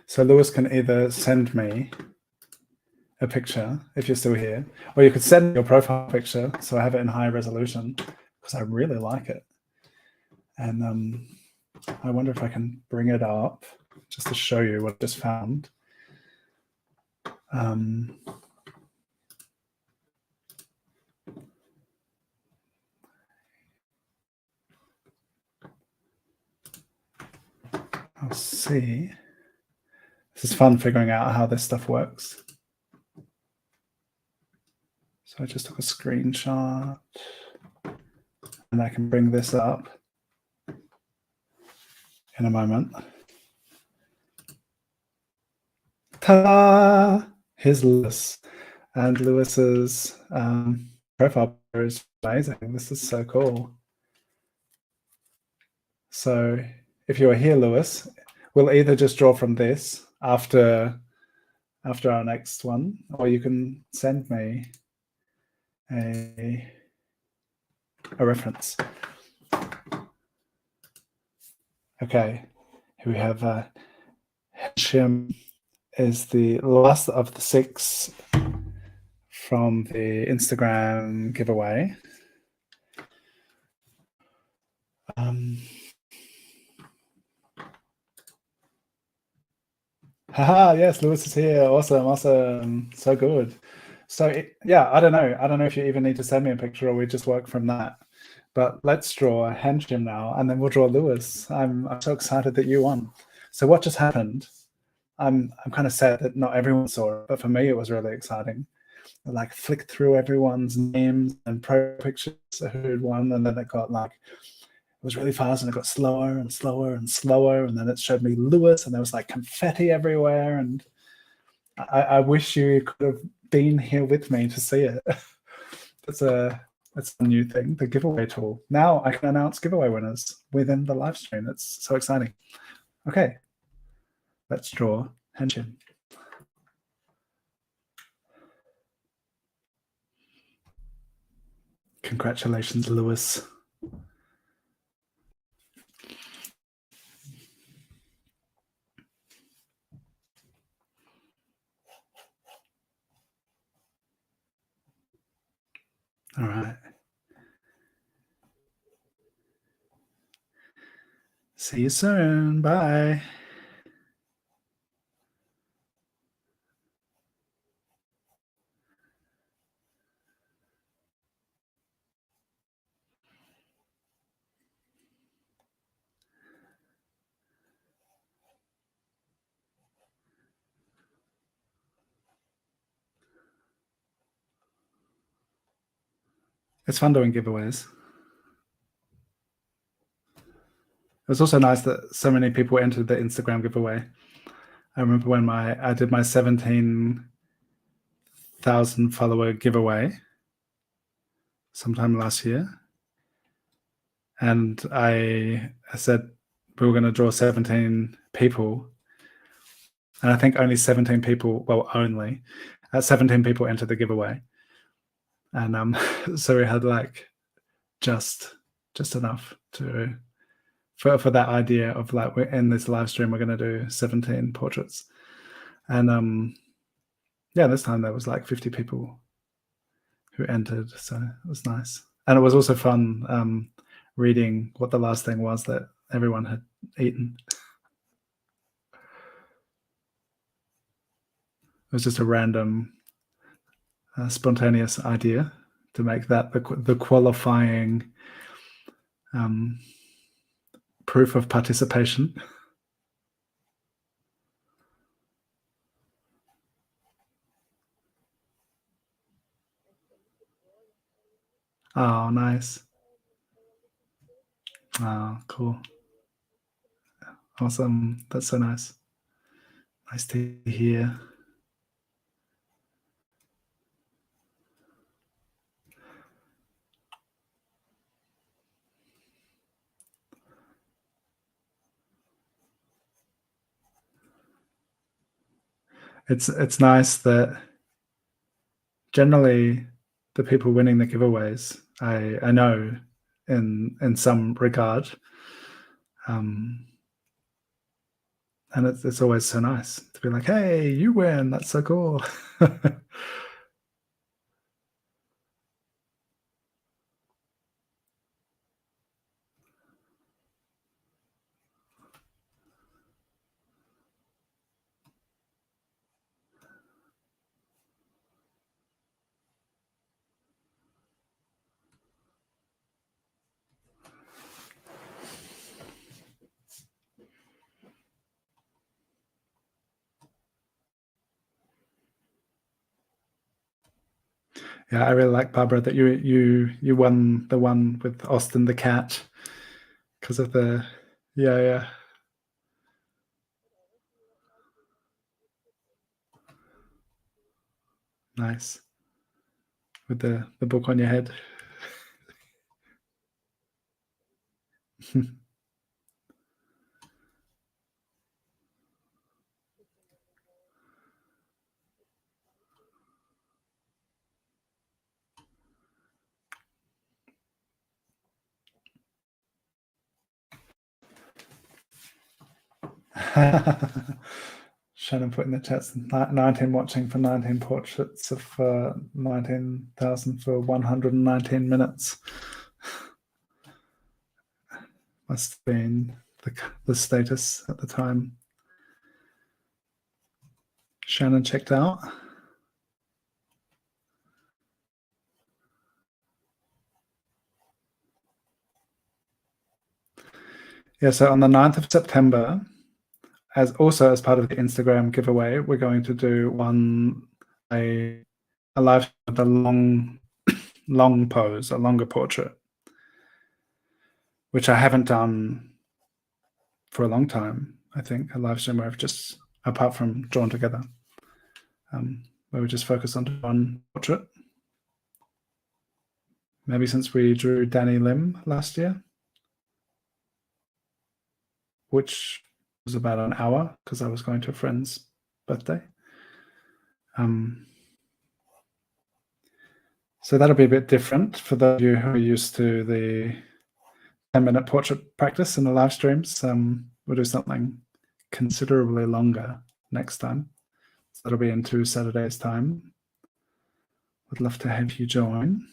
So Lewis can either send me a picture if you're still here, or you could send me your profile picture so I have it in high resolution because I really like it. And I wonder if I can bring it up just to show you what I just found. I'll see. This is fun figuring out how this stuff works. So I just took a screenshot and I can bring this up in a moment. Ta-da! Here's Lewis. And Lewis's profile is amazing. This is so cool. So if you are here, Lewis, we'll either just draw from this after our next one, or you can send me a reference. Okay, here we have henschim is the last of the 6 from the Instagram giveaway. Haha, yes, Lewis is here. Awesome. So good. So yeah, I don't know if you even need to send me a picture or we just work from that. But let's draw henschim now, and then we'll draw Lewis. I'm so excited that you won. So what just happened? I'm kind of sad that not everyone saw it, but for me it was really exciting. I like flicked through everyone's names and pro pictures who'd won, and then it got like, it was really fast and it got slower and slower and slower, and then it showed me Lewis and there was like confetti everywhere, and I wish you could have been here with me to see it. That's a new thing, the giveaway tool. Now I can announce giveaway winners within the live stream. It's so exciting. Okay, let's draw henschim. Congratulations, Lewis. All right. See you soon. Bye. It's fun doing giveaways. It was also nice that so many people entered the Instagram giveaway. I remember when I did my 17,000 follower giveaway sometime last year. And I said we were going to draw 17 people. And I think only 17 people, well, only 17 people entered the giveaway. And so we had like just enough to for that idea of like, we're in this live stream, we're going to do 17 portraits. And yeah, this time there was like 50 people who entered, so it was nice. And it was also fun reading what the last thing was that everyone had eaten. It was just a random spontaneous idea to make that the qualifying proof of participation. Oh, nice. Oh, cool. Awesome. That's so nice. Nice to hear. It's nice that generally the people winning the giveaways, I know in some regard. And it's always so nice to be like, hey, you win, that's so cool. Yeah, I really like, Barbara, that you won the one with Austin the cat because of the yeah. Nice. With the book on your head. Shannon put in the chats 19 watching for 19 portraits of 19,000 for 119 minutes. Must have been the status at the time. Shannon checked out. Yeah, so on the 9th of September, as part of the Instagram giveaway, we're going to do a live with a long pose, a longer portrait, which I haven't done for a long time. I think a live stream where I've just, apart from Drawn Together, where we just focus on one portrait. Maybe since we drew Danny Lim last year, which was about an hour because I was going to a friend's birthday. So that'll be a bit different for those of you who are used to the 10-minute portrait practice in the live streams. We'll do something considerably longer next time. So that'll be in 2 Saturdays' time. Would love to have you join.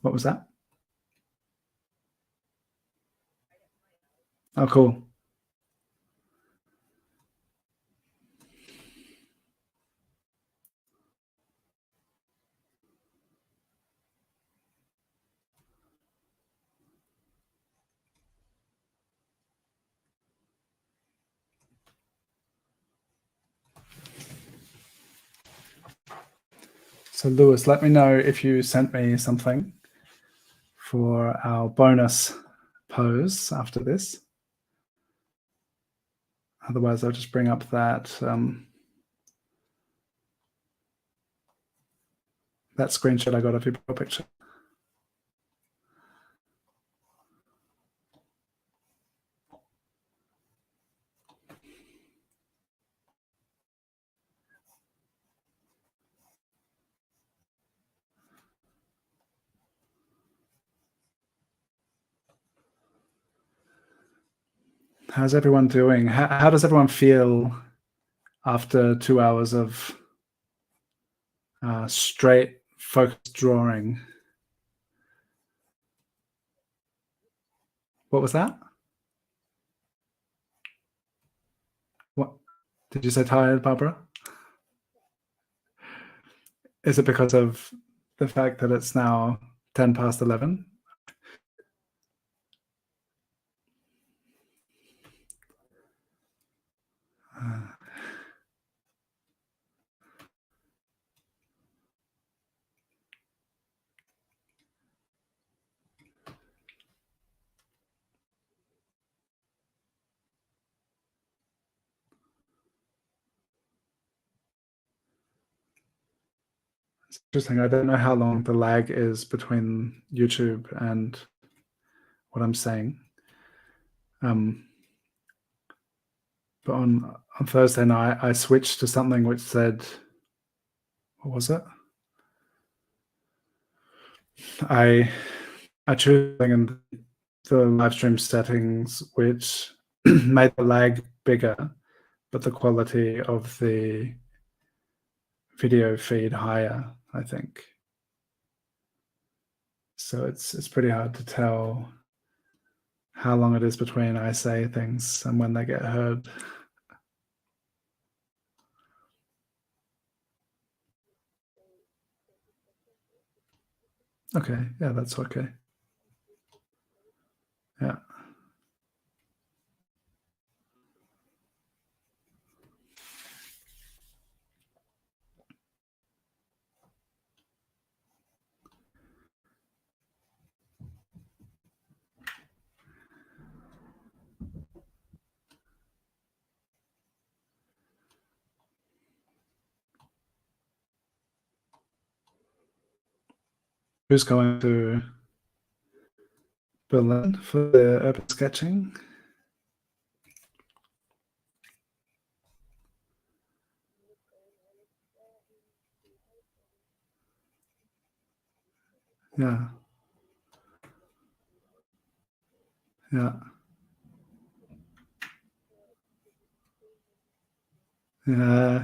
What was that? Oh, cool. So Lewis, let me know if you sent me something for our bonus pose after this. Otherwise, I'll just bring up that that screenshot I got of your picture. How's everyone doing? How does everyone feel after 2 hours of straight focused drawing? What was that? What did you say? Tired, Barbara? Is it because of the fact that it's now 10 past 11? It's interesting. I don't know how long the lag is between YouTube and what I'm saying. But on Thursday night, I switched to something which said, what was it? I I chose in the Livestream settings, which made the lag bigger, but the quality of the video feed higher, I think. So it's pretty hard to tell how long it is between I say things and when they get heard. Okay, yeah, that's okay. Yeah. Who's going to Berlin for the urban sketching? Yeah. Yeah.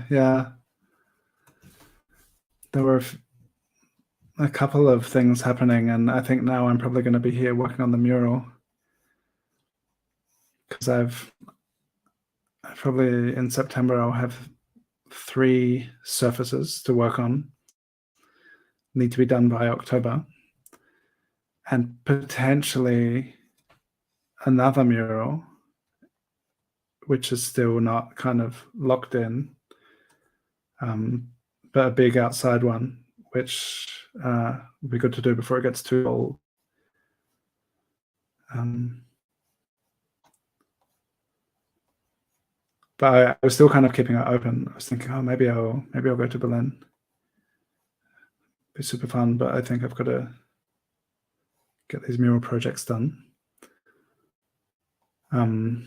Yeah. There were a couple of things happening, and I think now I'm probably going to be here working on the mural because I've probably in September I'll have 3 surfaces to work on, need to be done by October, and potentially another mural, which is still not kind of locked in, but a big outside one, which would be good to do before it gets too old. But I was still kind of keeping it open. I was thinking, oh, maybe I'll go to Berlin. Be super fun, but I think I've got to get these mural projects done. And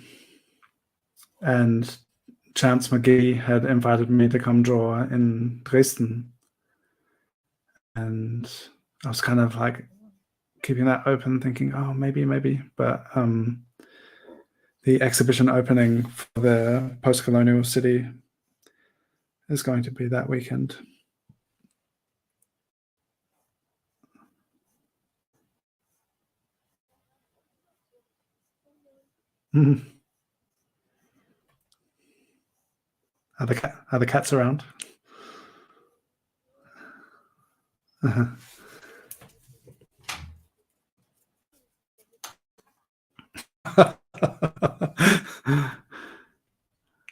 Chance McGee had invited me to come draw in Dresden, and I was kind of like keeping that open, thinking, oh, maybe, but the exhibition opening for the post-colonial city is going to be that weekend. Are the cats around?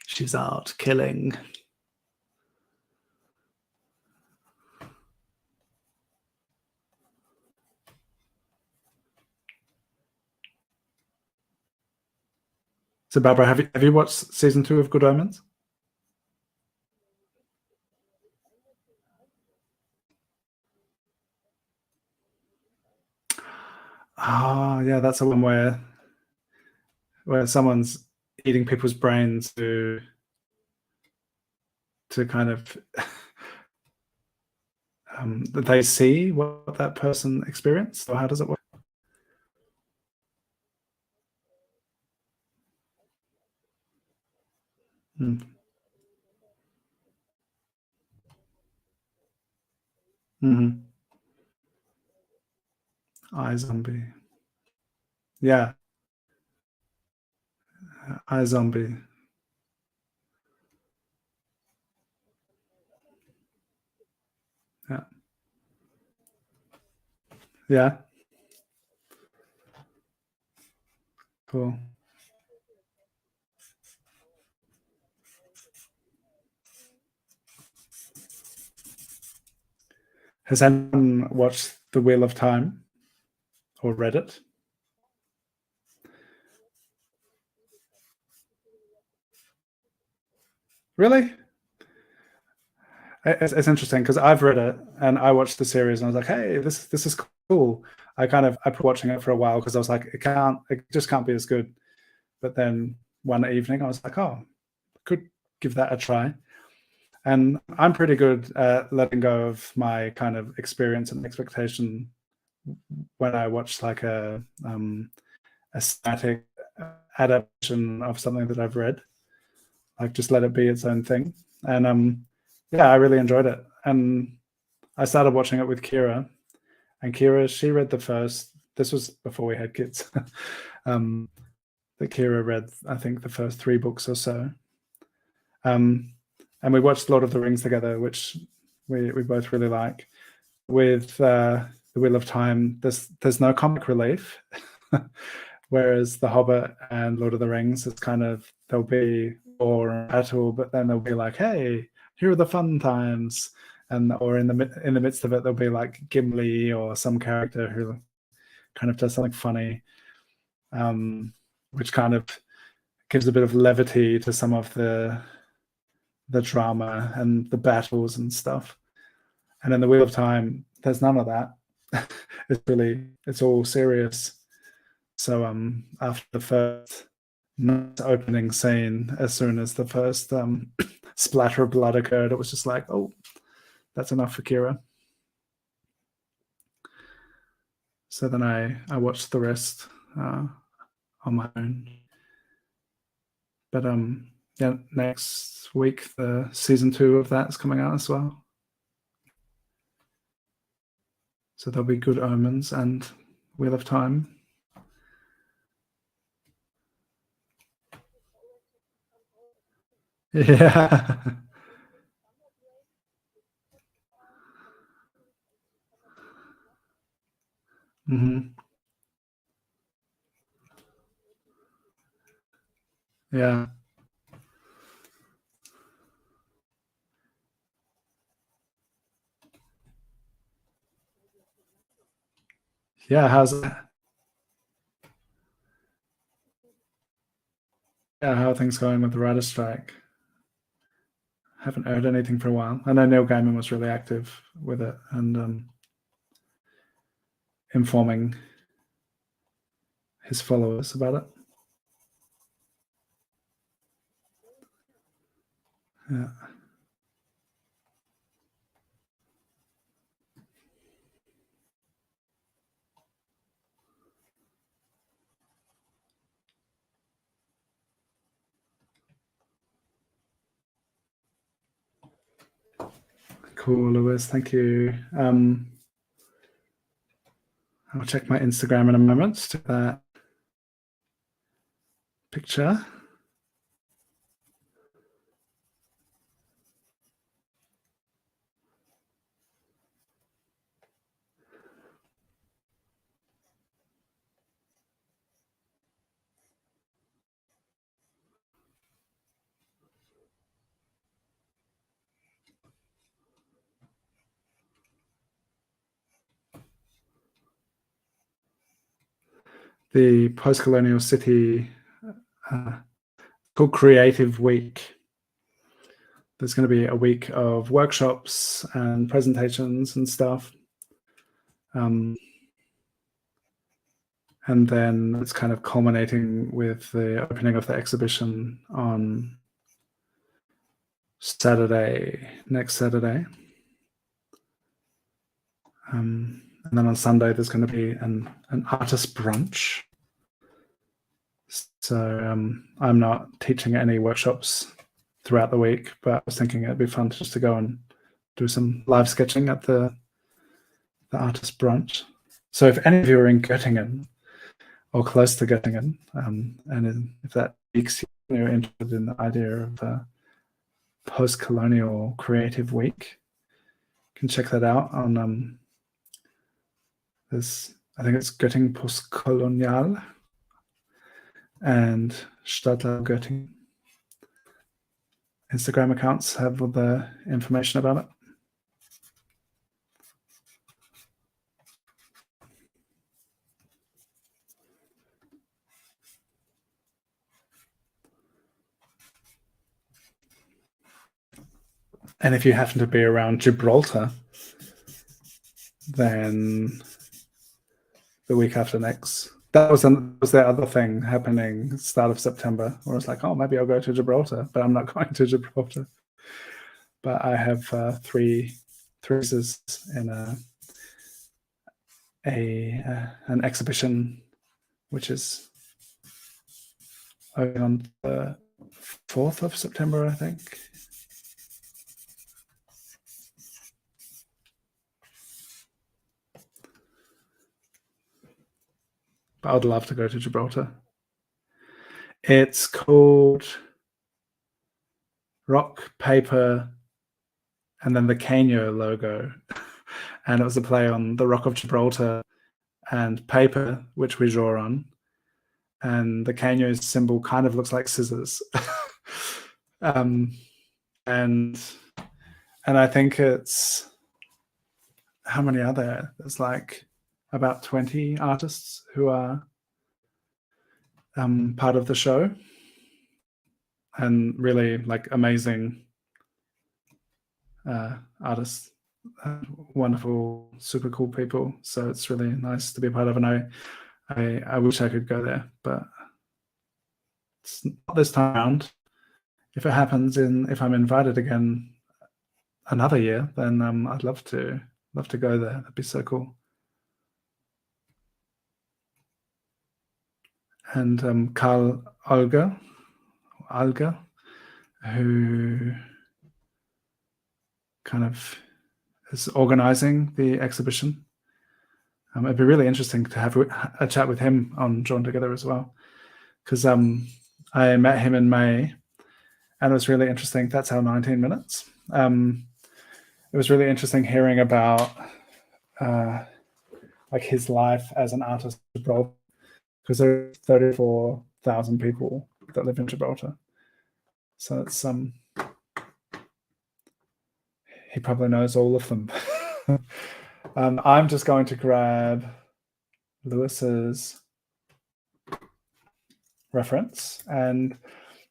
She's out killing. So Barbara, have you watched season 2 of Good Omens? Oh, yeah, that's the one where someone's eating people's brains to kind of they see what that person experienced, or how does it work? iZombie. Yeah, iZombie. Yeah. Yeah. Cool. Has anyone watched The Wheel of Time or read it? Really? It's interesting because I've read it and I watched the series and I was like, hey, this is cool. I put watching it for a while because I was like, it just can't be as good. But then one evening I was like, oh, could give that a try. And I'm pretty good at letting go of my kind of experience and expectation when I watch like a static adaptation of something that I've read, like just let it be its own thing. And yeah, I really enjoyed it. And I started watching it with Kira, and Kira, she read the first, this was before we had kids, that Kira read, I think, the first 3 books or so. And we watched Lord of the Rings together, which we both really like. With The Wheel of Time, there's no comic relief, whereas The Hobbit and Lord of the Rings, it's kind of, there'll be war and battle, but then they'll be like, hey, here are the fun times. And or in the midst of it, there'll be like Gimli or some character who kind of does something funny, which kind of gives a bit of levity to some of the drama and the battles and stuff. And in The Wheel of Time, there's none of that. It's all serious. So after the first opening scene, as soon as the first splatter of blood occurred, it was just like, oh, that's enough for Kira. So then I watched the rest on my own. But yeah, next week the season 2 of that's coming out as well. So there'll be Good Omens and Wheel of Time. Yeah. Mm-hmm. Yeah. Yeah, how are things going with the writer's strike? Haven't heard anything for a while. I know Neil Gaiman was really active with it and informing his followers about it. Yeah. Cool, Lewis. Thank you. I'll check my Instagram in a moment to that picture. The post-colonial city called Creative Week. There's going to be a week of workshops and presentations and stuff. And then it's kind of culminating with the opening of the exhibition on next Saturday. And then on Sunday, there's going to be an artist brunch. So I'm not teaching any workshops throughout the week, but I was thinking it'd be fun just to go and do some live sketching at the artist brunch. So if any of you are in Göttingen or close to Göttingen, and if that piques you, you're interested in the idea of a post-colonial creative week, you can check that out on this. I think it's Göttingen Postkolonial and Stadtteil Göttingen. Instagram accounts have all the information about it. And if you happen to be around Gibraltar, then the week after next, that was the other thing happening start of September, where it's like, oh, maybe I'll go to Gibraltar, but I'm not going to Gibraltar. But I have three in an exhibition which is open on the 4th of September, I think. But I would love to go to Gibraltar. It's called Rock, Paper, and then the Canyo logo. And it was a play on the Rock of Gibraltar and paper, which we draw on. And the Canyo symbol kind of looks like scissors. And I think it's, how many are there? There's like about 20 artists who are part of the show, and really like amazing artists, wonderful, super cool people. So it's really nice to be part of, and I wish I could go there, but it's not this time around. If it happens if I'm invited again another year, then I'd love to go there. That'd be so cool. And Carl Olga, who kind of is organizing the exhibition. It'd be really interesting to have a chat with him on Drawn Together as well, because I met him in May, and it was really interesting. That's our 19 minutes. It was really interesting hearing about like his life as an artist in Gibraltar, because there are 34,000 people that live in Gibraltar. So it's he probably knows all of them. I'm just going to grab Lewis's reference, and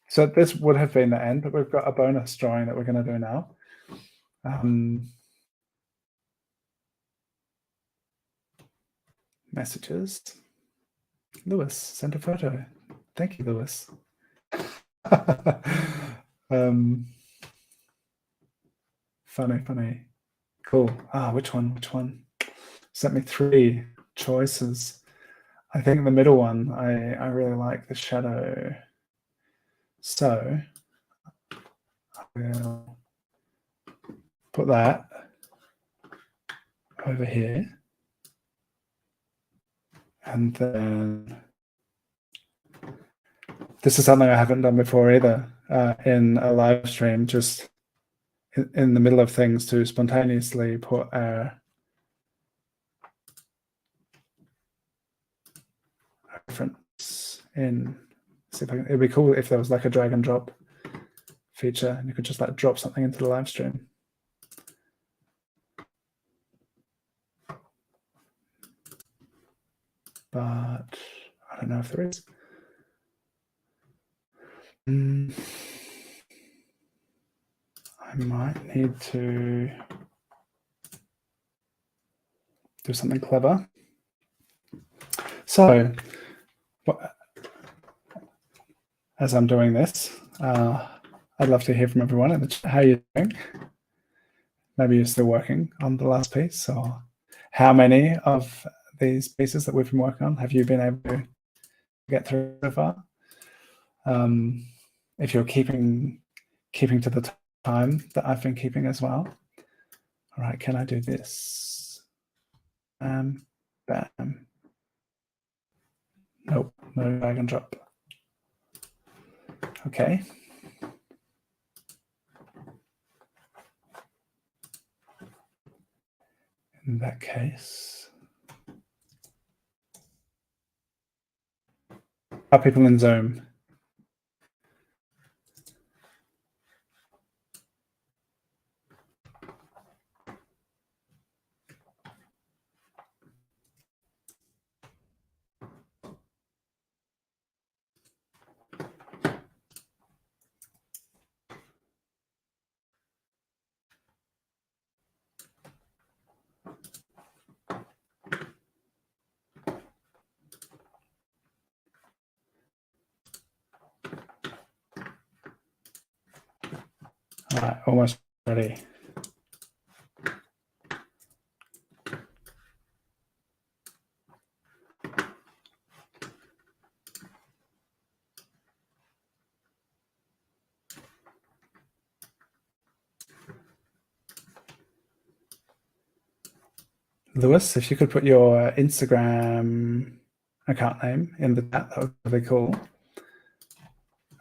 so this would have been the end, but we've got a bonus drawing that we're going to do now. Messages. Lewis sent a photo. Thank you, Lewis. Funny. Cool. Which one? Sent me 3 choices. I think the middle one, I really like the shadow. So I will put that over here. And then this is something I haven't done before either, in a live stream, just in the middle of things, to spontaneously put a reference in. See if it'd be cool if there was like a drag and drop feature and you could just like drop something into the live stream. But I don't know if there is. I might need to do something clever. So, as I'm doing this, I'd love to hear from everyone in the chat. How are you doing? Maybe you're still working on the last piece, or how many of these pieces that we've been working on have you been able to get through so far? If you're keeping to the time that I've been keeping as well. All right, can I do this? Bam. Nope, no drag and drop. Okay. In that case, are people in Zoom? All right, almost ready. Lewis, if you could put your Instagram account name in the chat, that would be really cool.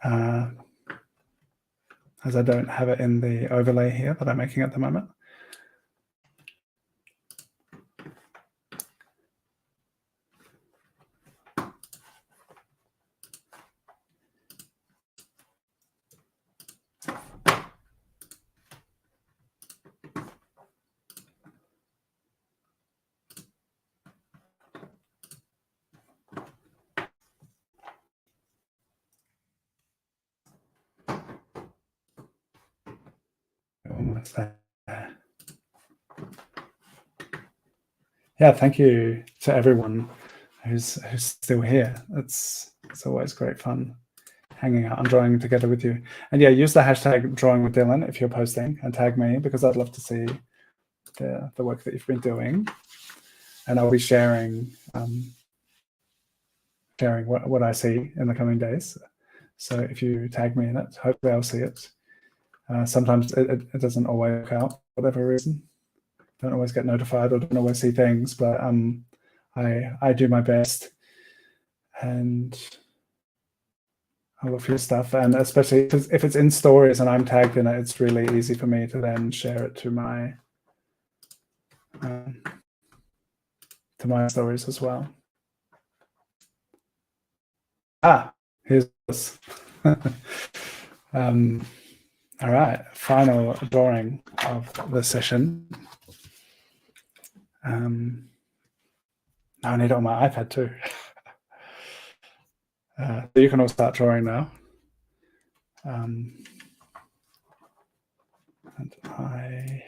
As I don't have it in the overlay here that I'm making at the moment. Almost there. Yeah, thank you to everyone who's still here. It's always great fun hanging out and drawing together with you. And yeah, use the hashtag drawing with Dylan if you're posting, and tag me, because I'd love to see the work that you've been doing. And I'll be sharing what I see in the coming days. So if you tag me in it, hopefully I'll see it. Sometimes it doesn't always work out for whatever reason. Don't always get notified or don't always see things, but I do my best, and I love your stuff. And especially if it's in stories and I'm tagged in it, it's really easy for me to then share it to my stories as well. Here's this. All right, final drawing of the session. Now I need it on my iPad too. So you can all start drawing now. And okay.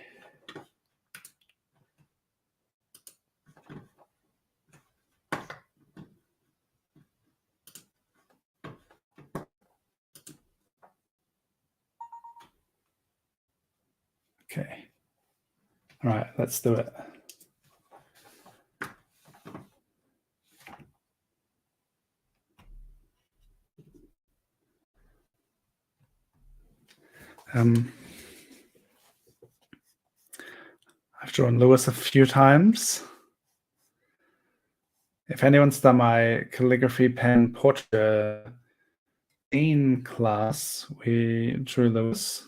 All right, let's do it. I've drawn Lewis a few times. If anyone's done my calligraphy pen portrait class, we drew Lewis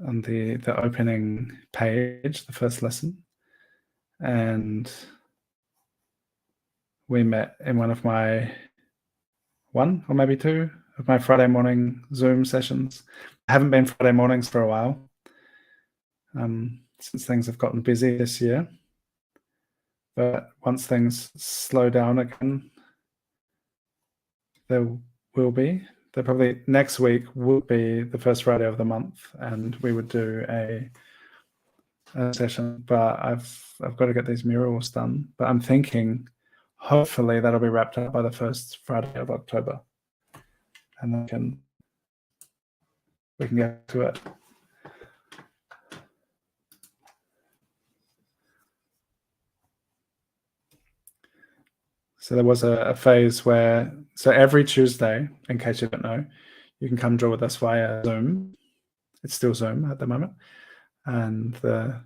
on the opening page, the first lesson, and we met in one of my one or maybe two of my Friday morning Zoom sessions. I haven't been Friday mornings for a while, since things have gotten busy this year. But once things slow down again, there will be. There probably next week will be the first Friday of the month, and we would do a session. But I've got to get these murals done. But I'm thinking, hopefully, that'll be wrapped up by the first Friday of October, and then we can get to it. So there was a phase where, so every Tuesday, in case you don't know, you can come draw with us via Zoom. It's still Zoom at the moment. And I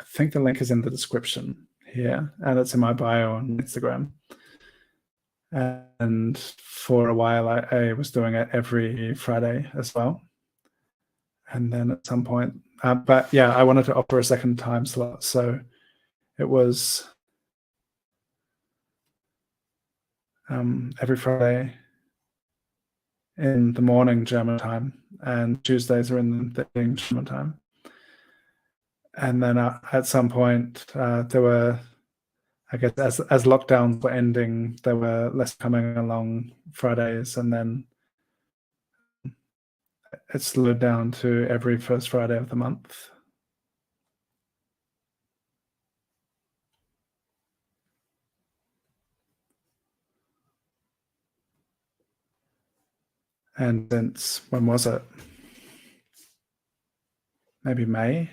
think the link is in the description here, and it's in my bio on Instagram. And for a while, I was doing it every Friday as well. And then at some point, but yeah, I wanted to offer a second time slot. So it was every Friday in the morning German time, and Tuesdays are in the evening German time. And then at some point, there were, I guess, as lockdowns were ending, there were less coming along Fridays, and then it slowed down to every first Friday of the month. And since, when was it? Maybe May.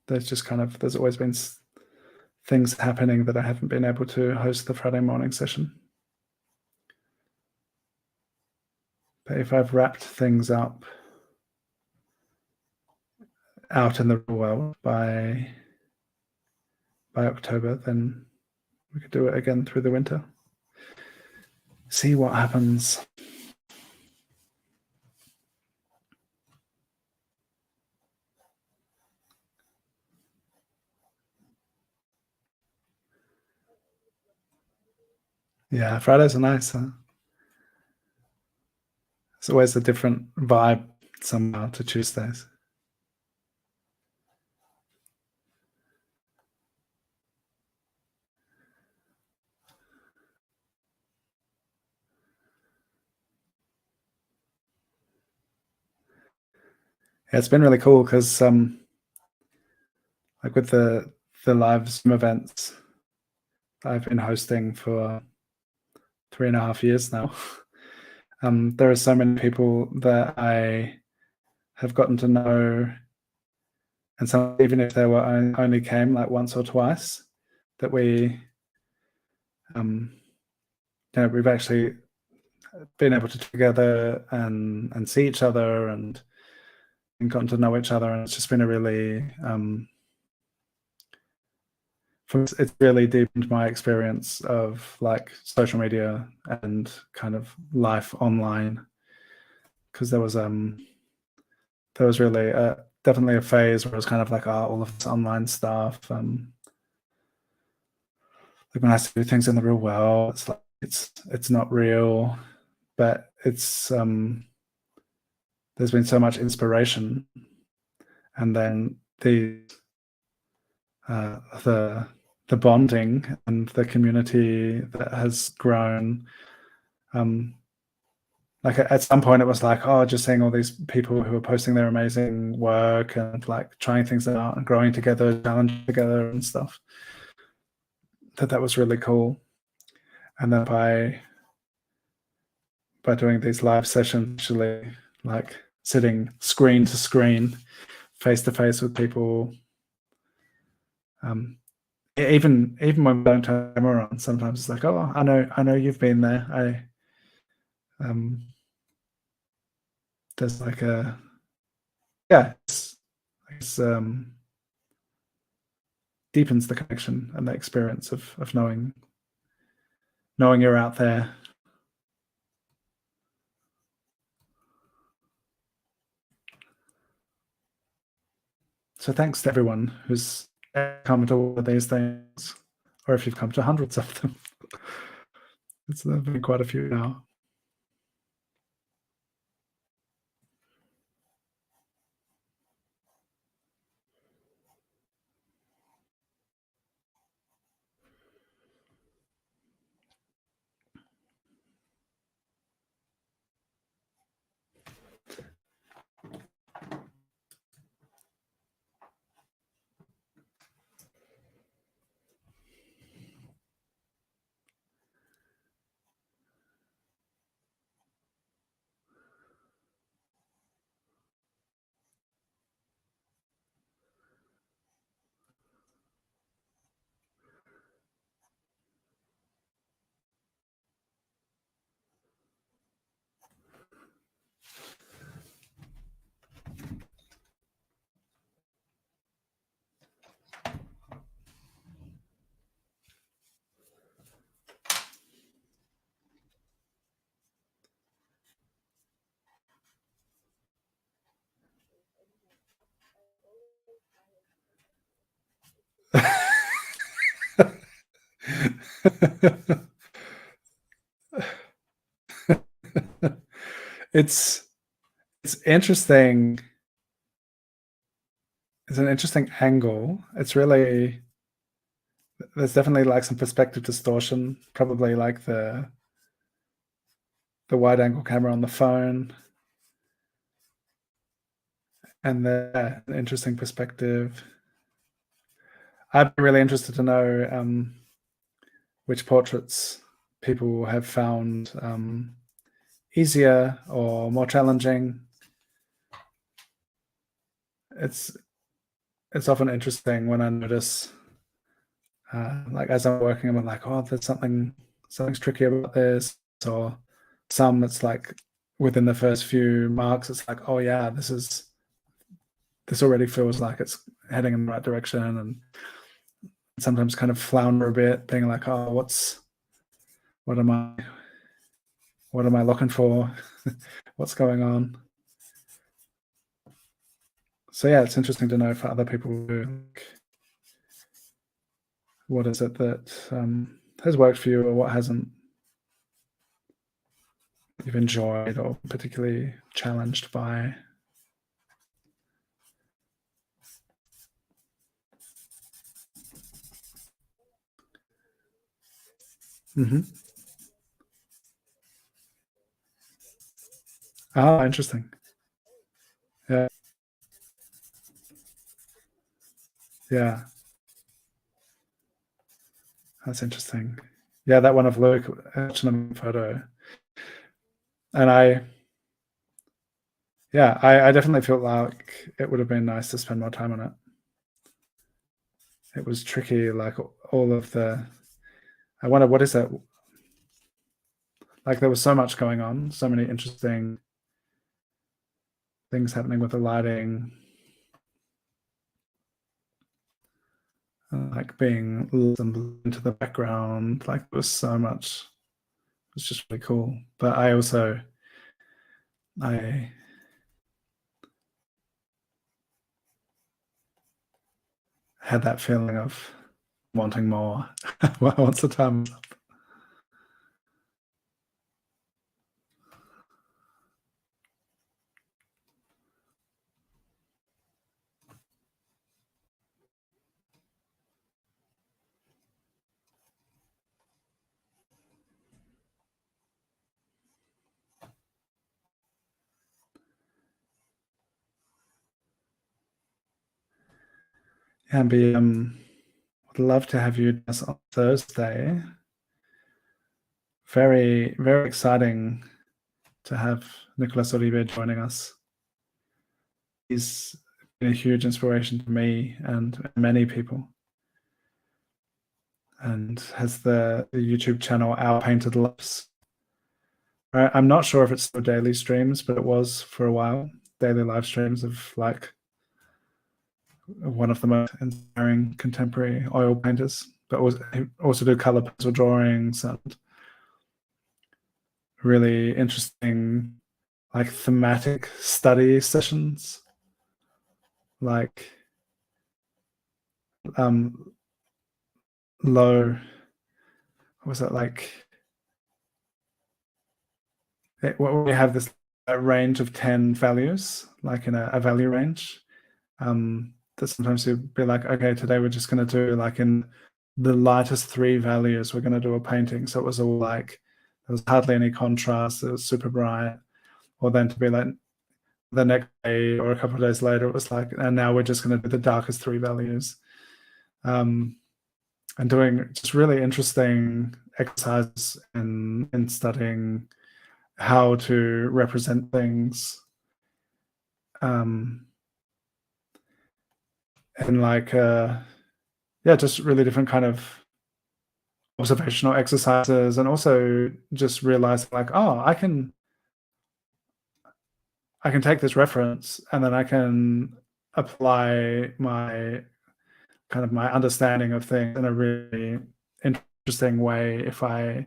There's always been things happening that I haven't been able to host the Friday morning session. But if I've wrapped things up out in the real world by October, then we could do it again through the winter. See what happens. Yeah, Fridays are nice. Huh? It's always a different vibe somehow to Tuesdays. Yeah, it's been really cool because like with the live Zoom events I've been hosting for 3.5 years now. There are so many people that I have gotten to know, and some even if they were only came like once or twice, that we we've actually been able to together and see each other and gotten to know each other, and it's just been a really it's really deepened my experience of like social media and kind of life online, because there was really definitely a phase where it was kind of like all of this online stuff, like when I do things in the real world, it's like it's not real, but it's there's been so much inspiration, and then the bonding and the community that has grown. Like at some point it was like, oh, just seeing all these people who are posting their amazing work and like trying things out and growing together, challenging together and stuff. That was really cool. And then by doing these live sessions, actually like sitting screen to screen, face to face with people, even when we don't turn the camera on, sometimes it's like, oh, I know you've been there. There's like a it's deepens the connection and the experience of knowing you're out there. So thanks to everyone who's come to all of these things, or if you've come to hundreds of them. It's been quite a few now. it's interesting. It's an interesting angle. It's really, there's definitely like some perspective distortion, probably like the wide angle camera on the phone, and an interesting perspective. I'd be really interested to know which portraits people have found easier or more challenging. It's often interesting when I notice, like as I'm working, I'm like, oh, there's something's tricky about this, or some it's like within the first few marks, it's like, oh yeah, this already feels like it's heading in the right direction, and sometimes kind of flounder a bit, being like, oh, what am I looking for? What's going on? So yeah, it's interesting to know for other people who, what is it that has worked for you, or what hasn't, you've enjoyed or particularly challenged by. Mm-hmm. Oh, interesting. Yeah. Yeah. That's interesting. Yeah, that one of Luke, such an photo. And I definitely felt like it would have been nice to spend more time on it. It was tricky, like all of the, I wonder, what is that? Like there was so much going on, so many interesting things happening with the lighting, like being listened into the background. Like there was so much. It was just really cool. But I had that feeling of wanting more once the time was up. And would love to have you on Thursday. Very, very exciting to have Nicolas Uribe joining us. He's been a huge inspiration to me and many people, and has the YouTube channel Our Painted Lives. I'm not sure if it's still daily streams, but it was for a while. Daily live streams of like one of the most inspiring contemporary oil painters, but he also did color pencil drawings and really interesting like thematic study sessions, like low, what was that, like we have this range of 10 values, like in a value range, that sometimes you'd be like, okay, today we're just going to do like in the lightest 3 values, we're going to do a painting. So it was all like, there was hardly any contrast, it was super bright. Or then to be like the next day or a couple of days later, it was like, and now we're just going to do the darkest 3 values. And doing just really interesting exercises in studying how to represent things, and like just really different kind of observational exercises, and also just realizing like, oh, I can take this reference and then I can apply my kind of my understanding of things in a really interesting way if I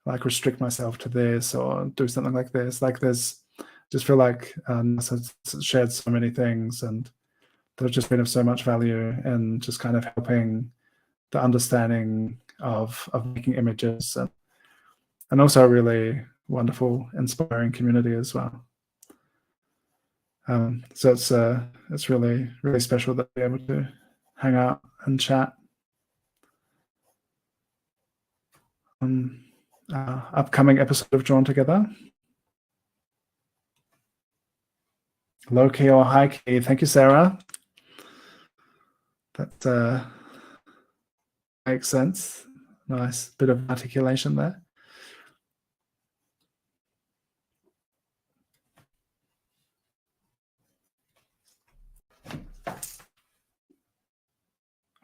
like restrict myself to this or do something like this. Like there's just feel like shared so many things, and they've just been of so much value in just kind of helping the understanding of making images, and also a really wonderful, inspiring community as well. So it's really, really special that we're able to hang out and chat. Upcoming episode of Drawn Together. Low key or high key? Thank you, Sarah. That makes sense. Nice bit of articulation there.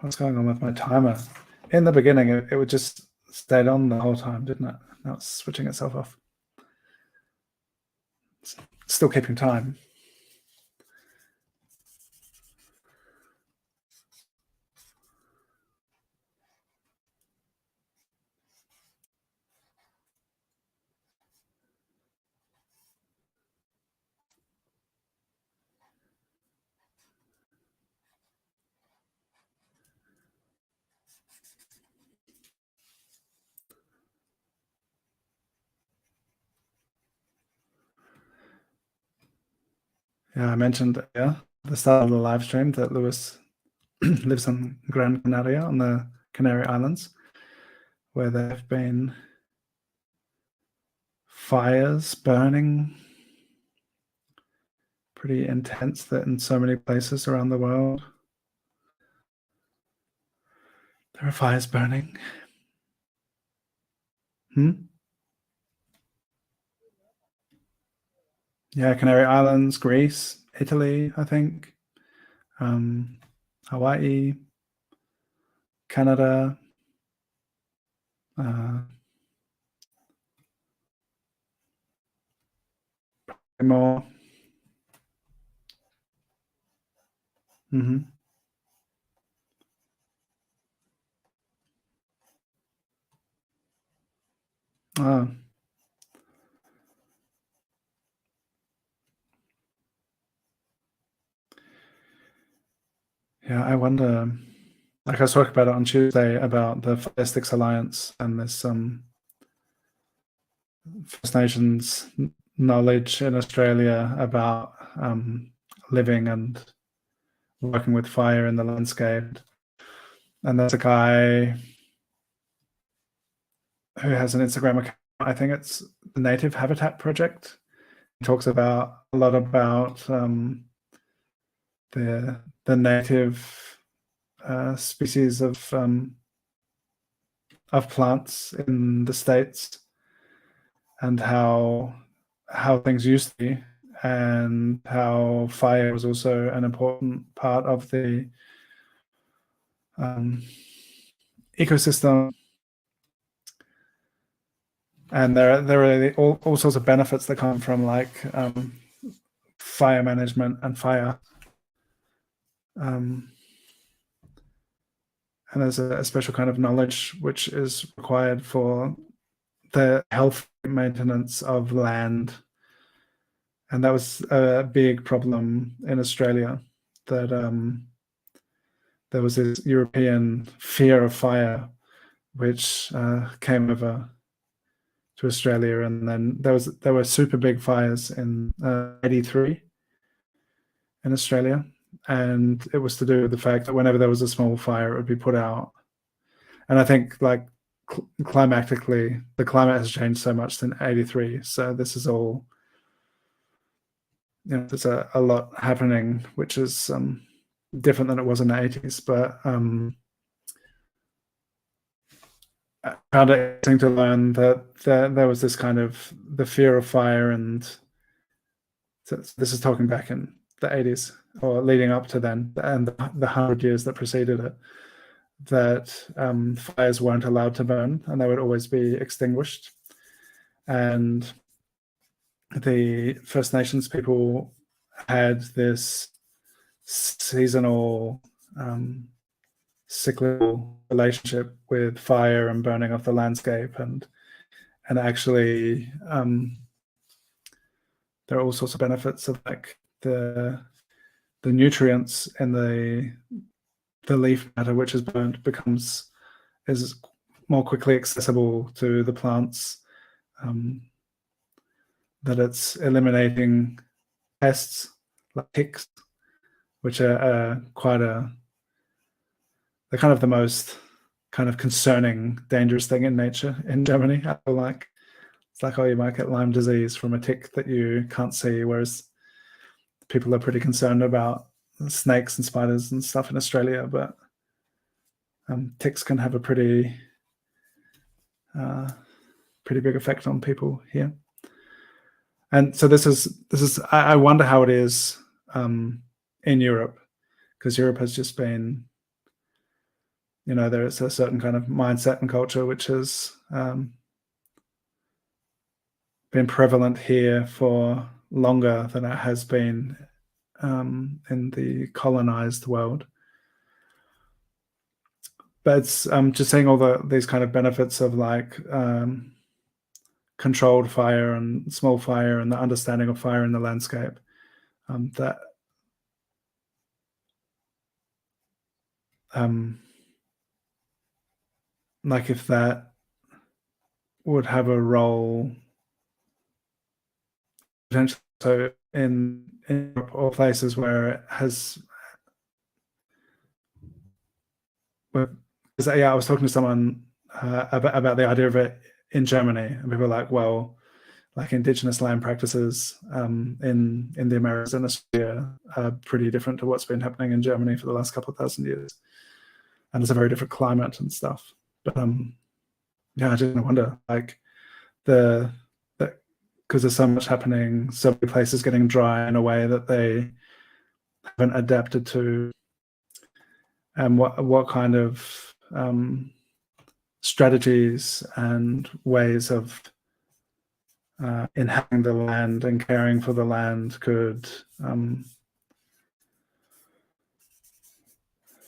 What's going on with my timer? In the beginning, it would just stayed on the whole time, didn't it? Now it's switching itself off. still keeping time. Yeah, I mentioned at the start of the live stream that Luis lives on Gran Canaria, on the Canary Islands, where there have been fires burning pretty intense that in so many places around the world. There are fires burning. Yeah, Canary Islands, Greece, Italy, I think, Hawaii, Canada, more. Oh. Yeah, I wonder. Like I was talking about it on Tuesday about the Fire Sticks Alliance and this First Nations knowledge in Australia about living and working with fire in the landscape. And there's a guy who has an Instagram account. I think it's the Native Habitat Project. He talks about a lot about the native species of plants in the States and how things used to be, and how fire was also an important part of the ecosystem. And there are all sorts of benefits that come from like fire management and fire. And there's a special kind of knowledge which is required for the health maintenance of land. And that was a big problem in Australia, that there was this European fear of fire, which came over to Australia. And then there were super big fires in 83 in Australia. And it was to do with the fact that whenever there was a small fire, it would be put out. And I think like climatically, the climate has changed so much since 83. So this is all, there's a lot happening, which is different than it was in the 80s. But I found it interesting to learn that there was this kind of the fear of fire, and so this is talking back in the 80s or leading up to then, and the 100 years that preceded it, that fires weren't allowed to burn and they would always be extinguished. And the First Nations people had this seasonal cyclical relationship with fire and burning of the landscape, and actually there are all sorts of benefits of like the nutrients in the leaf matter which is burnt is more quickly accessible to the plants, that it's eliminating pests like ticks, which are they're kind of the most kind of concerning, dangerous thing in nature in Germany. I feel like it's like, oh, you might get Lyme disease from a tick that you can't see, whereas people are pretty concerned about snakes and spiders and stuff in Australia, but ticks can have a pretty big effect on people here. And so this is I wonder how it is in Europe, because Europe has just been, there is a certain kind of mindset and culture which has been prevalent here for longer than it has been in the colonized world. But it's just seeing all these kind of benefits of like controlled fire and small fire and the understanding of fire in the landscape. That like if that would have a role potentially so in or places where it has. Because I was talking to someone about the idea of it in Germany, and people were like, well, like indigenous land practices in the Americas and Australia are pretty different to what's been happening in Germany for the last couple of thousand years. And it's a very different climate and stuff. But yeah, I just wonder, like because there's so much happening, so many places getting dry in a way that they haven't adapted to, and what kind of strategies and ways of inhabiting the land and caring for the land could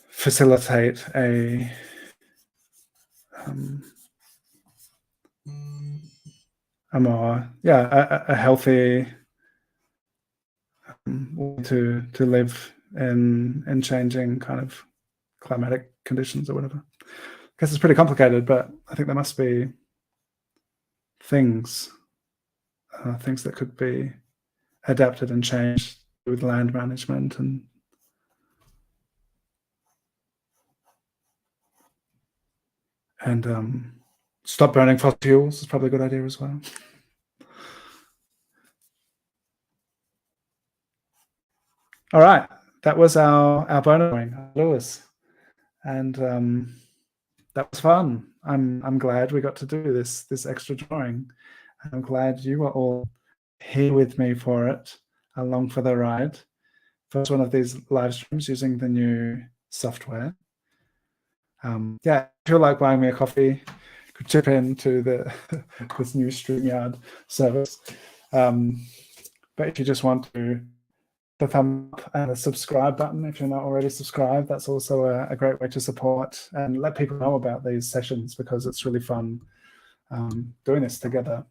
facilitate a more a healthy way to live in changing kind of climatic conditions or whatever. I guess it's pretty complicated, but I think there must be things that could be adapted and changed with land management and stop burning fossil fuels is probably a good idea as well. All right, that was our bono, Lewis, and that was fun. I'm glad we got to do this extra drawing. I'm glad you were all here with me for it, along for the ride. First one of these live streams using the new software. Yeah, if you like buying me a coffee, could chip into this new StreamYard service. But if you just want to, the thumb up and the subscribe button if you're not already subscribed, that's also a great way to support and let people know about these sessions, because it's really fun doing this together.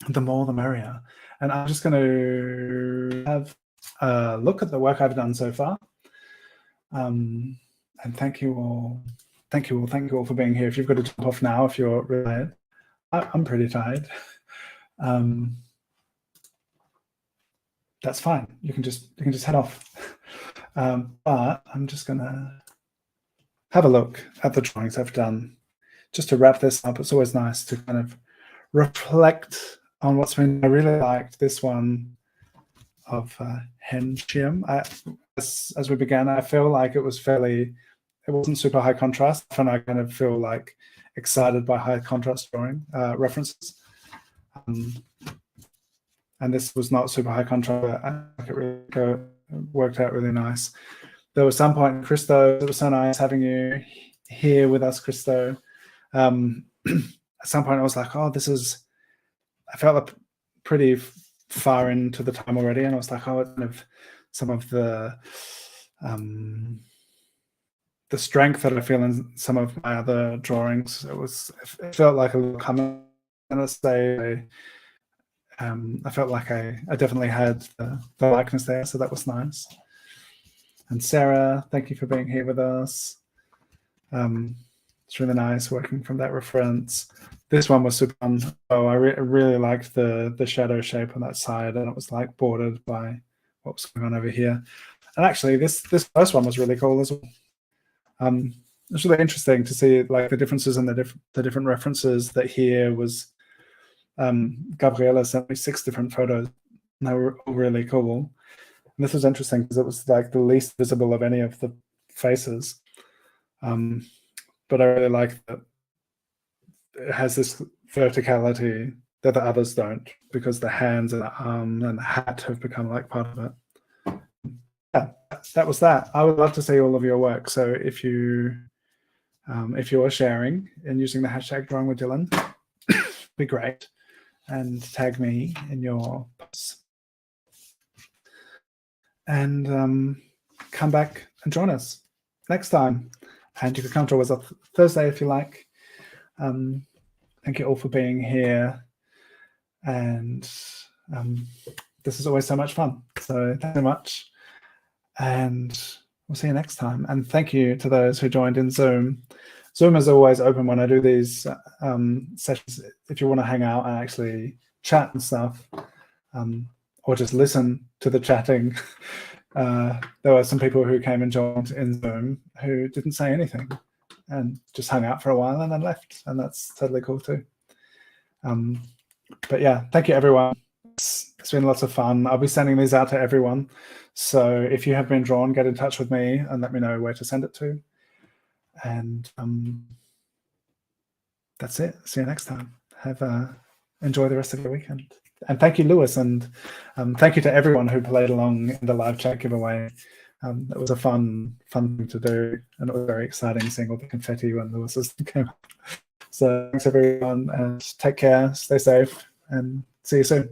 The more the merrier. And I'm just going to have a look at the work I've done so far. And thank you all for being here. If you've got to jump off now, if you're really tired, I'm pretty tired. That's fine. You can just head off. But I'm just gonna have a look at the drawings I've done just to wrap this up. It's always nice to kind of reflect on what's been. I really liked this one of henschim. As we began, I feel like it wasn't super high contrast, and I kind of feel like excited by high contrast drawing references. And this was not super high contrast. I think it really worked out really nice. There was some point, Christo, it was so nice having you here with us, Christo. At some point I was like, oh, I felt like pretty far into the time already, and I was like, oh, it's kind of some of the strength that I feel in some of my other drawings. It felt like a little comment, and I felt like I definitely had the likeness there, so that was nice. And Sarah, thank you for being here with us. It's really nice working from that reference. This one was super fun. Oh, I really liked the shadow shape on that side, and it was like bordered by what was going on over here. And actually, this first one was really cool as well. It's really interesting to see like the differences in the different references that here was. Gabriela sent me 6 different photos, and they were all really cool. And this was interesting because it was like the least visible of any of the faces. But I really like that it has this verticality that the others don't, because the hands and the arm and the hat have become like part of it. Yeah, that was that. I would love to see all of your work. So if you are sharing and using the hashtag Drawing with Dylan, be great. and tag me in your posts. And come back and join us next time. And you can come to us on Thursday if you like. Thank you all for being here. And this is always so much fun. So thanks so much. And we'll see you next time. And thank you to those who joined in Zoom. Zoom is always open when I do these sessions. If you want to hang out and actually chat and stuff, or just listen to the chatting. There were some people who came and joined in Zoom who didn't say anything and just hung out for a while and then left. And that's totally cool too. But yeah, thank you everyone. It's been lots of fun. I'll be sending these out to everyone. So if you have been drawn, get in touch with me and let me know where to send it to. And that's it. See you next time. Enjoy the rest of your weekend. And thank you, Lewis, and thank you to everyone who played along in the live chat giveaway. It was a fun thing to do, and it was very exciting seeing all the confetti when Lewis came up. So thanks everyone, and take care, stay safe, and see you soon.